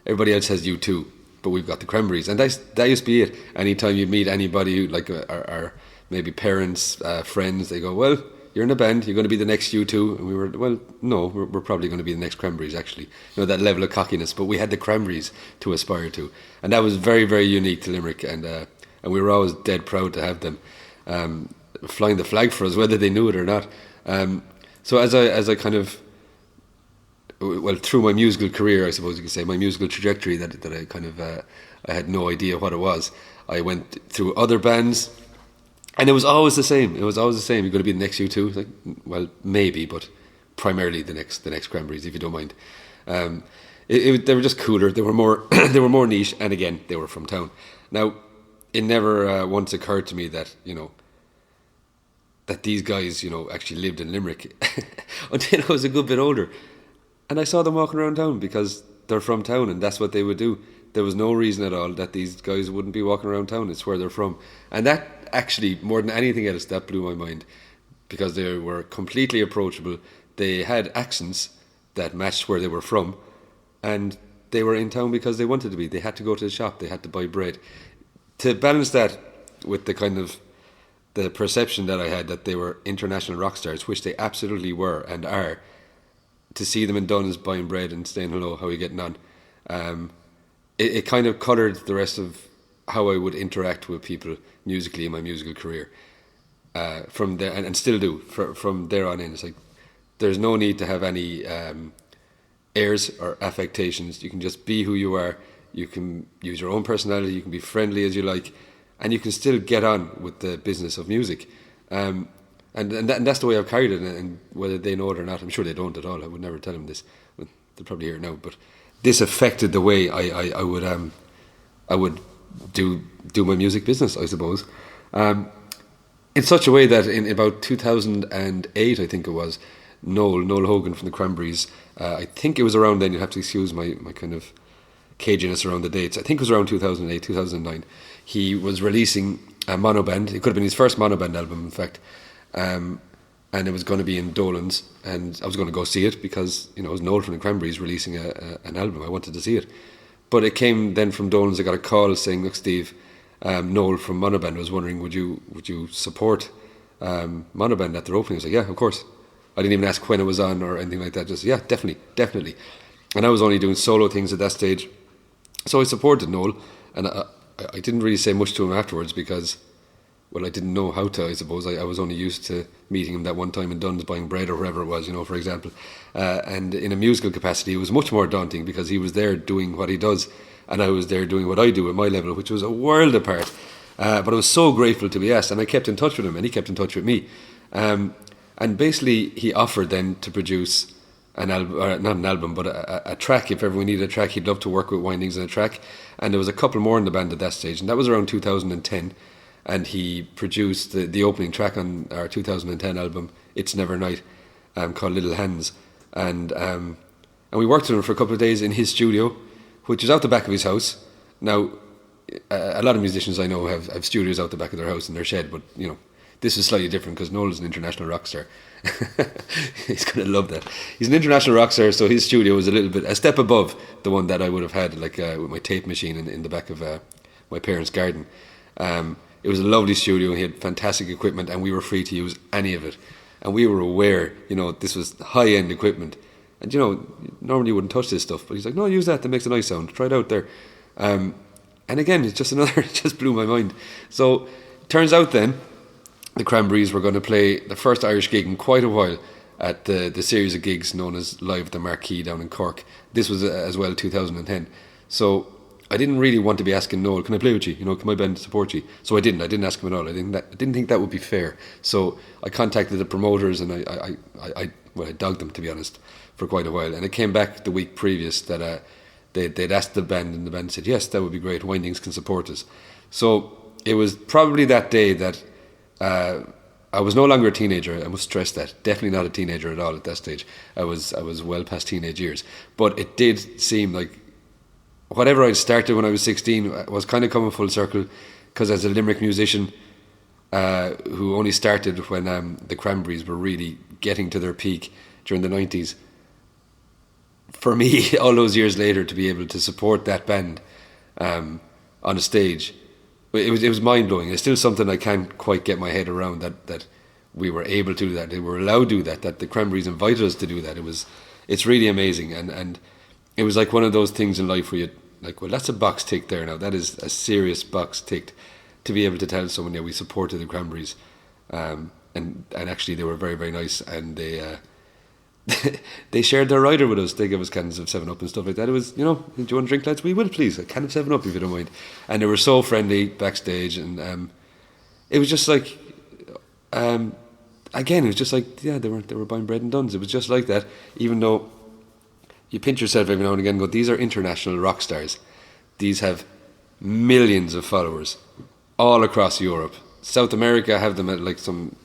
everybody else has U2, but we've got the Cranberries, and that used to be it. Anytime you meet anybody who, like our maybe parents, friends, they go, well, you're in a band, you're going to be the next U2, and we were, well, no, we're probably going to be the next Cranberries, actually. That level of cockiness, but we had the Cranberries to aspire to, and that was very, very unique to Limerick, and we were always dead proud to have them flying the flag for us, whether they knew it or not. So as I kind of, well, through my musical career, I suppose you could say, my musical trajectory that I kind of, I had no idea what it was. I went through other bands, and it was always the same. You're going to be the next U2? Like, well, maybe, but primarily the next Cranberries, if you don't mind. They were just cooler. They were more niche, and again, they were from town. Now, it never once occurred to me that that these guys, actually lived in Limerick until I was a good bit older, and I saw them walking around town because they're from town, and that's what they would do. There was no reason at all that these guys wouldn't be walking around town. It's where they're from. And that actually, more than anything else, that blew my mind, because they were completely approachable. They had accents that matched where they were from, and they were in town because they wanted to be. They had to go to the shop. They had to buy bread. To balance that with the kind of the perception that I had that they were international rock stars, which they absolutely were and are, to see them in Dunn's buying bread and saying hello, how are you getting on? It kind of coloured the rest of how I would interact with people musically in my musical career. From there, and still do, from there on in. It's like, there's no need to have any airs or affectations. You can just be who you are. You can use your own personality. You can be friendly as you like, and you can still get on with the business of music. And that's the way I've carried it. And whether they know it or not, I'm sure they don't at all. I would never tell them this. They're probably here now. But this affected the way I would do my music business, I suppose. In such a way that in about 2008, I think it was, Noel Hogan from the Cranberries, I think it was around then, you'll have to excuse my kind of caginess around the dates, I think it was around 2008, 2009, he was releasing a mono band. It could have been his first mono band album, in fact, and it was going to be in Dolan's, and I was going to go see it because, it was Noel from the Cranberries releasing an album. I wanted to see it. But it came then from Dolan's. I got a call saying, look, Steve, Noel from Monoband was wondering, would you support Monoband at their opening? I was like, yeah, of course. I didn't even ask when it was on or anything like that. Just, yeah, definitely. And I was only doing solo things at that stage. So I supported Noel, and I didn't really say much to him afterwards because, well, I didn't know how to, I suppose. I was only used to meeting him that one time in Dunn's buying bread or wherever it was, for example. And in a musical capacity, it was much more daunting because he was there doing what he does, and I was there doing what I do at my level, which was a world apart. But I was so grateful to be asked, and I kept in touch with him, and he kept in touch with me. And basically, he offered then to produce an album, not an album, but a track. If ever we needed a track, he'd love to work with Windings on a track. And there was a couple more in the band at that stage, and that was around 2010. And he produced the opening track on our 2010 album, It's Never Night, called Little Hands. And we worked with him for a couple of days in his studio, which is out the back of his house. Now, a lot of musicians I know have studios out the back of their house in their shed, but, this is slightly different because Noel is an international rock star. He's going to love that. He's an international rock star, so his studio was a step above the one that I would have had, with my tape machine in the back of my parents' garden. It was a lovely studio. He had fantastic equipment, and we were free to use any of it. And we were aware, this was high-end equipment. And, normally you wouldn't touch this stuff, but he's like, no, use that makes a nice sound. Try it out there. And again, it's just it just blew my mind. So, it turns out then, the Cranberries were going to play the first Irish gig in quite a while at the series of gigs known as Live at the Marquee down in Cork. This was as well 2010. So I didn't really want to be asking Noel, can I play with you? Can my band support you? So I didn't ask him at all. I didn't think that would be fair. So I contacted the promoters, and I dogged them, to be honest, for quite a while. And it came back the week previous that they'd asked the band, and the band said, yes, that would be great. Windings can support us. So it was probably that day that I was no longer a teenager. I must stress that. Definitely not a teenager at all at that stage. I was well past teenage years. But it did seem like whatever I'd started when I was 16 was kind of coming full circle, because as a Limerick musician who only started when the Cranberries were really getting to their peak during the 90s, for me, all those years later, to be able to support that band on a stage, it was mind-blowing. It's still something I can't quite get my head around, that we were able to do that, they were allowed to do that the Cranberries invited us to do that. It's really amazing, and it was like one of those things in life where you well, that's a box ticked there now. That is a serious box ticked, to be able to tell someone, yeah, we supported the Cranberries, and actually they were very, very nice, and they they shared their rider with us. They gave us cans of 7-Up and stuff like that. It was, do you want to drink, lads? We will, please. A can of 7-Up if you don't mind. And they were so friendly backstage, and it was just like, again, it was just like, yeah, they were buying bread and Duns. It was just like that, even though you pinch yourself every now and again and go, these are international rock stars. These have millions of followers all across Europe. South America have them at some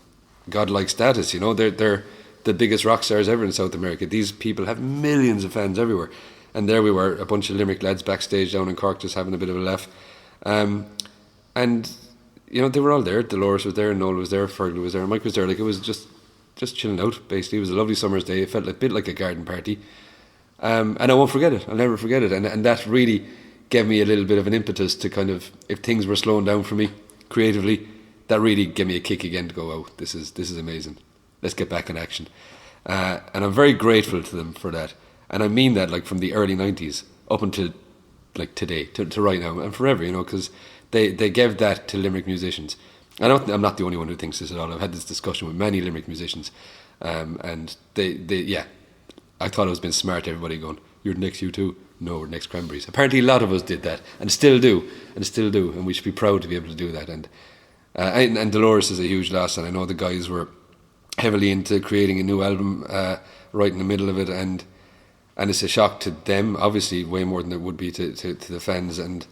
godlike status, they're the biggest rock stars ever in South America. These people have millions of fans everywhere. And there we were, a bunch of Limerick lads backstage down in Cork, just having a bit of a laugh. And, they were all there. Dolores was there, Noel was there, Fergal was there, Mike was there. It was just chilling out, basically. It was a lovely summer's day. It felt a bit like a garden party. And I won't forget it. I'll never forget it. And that really gave me a little bit of an impetus to kind of, if things were slowing down for me creatively, that really gave me a kick again to go, oh, this is amazing. Let's get back in action. And I'm very grateful to them for that. And I mean that, like, from the early 90s up until like today, to right now, and forever, you know, because they gave that to Limerick musicians. I'm not the only one who thinks this at all. I've had this discussion with many Limerick musicians, and they I thought I was being smart. Everybody going, "You're the next U2." No, we're the next Cranberries. Apparently, a lot of us did that, and still do, and we should be proud to be able to do that. And Dolores is a huge loss, and I know the guys were heavily into creating a new album right in the middle of it, and it's a shock to them, obviously, way more than it would be to the fans, and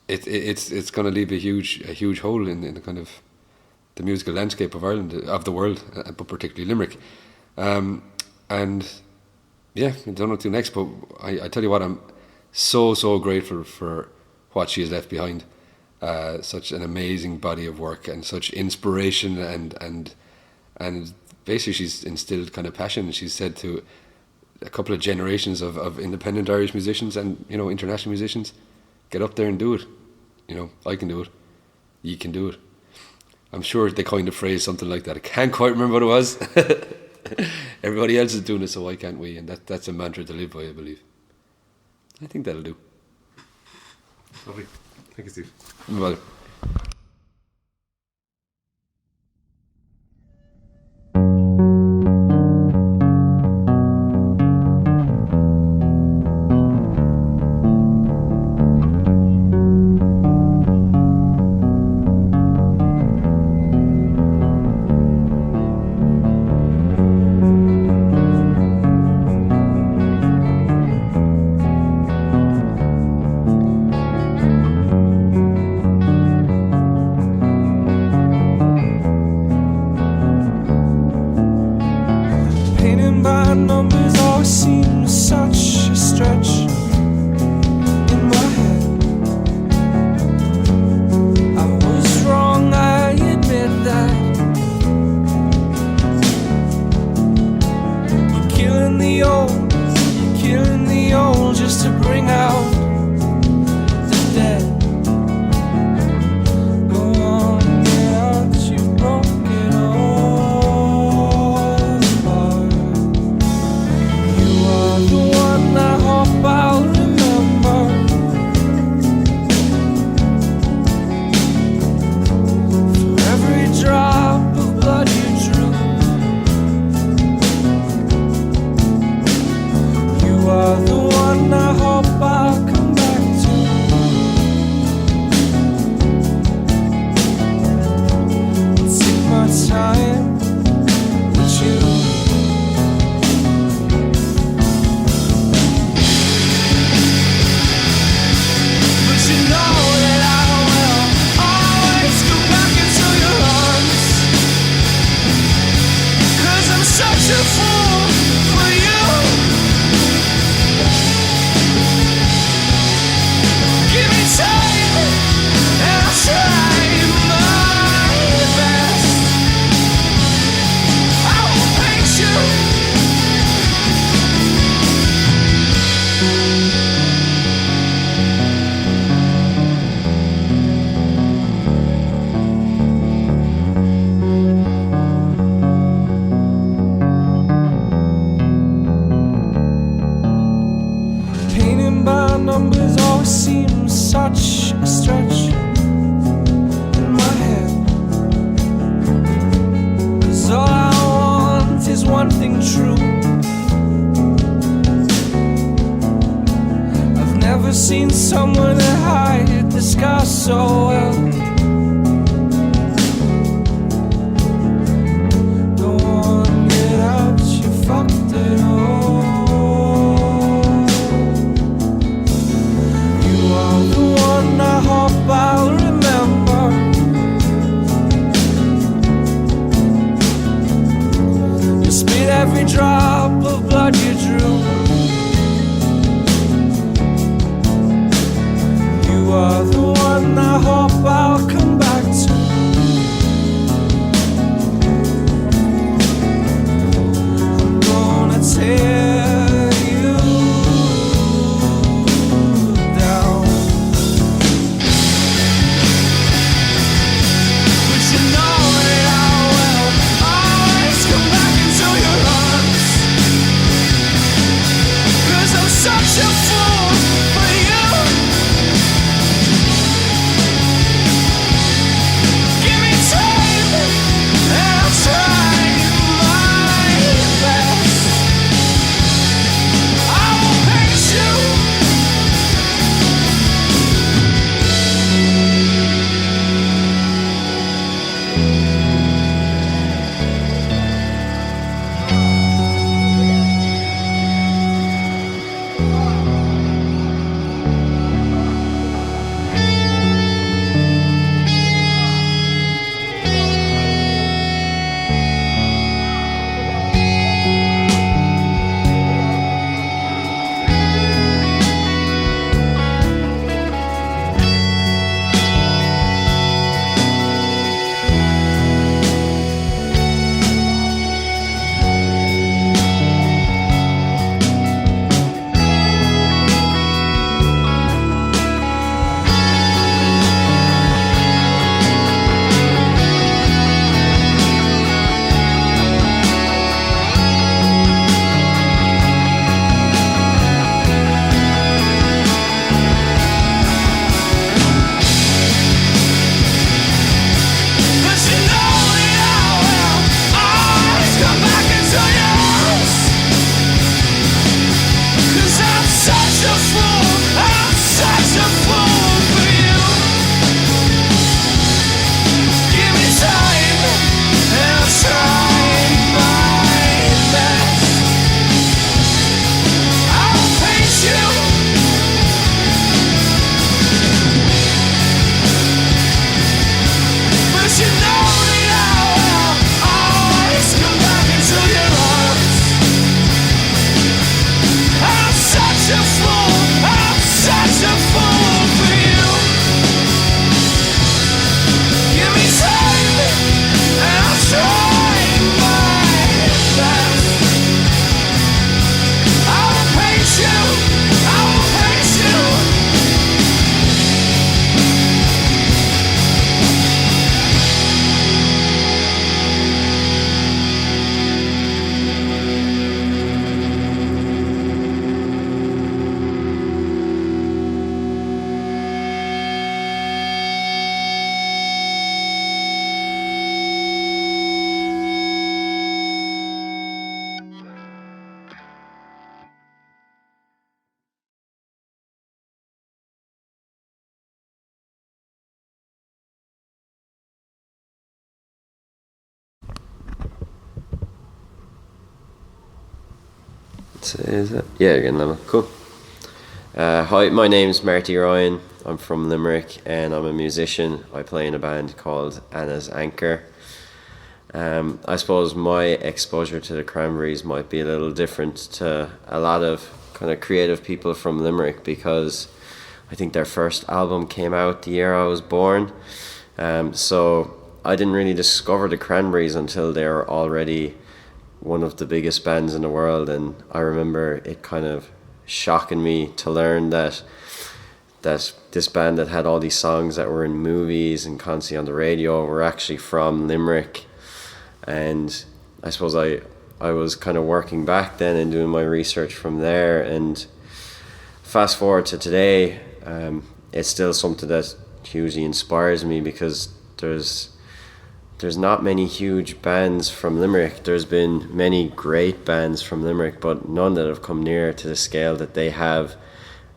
it's going to leave a huge hole in the kind of the musical landscape of Ireland, of the world, but particularly Limerick. And yeah, I don't know what to do next, but I tell you what, I'm so grateful for what she has left behind. Such an amazing body of work and such inspiration, and basically she's instilled kind of passion. She's said to a couple of generations of independent Irish musicians and, you know, international musicians, get up there and do it. You know, I can do it. You can do it. I'm sure they coined a phrase something like that. I can't quite remember what it was. Everybody else is doing it, so why can't we? And that's a mantra to live by, I believe. I think that'll do.
Lovely. Thank you, Steve.
Well.
Is it? Yeah, you're getting level. Cool. Hi, my name's Marty Ryan. I'm from Limerick and I'm a musician. I play in a band called Anna's Anchor. I suppose my exposure to the Cranberries might be a little different to a lot of kind of creative people from Limerick, because I think their first album came out the year I was born. So I didn't really discover the Cranberries until they were already one of the biggest bands in the world, and I remember it kind of shocking me to learn that this band that had all these songs that were in movies and constantly on the radio were actually from Limerick. And I suppose I was kind of working back then and doing my research from there, and fast forward to today, it's still something that hugely inspires me, because there's not many huge bands from Limerick. There's been many great bands from Limerick, but none that have come near to the scale that they have.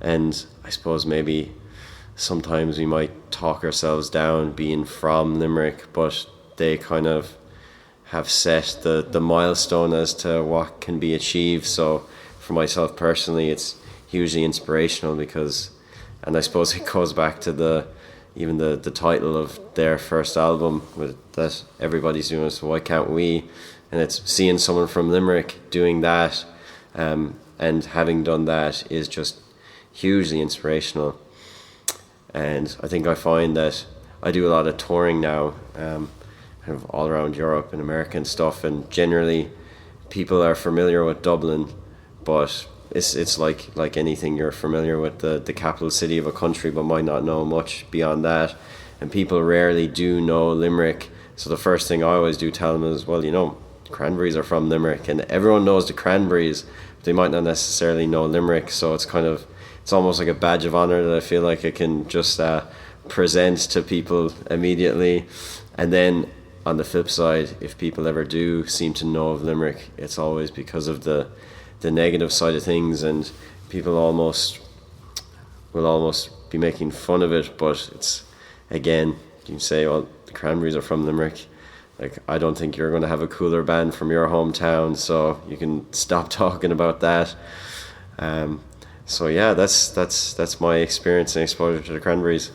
And I suppose maybe sometimes we might talk ourselves down being from Limerick, but they kind of have set the milestone as to what can be achieved. So for myself personally, it's hugely inspirational, because, and I suppose it goes back to even the title of their first album, with that everybody's doing it, so why can't we? And it's seeing someone from Limerick doing that, and having done that is just hugely inspirational. And I think I find that I do a lot of touring now, kind of all around Europe and America and stuff, and generally people are familiar with Dublin, but it's like anything, you're familiar with the capital city of a country but might not know much beyond that, and people rarely do know Limerick. So the first thing I always do tell them is, well, Cranberries are from Limerick, and everyone knows the Cranberries, but they might not necessarily know Limerick. So it's almost like a badge of honor that I feel like I can just present to people immediately. And then on the flip side, if people ever do seem to know of Limerick, it's always because of the negative side of things, and people will almost be making fun of it. But it's, again, you can say, well, the Cranberries are from Limerick. Like, I don't think you're going to have a cooler band from your hometown, so you can stop talking about that. So yeah, that's my experience and exposure to the Cranberries.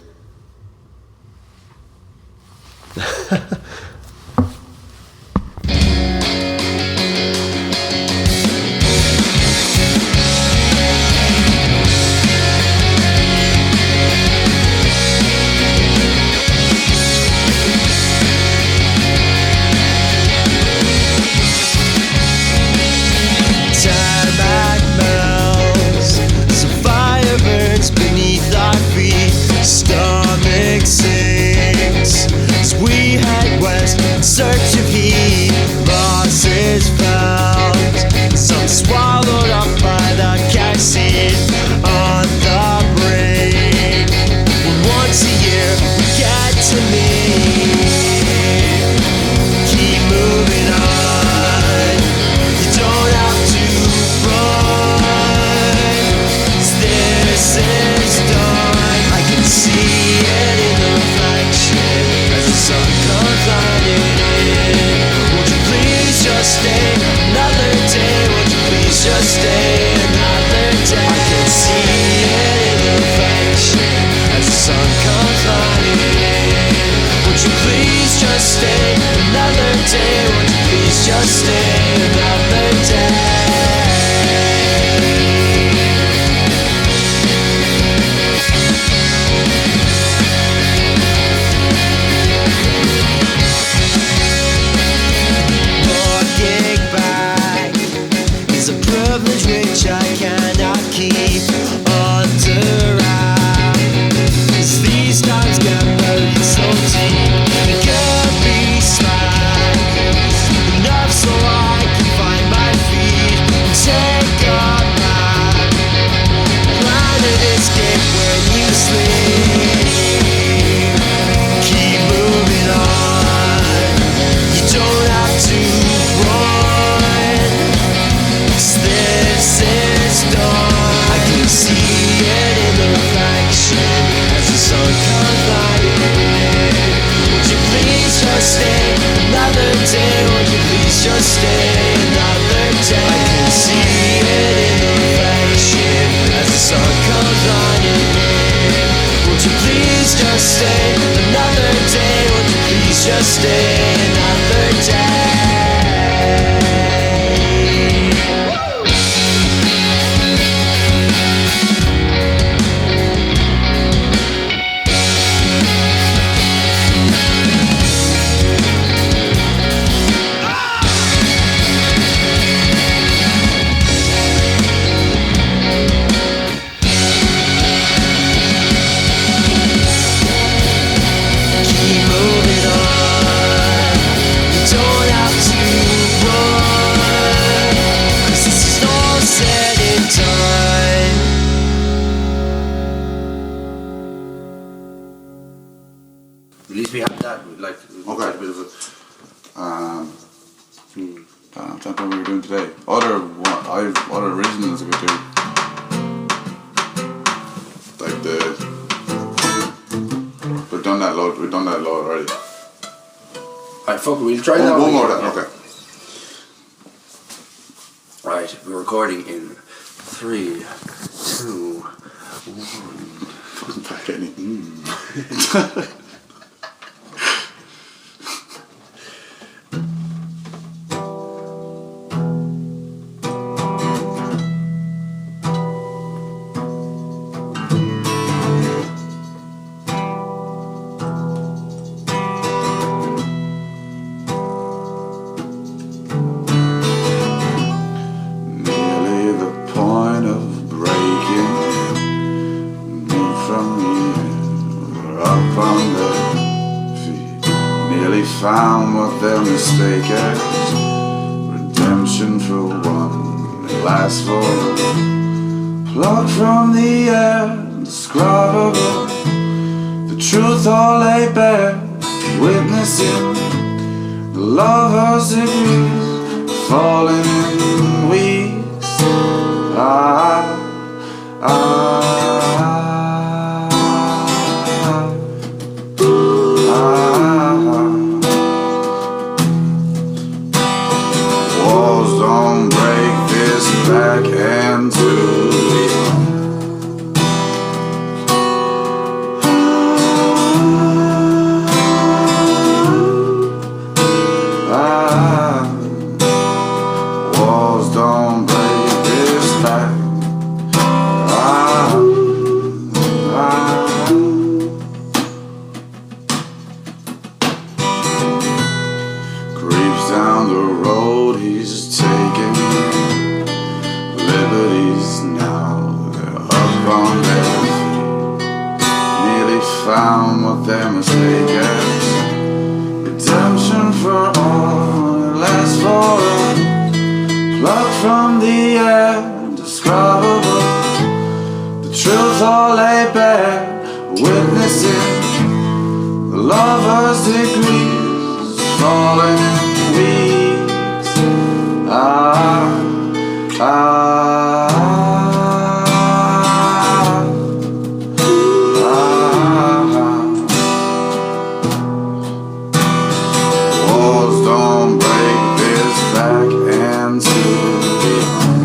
Search of heat, bosses found, some swallowed up by the cascade on the brain. Once a year we get to meet, keep moving on, you don't have to run, this is done. I can see it in the reflection as the sun comes lighting. Just stay another day, won't you please just stay another day? I can see it in the reflection as the sun comes lighting in. Won't you please just stay another day, won't you please just stay another day? Which I cannot keep under wraps. These times get buried so deep, it can't be slack enough so I can find my feet and take a nap. Planet escape when you sleep. Keep moving on, you don't have to run. This is done. I can see it in the reflection as the sun comes lighting in. Would you please just stay another day? Would you please just stay another day? I can see it in just another day.
At least we have that. Like, okay. A bit of a,
that's what we were doing today. Other originals we do. Like we've done that load already.
Alright, fuck it, we'll try that
one more then, okay.
Right, we're recording in 3, 2, 1.
Doesn't pack any. Found what their mistake is. Redemption for one, it lasts forever. Plucked from the air, indescribable. The truth all lay bare, witnessing the lovers' degrees, falling in weeks. Back and to walls don't break this back. Creeps down the road he's taking. Liberties now, they're up on their feet. Nearly found what their mistake is. Redemption for all, it lasts forever. Plucked from the air, indescribable. The truth all lay bare, witnessing the lovers' degrees, falling in weeds. Walls don't break this back and to beyond.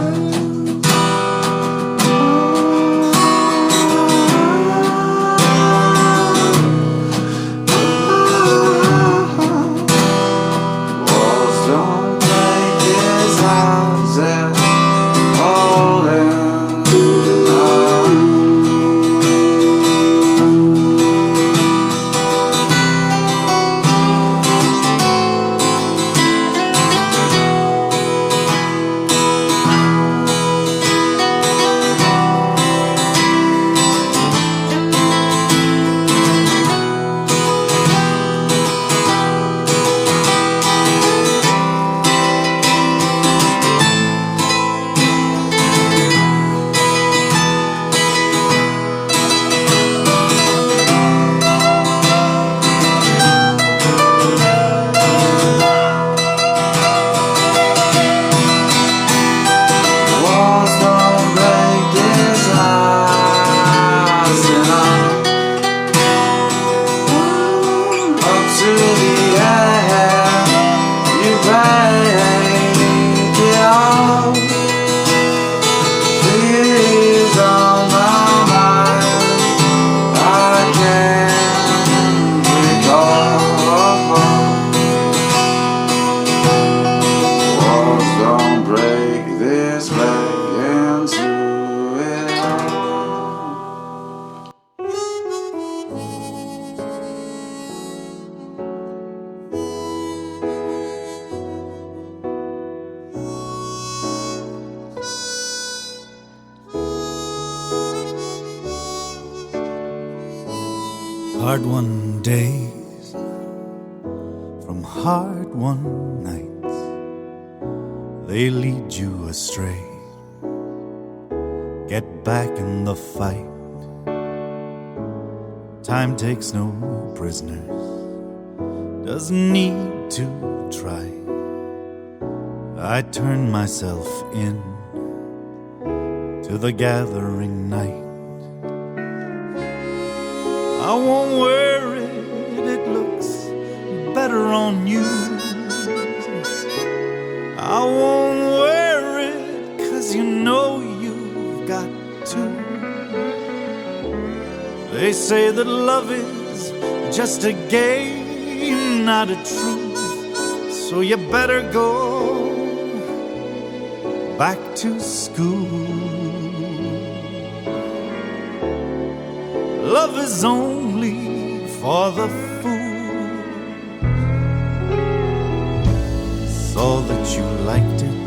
hard-won days, from hard-won nights, they lead you astray. Get back in the fight. Time takes no prisoners, doesn't need to try. I turn myself in to the gathering night. I won't wear it, it looks better on you. I won't wear it, 'cause you know you've got to. They say that love is just a game, not a truth. So you better go back to school. Love is only for the fool. Saw that you liked it,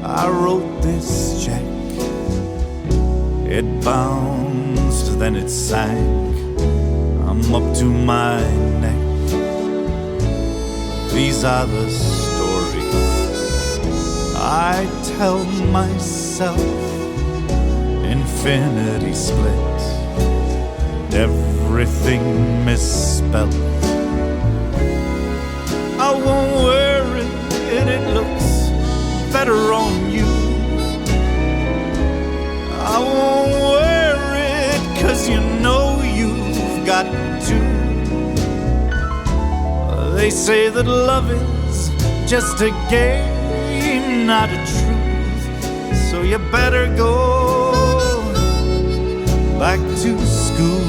I wrote this check. It bounced, then it sank, I'm up to my neck. These are the stories I tell myself. Infinity split, everything misspelled. I won't wear it, it looks better on you. I won't wear it, 'cause you know you've got to. They say that love is just a game, not a truth. So you better go back to school.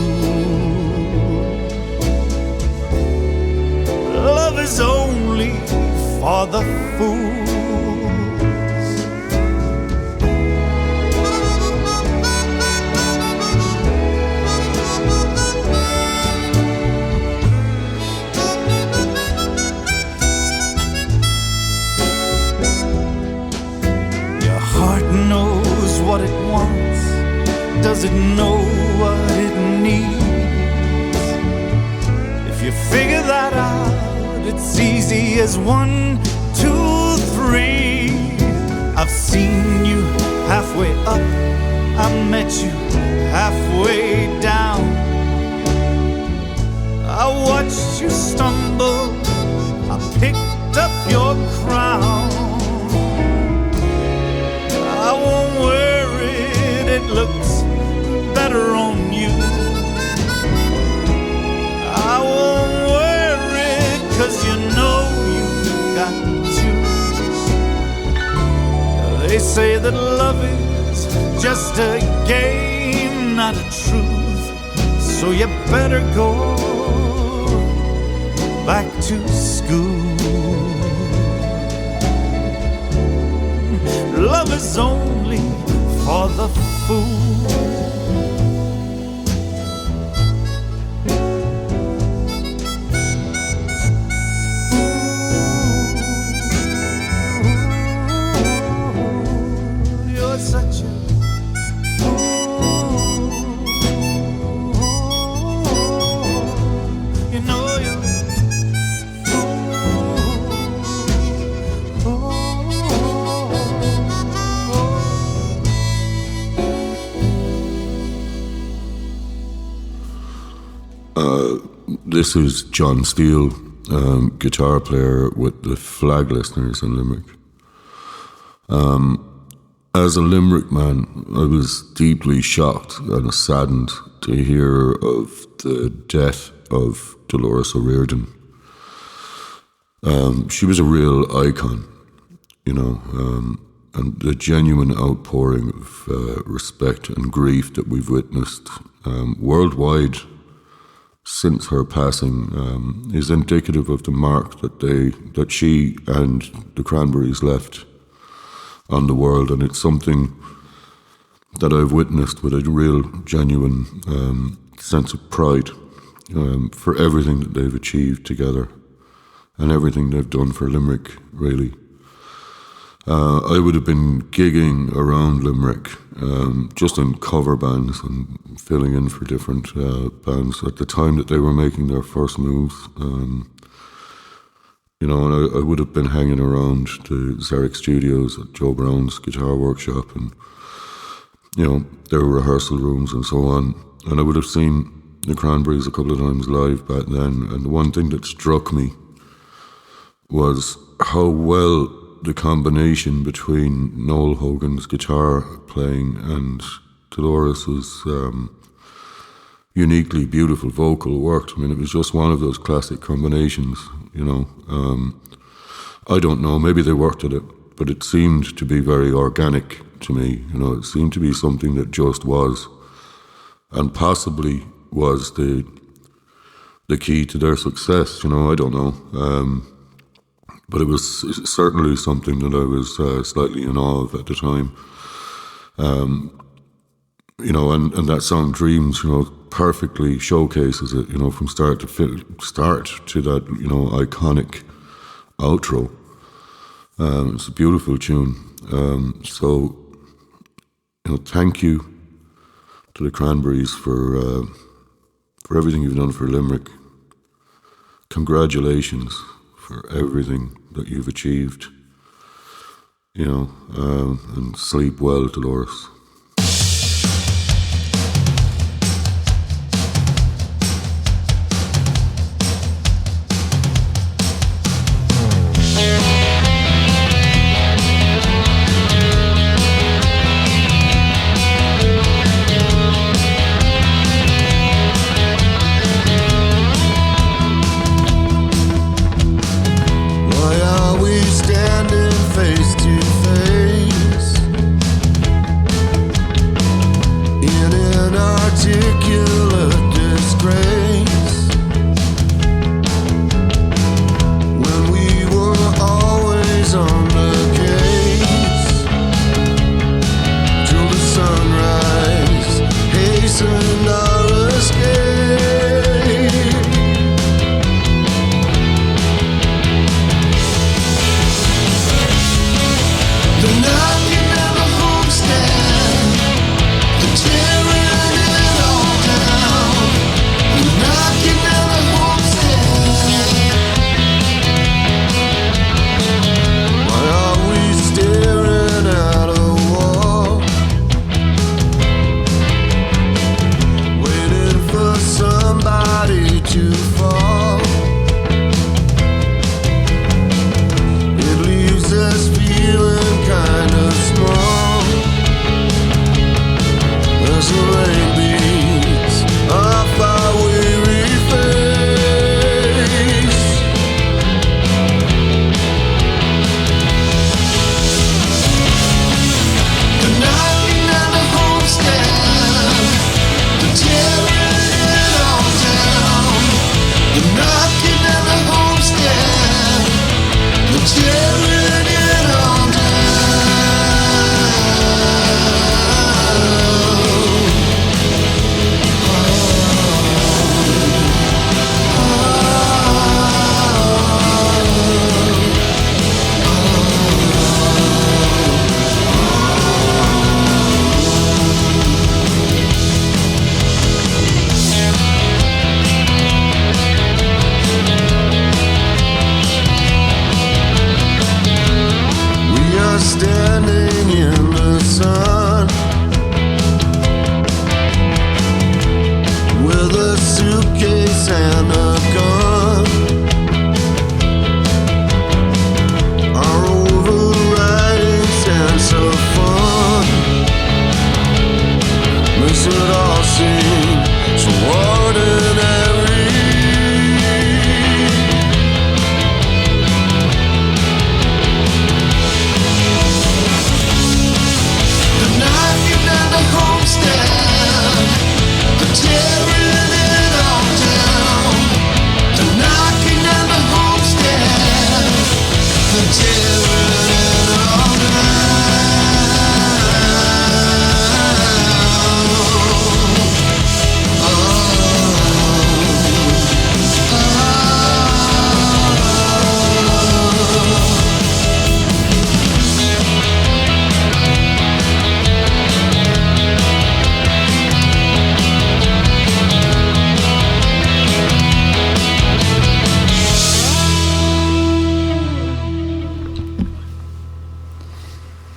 Love is only for the fools. Your heart knows what it wants. Does it know what it needs? If you figure that out, it's easy as 1, 2, 3. I've seen you halfway up, I met you halfway down. I watched you stumble, I picked up your crown. I won't wear it, it looks better on you. I won't wear it, 'cause you know you've got to. They say that love is just a game, not a truth. So you better go back to school. Love is only for the fool. You're such a you know you're
This is John Steele, guitar player with the Flag Listeners in Limerick. As a Limerick man, I was deeply shocked and saddened to hear of the death of Dolores O'Riordan. She was a real icon, you know, and the genuine outpouring of respect and grief that we've witnessed worldwide since her passing is indicative of the mark that she and the Cranberries left on the world, and it's something that I've witnessed with a real genuine sense of pride for everything that they've achieved together and everything they've done for Limerick, really. I would have been gigging around Limerick, just in cover bands and filling in for different bands at the time that they were making their first moves. You know, and I would have been hanging around the Zarek Studios at Joe Brown's guitar workshop, and, you know, their rehearsal rooms and so on. And I would have seen the Cranberries a couple of times live back then. And the one thing that struck me was how well the combination between Noel Hogan's guitar playing and Dolores's uniquely beautiful vocal worked. I mean, it was just one of those classic combinations, you know. I don't know, maybe they worked at it, but it seemed to be very organic to me, you know. It seemed to be something that just was, and possibly was the key to their success, you know. I don't know. But it was certainly something that I was slightly in awe of at the time. You know, and that song Dreams, you know, perfectly showcases it, you know, from start to that, you know, iconic outro. It's a beautiful tune. So, you know, thank you to the Cranberries for everything you've done for Limerick. Congratulations for everything that you've achieved, you know, and sleep well, Dolores.
Face to face,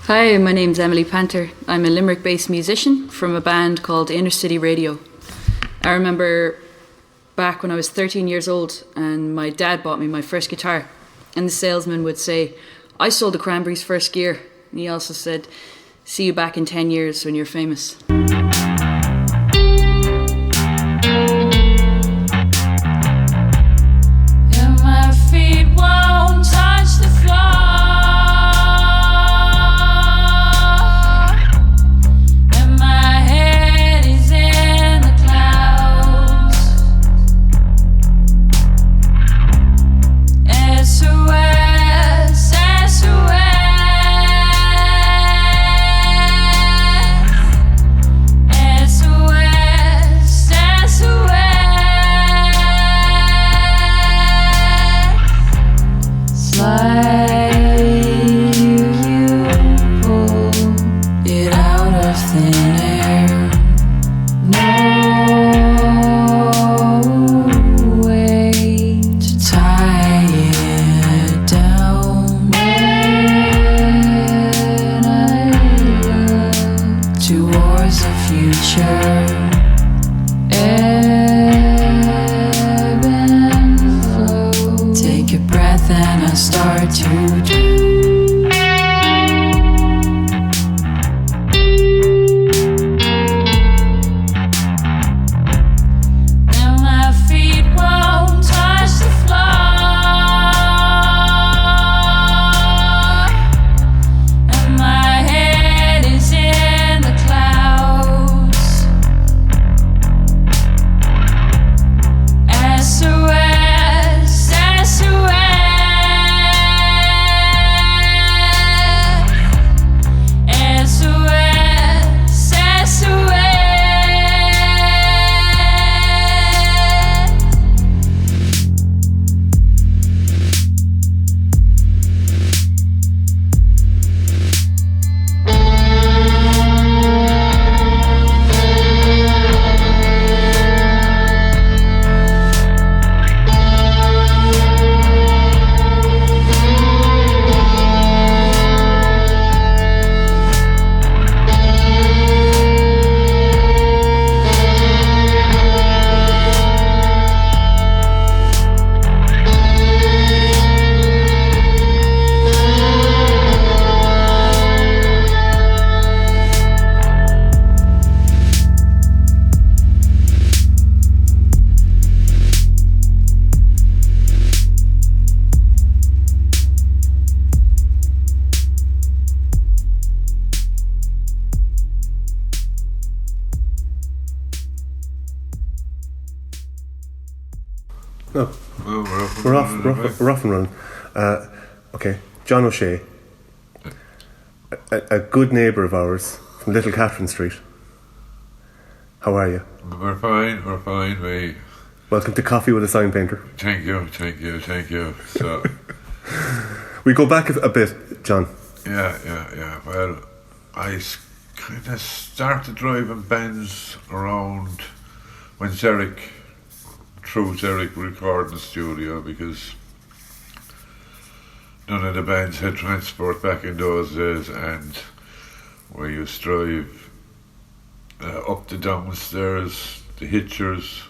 Hi, my name's Emily Panther. I'm a Limerick-based musician from a band called Inner City Radio. I remember back when I was 13 years old and my dad bought me my first guitar, and the salesman would say, I sold the Cranberries first gear. And he also said, see you back in 10 years when you're famous.
No. Oh, we're off and running. Okay, John O'Shea, a good neighbour of ours from Little Catherine Street. How are you?
We're fine, mate.
Welcome to Coffee with a Sign Painter.
Thank you. So,
we go back a bit, John.
Yeah. Well, I kind of started driving bands around when Zerrick recording the studio, because none of the bands had transport back in those days, and we used to drive up the downstairs, the Hitchers,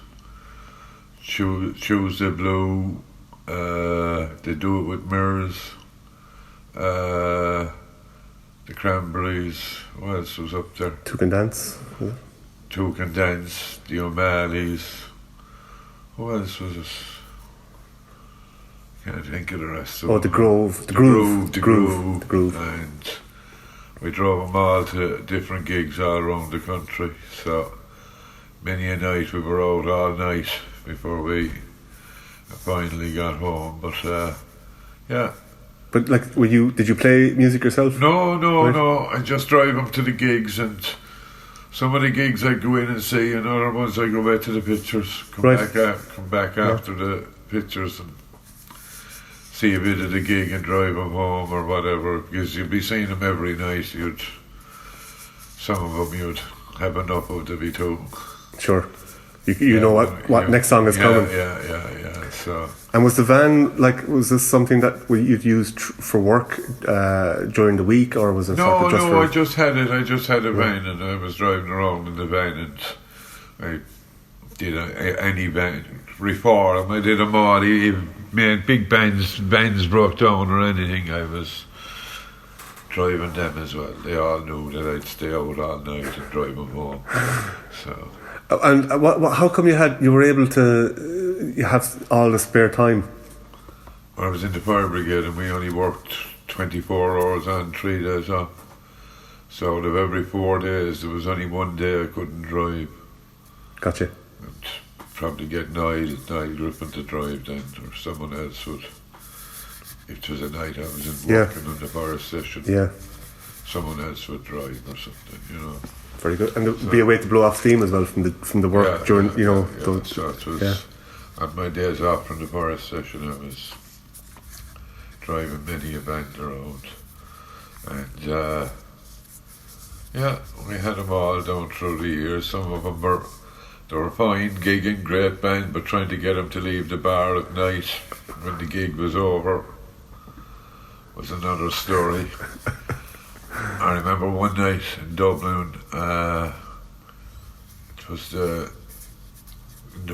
Tuesday Blue, they do it with Mirrors, the Cranberries, what else was up there?
Two Can Dance,
the O'Malley's, who else was it? Can't think of the rest of them.
The Groove.
And we drove them all to different gigs all around the country, so many a night we were out all night before we finally got home. But yeah.
But did you play music yourself?
No. I just drive them to the gigs, and some of the gigs I go in and see, and other ones I go back to the pictures. Come back after the pictures and see a bit of the gig and drive them home or whatever, because you'd be seeing them every night. Some of them you'd have enough of to be too.
Sure.
You know what next song is coming.
Yeah. So.
And was the van was this something that you'd used for work during the week, or was it?
No, I just had it. I just had a van, and I was driving around in the van, and I did any van reform. I did them all. Made big bands broke down or anything. I was driving them as well. They all knew that I'd stay out all night and drive them home. So.
And how come you were able to have all the spare time?
I was in the fire brigade, and we only worked 24 hours on, 3 days off. So out of every 4 days, there was only 1 day I couldn't drive.
Gotcha.
And probably get Noel Griffin to drive then, or someone else would. If it was a night I was working on the fire station, someone else would drive or something, you know.
Very good, and there'd be a way to blow off steam as well from the work during, you know.
So it was on my days off from the fire station. I was driving many a band around, and we had them all down through the years. Some of them were fine, gigging, great band, but trying to get them to leave the bar at night when the gig was over was another story. I remember one night in Dublin, it was the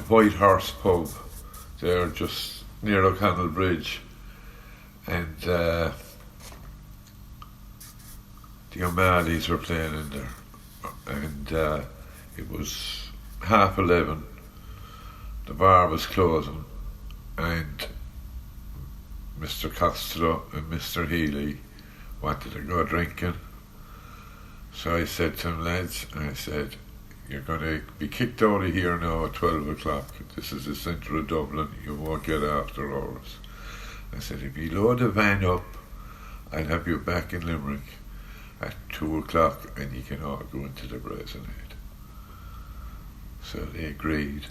White Horse pub there just near O'Connell Bridge, and the O'Malley's were playing in there, and it was 11:30. The bar was closing, and Mr. Costello and Mr. Healy wanted to go drinking. So I said to him, lads, you're going to be kicked out of here now at 12 o'clock. This is the centre of Dublin. You won't get after hours. I said, if you load the van up, I'll have you back in Limerick at 2 o'clock, and you can all go into the Brazen Head. So they agreed.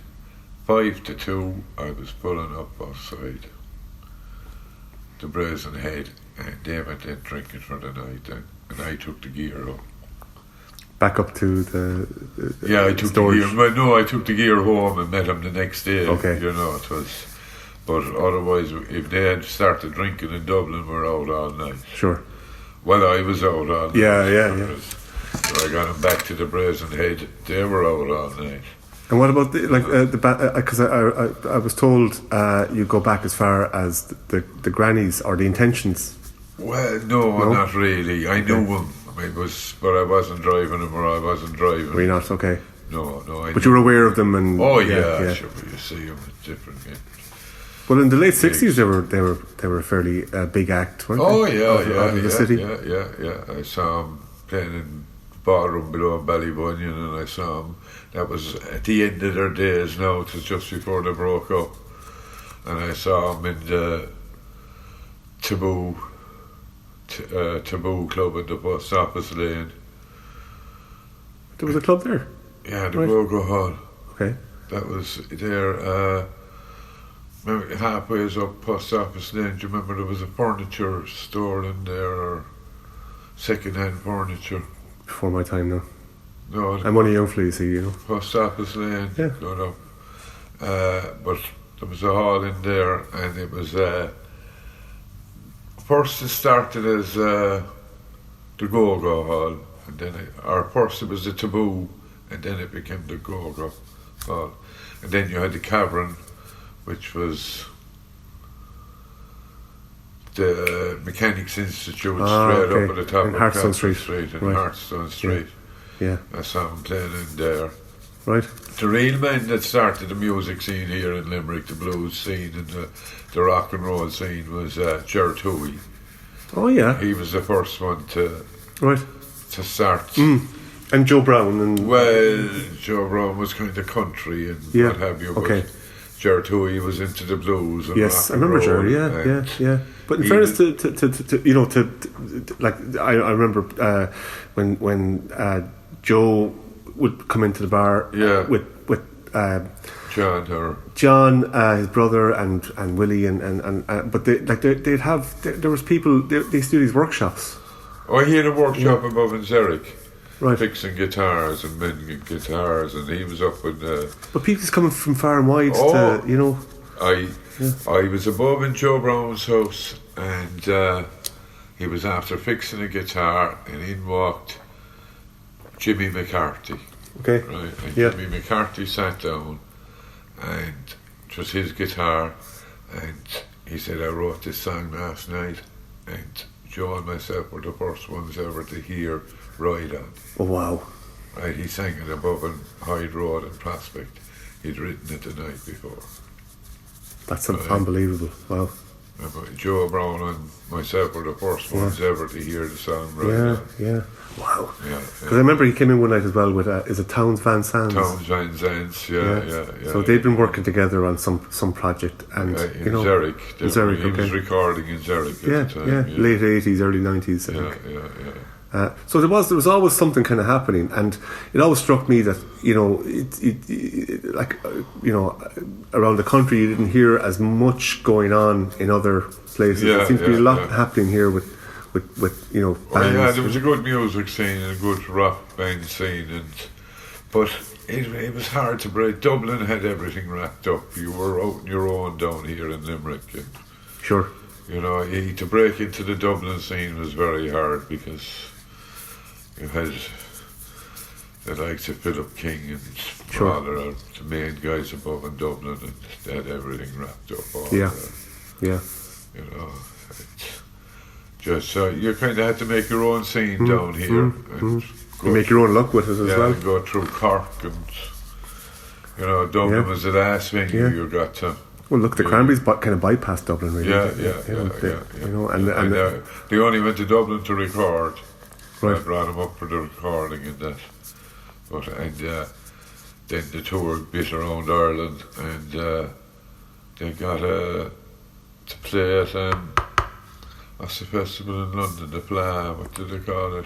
5 to 2, I was pulling up outside the Brazen Head, and they went in drinking for the night, and I took the gear up.
Back up to the
I took storage. The gear. Well, no, I took the gear home and met him the next day.
Okay.
You know, it was. But otherwise, if they had started drinking in Dublin, we're out all night.
Sure.
Well, I was out all night.
Yeah.
So I got them back to the Brazen Head. They were out all night.
And what about because I was told you go back as far as the Grannies or the Intentions.
Well, no, not really. I knew them. But I wasn't driving them, or I wasn't driving.
Were you not? Okay.
No.
But you were aware of them, and
sure. You see them at different games.
Well, in the late '60s, they were a fairly big act, weren't they?
Of
the city.
Yeah. I saw them playing in the ballroom below Ballybunion, and I saw them. That was at the end of their days. Now it was just before they broke up, and I saw them in the Taboo Club in the Post Office Lane.
There was a club there?
Yeah, the Go-Go Hall.
Okay.
That was there, halfway up Post Office Lane. Do you remember there was a furniture store in there, or second-hand furniture?
Before my time, no.
No.
I'm only young for you know.
Post Office Lane, going up. But there was a hall in there, and it was... First it started as the Go-Go Hall, and then first it was the Taboo, and then it became the Go-Go Hall. And then you had the Cavern, which was the Mechanics Institute, straight up at the top of
Hartstone
Street.
Right.
Hartstone Street.
Yeah.
I saw him playing in there.
Right.
The real man that started the music scene here in Limerick, the blues scene and the rock and roll scene, was Ger Toohey.
Oh yeah.
He was the first one to start.
And Joe Brown
Joe Brown was kind of country and what have you.
Okay.
But Ger Toohey was into the blues and
yes,
rock
I remember
and
roll. Yeah. But in fairness to I remember when Joe would come into the bar with John, his brother, and Willie, but they'd have there was people. They used to do these workshops.
Oh, he had a workshop above in Zurich. fixing guitars and mending guitars, and he was up in the...
But people's coming from far and wide to, you know...
I was above in Joe Brown's house, and he was after fixing a guitar, and in walked Jimmy McCarthy.
Okay.
Right, and Jimmy McCarthy sat down, and it was his guitar, and he said, I wrote this song last night, and Joe and myself were the first ones ever to hear Ride On.
Oh, wow.
Right, he sang it above on Hyde Road in Prospect. He'd written it the night before.
That's unbelievable. Wow.
Joe Brown and myself were the first ones ever to hear the song Ride On.
Yeah. Wow.
Yeah.
Because I remember he came in one night as well with, is it Townes Van Zandt?
Townes Van Zandt, yeah.
So they'd been working together on some project, and
in Zurich. He was recording in Zurich at the time.
Late 80s, early 90s, I think. So there was always something kind of happening, and it always struck me that, you know, around the country you didn't hear as much going on in other places. There seems to be a lot happening here with you know, bands.
There was a good music scene and a good rock band scene, but it was hard to break. Dublin had everything wrapped up. You were out on your own down here in Limerick, and
sure,
you know, to break into the Dublin scene was very hard because you had the likes of Philip King and Lawler, the main guys above in Dublin, and they had everything wrapped up.
You
know, just you kind of had to make your own scene down here. And
you make your own luck with it as well.
And go through Cork, and you know, Dublin was the last venue you got to.
Well, look, the Cranberries kind of bypassed Dublin, really.
Yeah.
You know, and
they only went to Dublin to record.
Right.
I brought them up for the recording and that. But then the tour bit around Ireland, and they got to play at what's the festival in London? The Pla, what did they call it?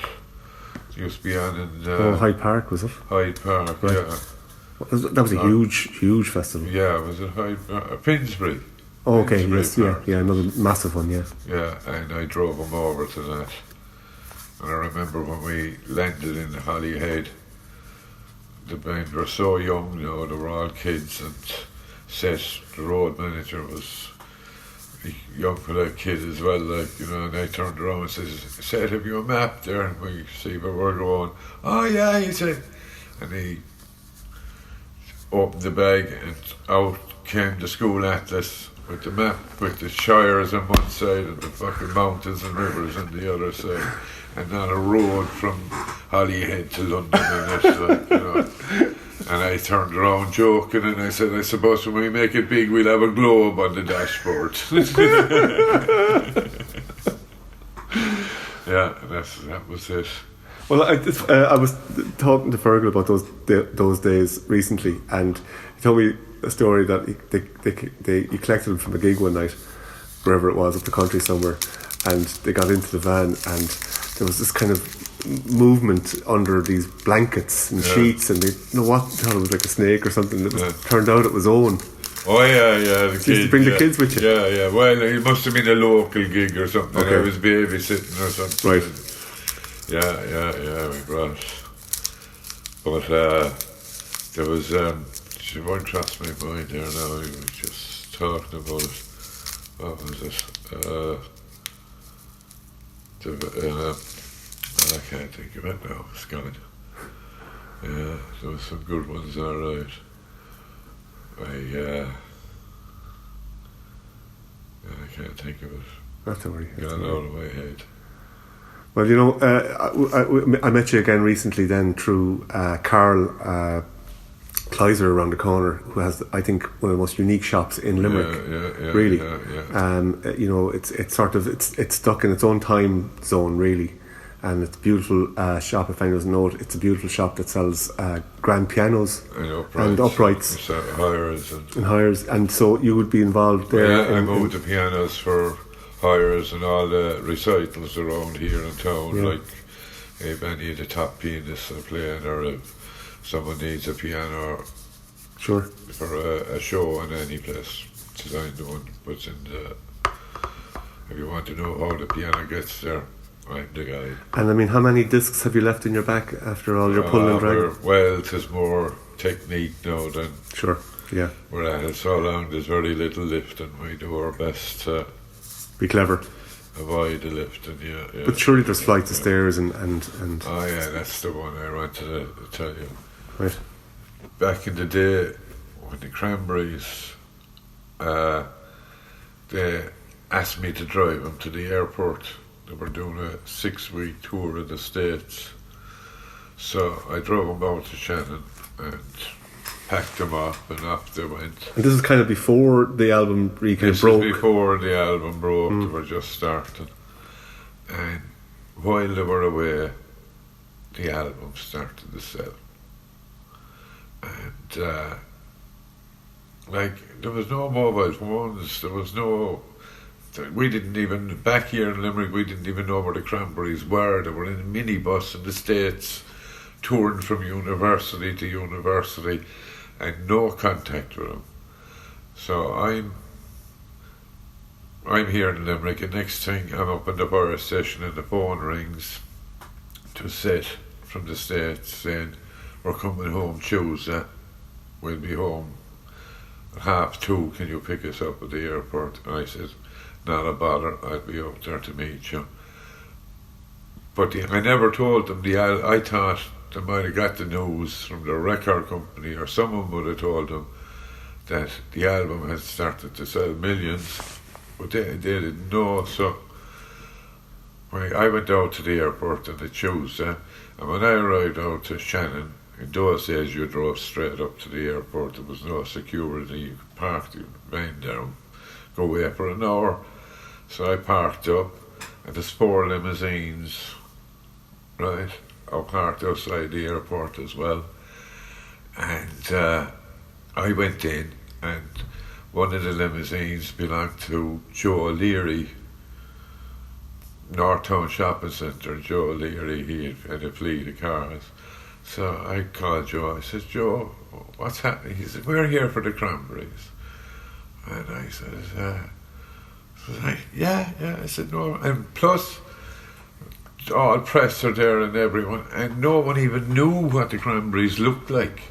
It used to be on in
Hyde Park, was it?
Hyde Park,
right. That was a huge festival.
Yeah, was it Hyde Park? Finsbury.
Oh, okay,
Finsbury
yes,
Park.
yeah, another massive one, yeah.
Yeah, and I drove them over to that. And I remember when we landed in Holyhead, the band were so young, you know, they were all kids, and Seth, the road manager, was a young fella, kid as well, like, you know, and I turned around and says, Seth, have you a map there? And we see where we're going. Oh yeah, he said. And he opened the bag, and out came the school atlas with the map, with the shires on one side and the fucking mountains and rivers on the other side, and on a road from Holyhead to London, and it's like, you know. And I turned around joking, and I said, I suppose when we make it big, we'll have a globe on the dashboard. Yeah, that was it.
Well, I was talking to Fergal about those days recently, and he told me a story that he collected them from a gig one night, wherever it was, up the country somewhere, and they got into the van, and there was this kind of movement under these blankets and sheets, and they thought it was like a snake or something. Turned out it was Owen.
Oh yeah, the kids.
To bring the kids with you.
Yeah. Well, it must have been a local gig or something.
Okay.
I was babysitting or something.
Right.
Yeah, we brought. But there was. She won't cross my mind there now. We were just talking about it. What was it? I can't think of it now. It's gone. Yeah, there was some good ones, all right. I can't think of it.
Not to worry.
Got it out of my head.
Well, you know, I met you again recently then through Carl Kleiser around the corner, who has, I think, one of the most unique shops in Limerick.
Yeah,
really.
Yeah.
You know, it's sort of it's stuck in its own time zone, really. And it's a beautiful shop. If anyone doesn't know it, it's a beautiful shop that sells grand pianos and uprights. Hires. And so you would be involved there.
Yeah, I moved the pianos for hires and all the recitals around here in town. Like if any of the top pianists are playing, or if someone needs a piano for a show in any place, designed the one. But if you want to know how the piano gets there, I'm the guy.
And I mean, how many discs have you left in your back after all your pulling and dragging?
Well, it is more technique now than...
Sure, yeah.
We're at it so long, there's very little lifting. We do our best to...
Be clever.
Avoid the lifting, yeah.
But surely there's flights of stairs and...
Oh yeah, that's the one I wanted to tell you.
Right.
Back in the day, when the Cranberries, they asked me to drive them to the airport. They were doing a 6-week tour of the States. So I drove them out to Shannon and packed them up, and off they went.
And this is kind of before the album broke?
This is before the album broke, they were just starting. And while they were away, the album started to sell. And there was no mobile phones, there was no... We didn't even, back here in Limerick, we didn't even know where the Cranberries were. They were in a minibus in the States, touring from university to university, and no contact with them. So I'm here in Limerick, and next thing I'm up in the fire station and the phone rings to set from the States saying, we're coming home Tuesday, we'll be home at 2:30, can you pick us up at the airport? And I said, not a bother, I'll be up there to meet you. But I never told them, I thought they might have got the news from the record company, or someone would have told them that the album had started to sell millions, but they didn't know. So I went out to the airport on the Tuesday, and when I arrived out to Shannon, in those days you drove straight up to the airport, there was no security, you could park the van down, go away for an hour. So I parked up, and there's 4 limousines, right, I parked outside the airport as well. And I went in, and one of the limousines belonged to Joe Leary, Northtown Shopping Centre. Joe Leary, he had a fleet of cars. So I called Joe, I said, Joe, what's happening? He said, we're here for the Cranberries. And I said, yeah. I said, no. And plus, all press are there and everyone, and no one even knew what the Cranberries looked like,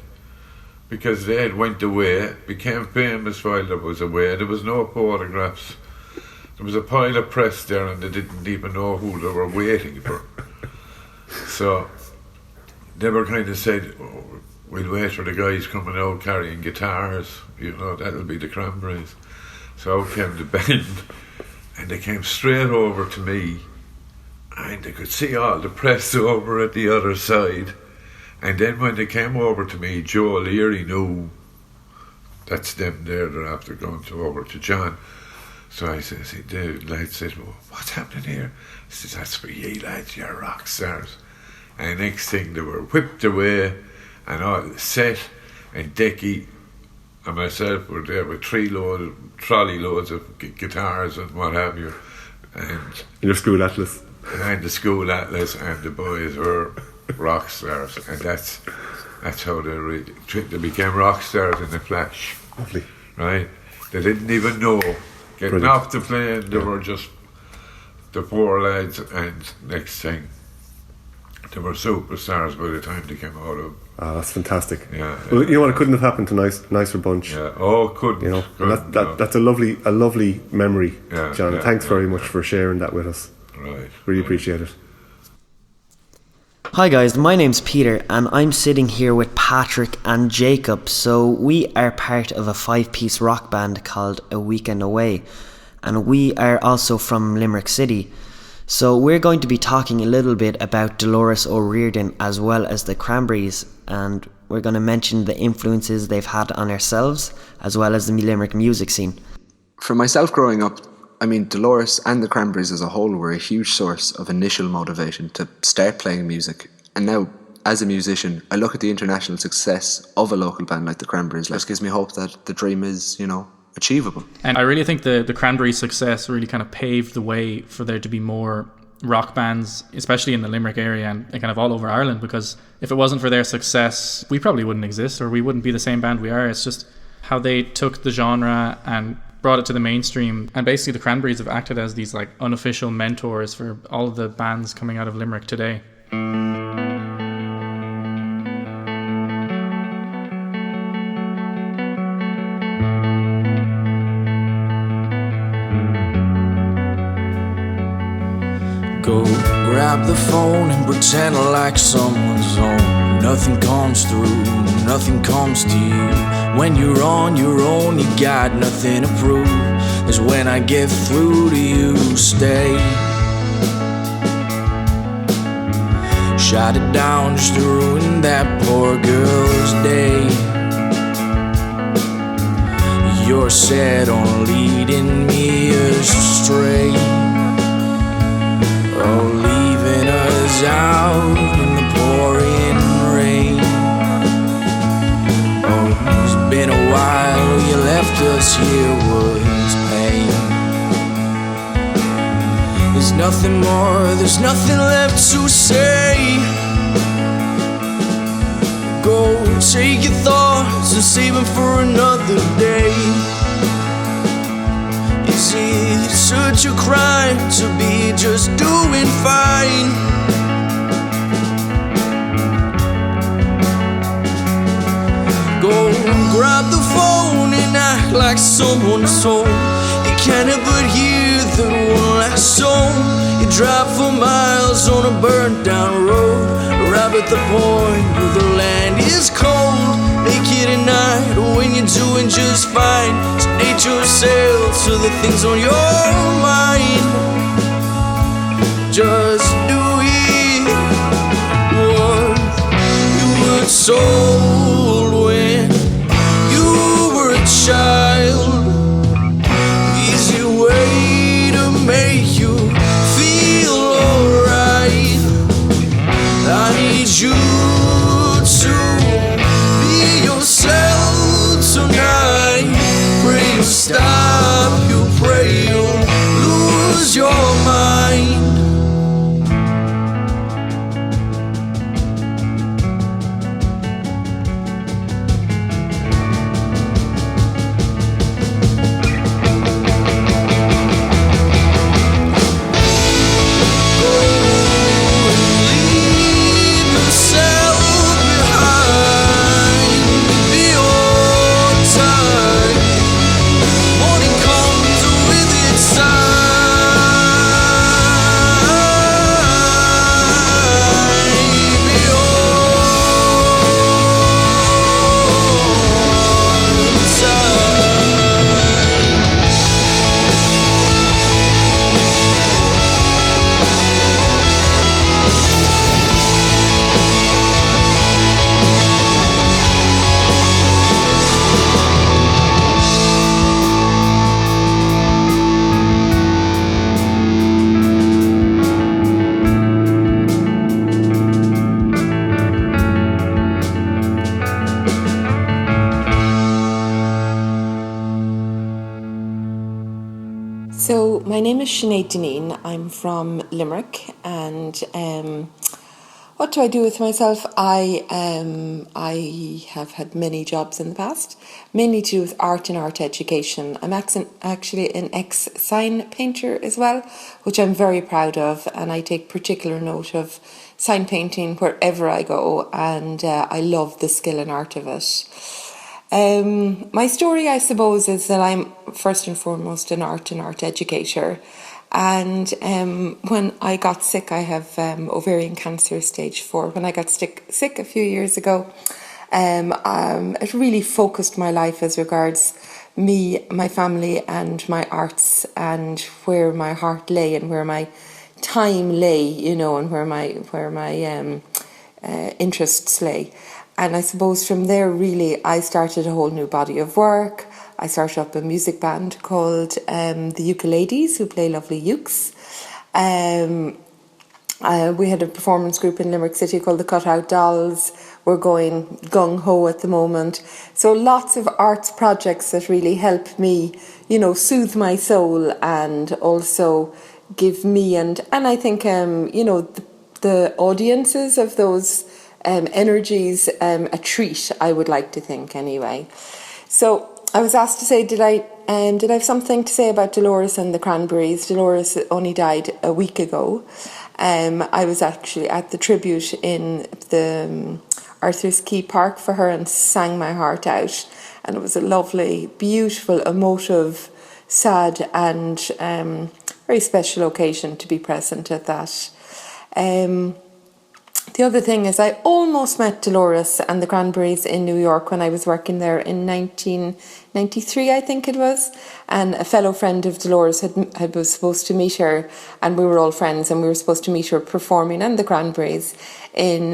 because they had went away, became famous while they was away. There was no photographs. There was a pile of press there, and they didn't even know who they were waiting for. So they were kind of said, we'll wait for the guys coming out carrying guitars, that'll be the Cranberries. So out came the band, and they came straight over to me, and they could see all the press over at the other side. And then when they came over to me, Joe Leary knew that's them there, they're after going over to John. So I said, the lad said, well, what's happening here? I said, that's for ye lads, you're rock stars. And next thing they were whipped away, and all Seth and Decky and myself were there with trolley loads of guitars and what have you. And
your school atlas.
And the school atlas, and the boys were rock stars, and that's how they became rock stars in a flash.
Lovely.
Right? They didn't even know. Getting
Brilliant.
off the plane, they were just the 4 lads, and next thing, they were superstars by the time they came out of.
Ah, that's fantastic.
Yeah.
Well, you know what? It couldn't have happened to nicer bunch.
Yeah. Oh, couldn't.
That's a lovely memory,
Yeah,
John.
yeah,
Thanks
yeah,
very much for sharing that with us.
Right.
Really appreciate it.
Hi guys, my name's Peter and I'm sitting here with Patrick and Jacob. So we are part of a 5-piece rock band called A Weekend Away, and we are also from Limerick City. So we're going to be talking a little bit about Dolores O'Riordan as well as the Cranberries, and we're going to mention the influences they've had on ourselves as well as the Limerick music scene.
For myself growing up, I mean, Dolores and the Cranberries as a whole were a huge source of initial motivation to start playing music. And now, as a musician, I look at the international success of a local band like the Cranberries. It just gives me hope that the dream is, achievable.
And I really think the Cranberries' success really kind of paved the way for there to be more rock bands, especially in the Limerick area and kind of all over Ireland, because if it wasn't for their success, we probably wouldn't exist, or we wouldn't be the same band we are. It's just how they took the genre and brought it to the mainstream. And basically the Cranberries have acted as these like unofficial mentors for all of the bands coming out of Limerick today.
Go grab the phone and pretend like someone's home. Nothing comes through, nothing comes to you. When you're on your own, you got nothing to prove. Is when I get through to you, stay. Shot it down just to ruin that poor girl's day. You're set on leading me astray. Oh, leaving us out in the pouring rain. Oh, it's been a while you left us here was pain. There's nothing more, there's nothing left to say. Go take your thoughts and save them for another day. Is it such a crime to be just doing fine? Go grab the phone and act like someone's home. You can't help but hear that one last song. You drive for miles on a burnt down road, arrive at the point where the land is cold. Make it a night when you're doing just fine. Sedate yourself to the things on your mind. Just do it what you were told when you were a child. Easy way to make you feel alright. I need you to be yourself tonight. Pray you'll stop, you pray you'll lose your mind.
So my name is Sinead Deneen. I'm from Limerick, and what do I do with myself? I have had many jobs in the past, mainly to do with art and art education. I'm actually an ex-sign painter as well, which I'm very proud of, and I take particular note of sign painting wherever I go, and I love the skill and art of it. My story, I suppose, is that I'm first and foremost an art and art educator. And when I got sick, I have ovarian cancer stage 4. When I got sick a few years ago, it really focused my life as regards me, my family and my arts, and where my heart lay and where my time lay, you know, and where my interests lay. And I suppose from there, really, I started a whole new body of work. I started up a music band called the Ukuleles, who play lovely ukes. We had a performance group in Limerick City called the Cutout Dolls. We're going gung-ho at the moment. So lots of arts projects that really help me, you know, soothe my soul and also give me and I think, you know, the audiences of those energies a treat, I would like to think anyway. So I was asked to say, did I did I have something to say about Dolores and the Cranberries? Dolores only died a week ago. I was actually at the tribute in the Arthur's Quay Park for her and sang my heart out. And it was a lovely, beautiful, emotive, sad and very special occasion to be present at that. The other thing is I almost met Dolores and the Cranberries in New York when I was working there in 1993, I think it was. And a fellow friend of Dolores was supposed to meet her, and we were all friends, and we were supposed to meet her performing and the Cranberries in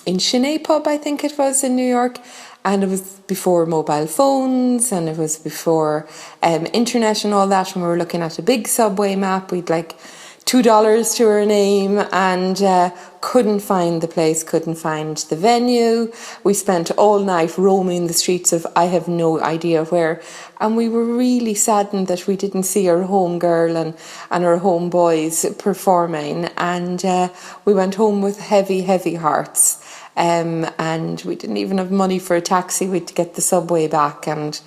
Sinead Pub, I think it was, in New York. And it was before mobile phones, and it was before internet and all that, when we were looking at a big subway map. We'd like $2 to her name, and couldn't find the place, couldn't find the venue. We spent all night roaming the streets of I have no idea where, and we were really saddened that we didn't see our home girl and our home boys performing, and we went home with heavy hearts, and we didn't even have money for a taxi. We had to get the subway back and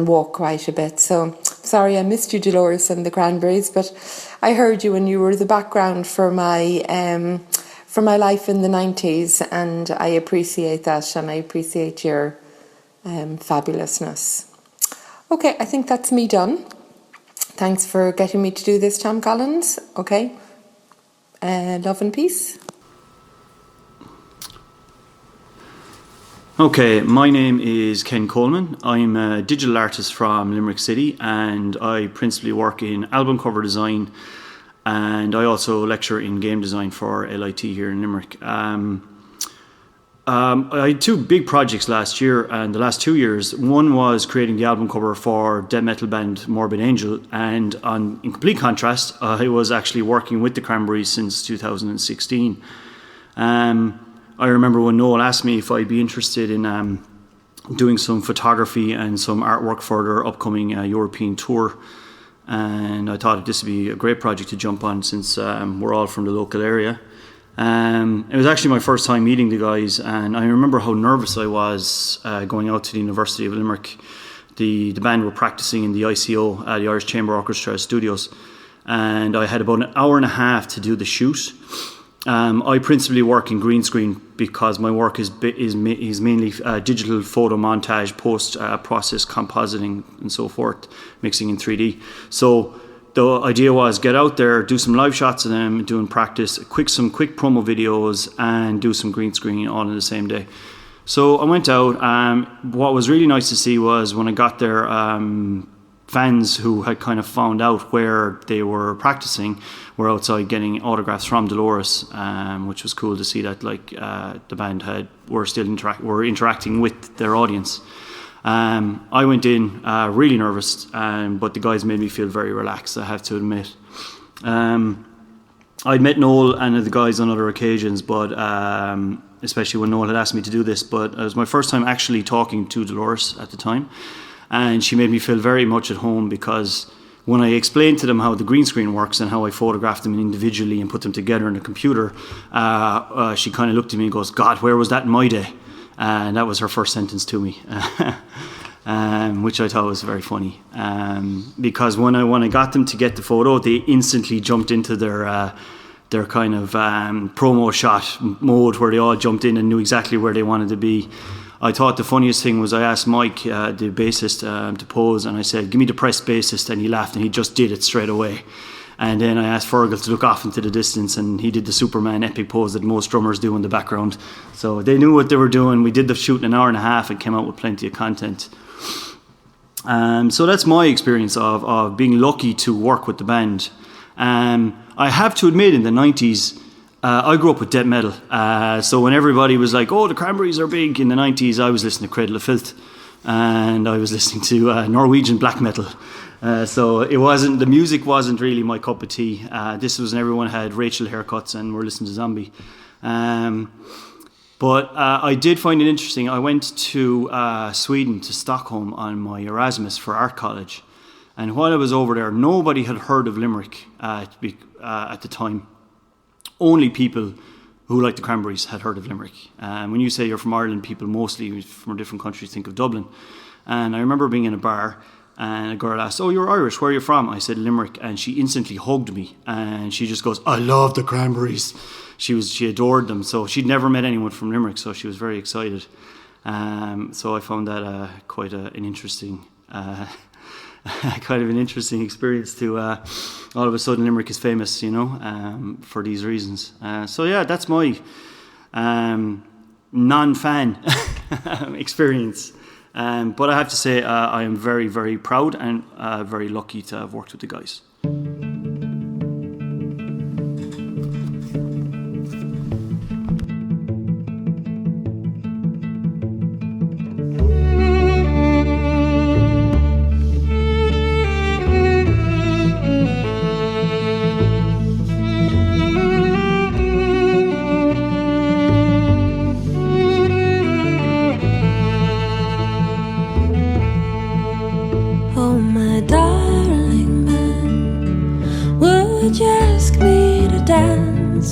walk quite a bit. So sorry I missed you, Dolores and the Cranberries, but I heard you and you were the background for my life in the 90s, and I appreciate that, and I appreciate your fabulousness. Okay, I think that's me done. Thanks for getting me to do this, Tom Collins. Okay, love and peace.
Okay, my name is Ken Coleman. I'm a digital artist from Limerick City, and I principally work in album cover design, and I also lecture in game design for LIT here in Limerick. I had two big projects last year, and the last 2 years. One was creating the album cover for death metal band Morbid Angel, and in complete contrast, I was actually working with the Cranberries since 2016. I remember when Noel asked me if I'd be interested in doing some photography and some artwork for their upcoming European tour, and I thought this would be a great project to jump on, since we're all from the local area. It was actually my first time meeting the guys, and I remember how nervous I was going out to the University of Limerick. The band were practicing in the ICO, the Irish Chamber Orchestra Studios, and I had about an hour and a half to do the shoot. I principally work in green screen because my work is mainly digital photo montage, post-process compositing and so forth, mixing in 3D. So the idea was get out there, do some live shots of them, doing practice, some quick promo videos, and do some green screen all in the same day. So I went out. What was really nice to see was when I got there, fans who had kind of found out where they were practicing were outside getting autographs from Dolores, which was cool to see that the band were still interacting with their audience. I went in really nervous, but the guys made me feel very relaxed, I have to admit. I'd met Noel and the guys on other occasions, but especially when Noel had asked me to do this, but it was my first time actually talking to Dolores at the time. And she made me feel very much at home, because when I explained to them how the green screen works and how I photographed them individually and put them together in a computer, she kind of looked at me and goes, "God, where was that in my day?" And that was her first sentence to me, which I thought was very funny. Because when I got them to get the photo, they instantly jumped into their kind of promo shot mode, where they all jumped in and knew exactly where they wanted to be. I thought the funniest thing was I asked Mike, the bassist, to pose, and I said, "Give me the pressed bassist," and he laughed, and he just did it straight away. And then I asked Fergal to look off into the distance, and he did the Superman epic pose that most drummers do in the background. So they knew what they were doing. We did the shoot in an hour and a half and came out with plenty of content. So that's my experience of being lucky to work with the band. I have to admit, in the 90s, I grew up with death metal, so when everybody was like, "Oh, the Cranberries are big," in the 90s, I was listening to Cradle of Filth, and I was listening to Norwegian black metal. So the music wasn't really my cup of tea. This was when everyone had Rachel haircuts and were listening to Zombie. But I did find it interesting. I went to Sweden, to Stockholm, on my Erasmus for art college, and while I was over there, nobody had heard of Limerick at the time. Only people who like the Cranberries had heard of Limerick. When you say you're from Ireland, people mostly from different countries think of Dublin. And I remember being in a bar, And a girl asked, "Oh, you're Irish, where are you from?" I said, "Limerick," and she instantly hugged me, and she just goes, "I love the Cranberries." She adored them, so she'd never met anyone from Limerick, so she was very excited. So I found that quite an interesting, kind of an interesting experience to all of a sudden Limerick is famous, for these reasons. So yeah, that's my non-fan experience. But I have to say I am very, very proud and very lucky to have worked with the guys.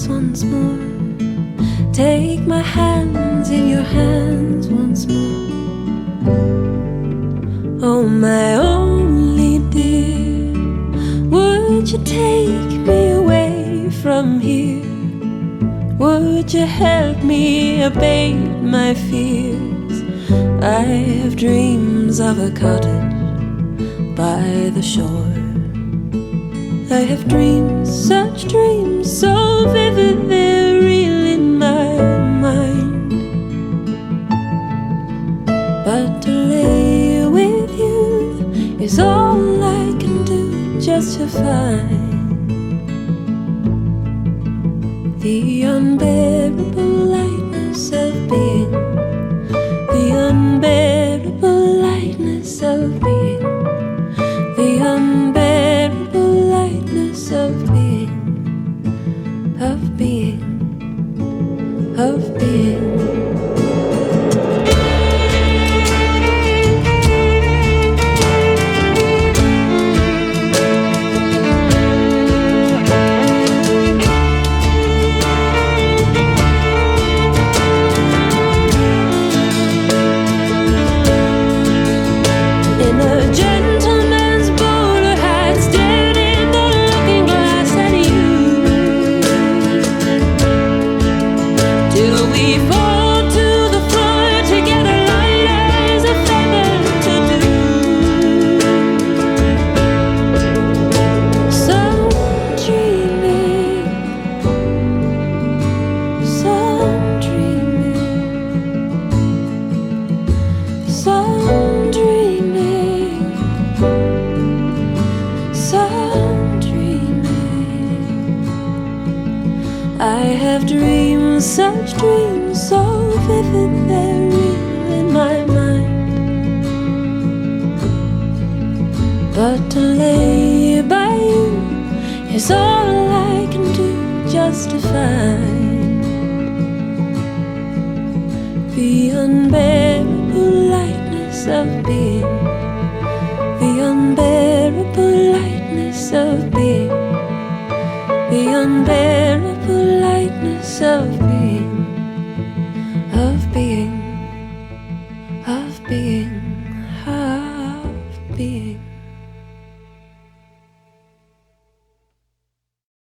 Once more, take my hands in your hands once more. Oh, my only dear, would you take me away from here? Would you help me abate my fears? I have dreams of a cottage by the shore. I have dreams, such dreams, so vivid they're real in my mind. But to lay with you is all I can do just to find the unbearable lightness of being, the unbearable lightness of being, the unbearable lightness of being, of being, of being. Such dreams, so vivid they're real in my mind. But to lay by you is all I can do just to find the unbearable lightness of being, the unbearable lightness of being, the unbearable lightness of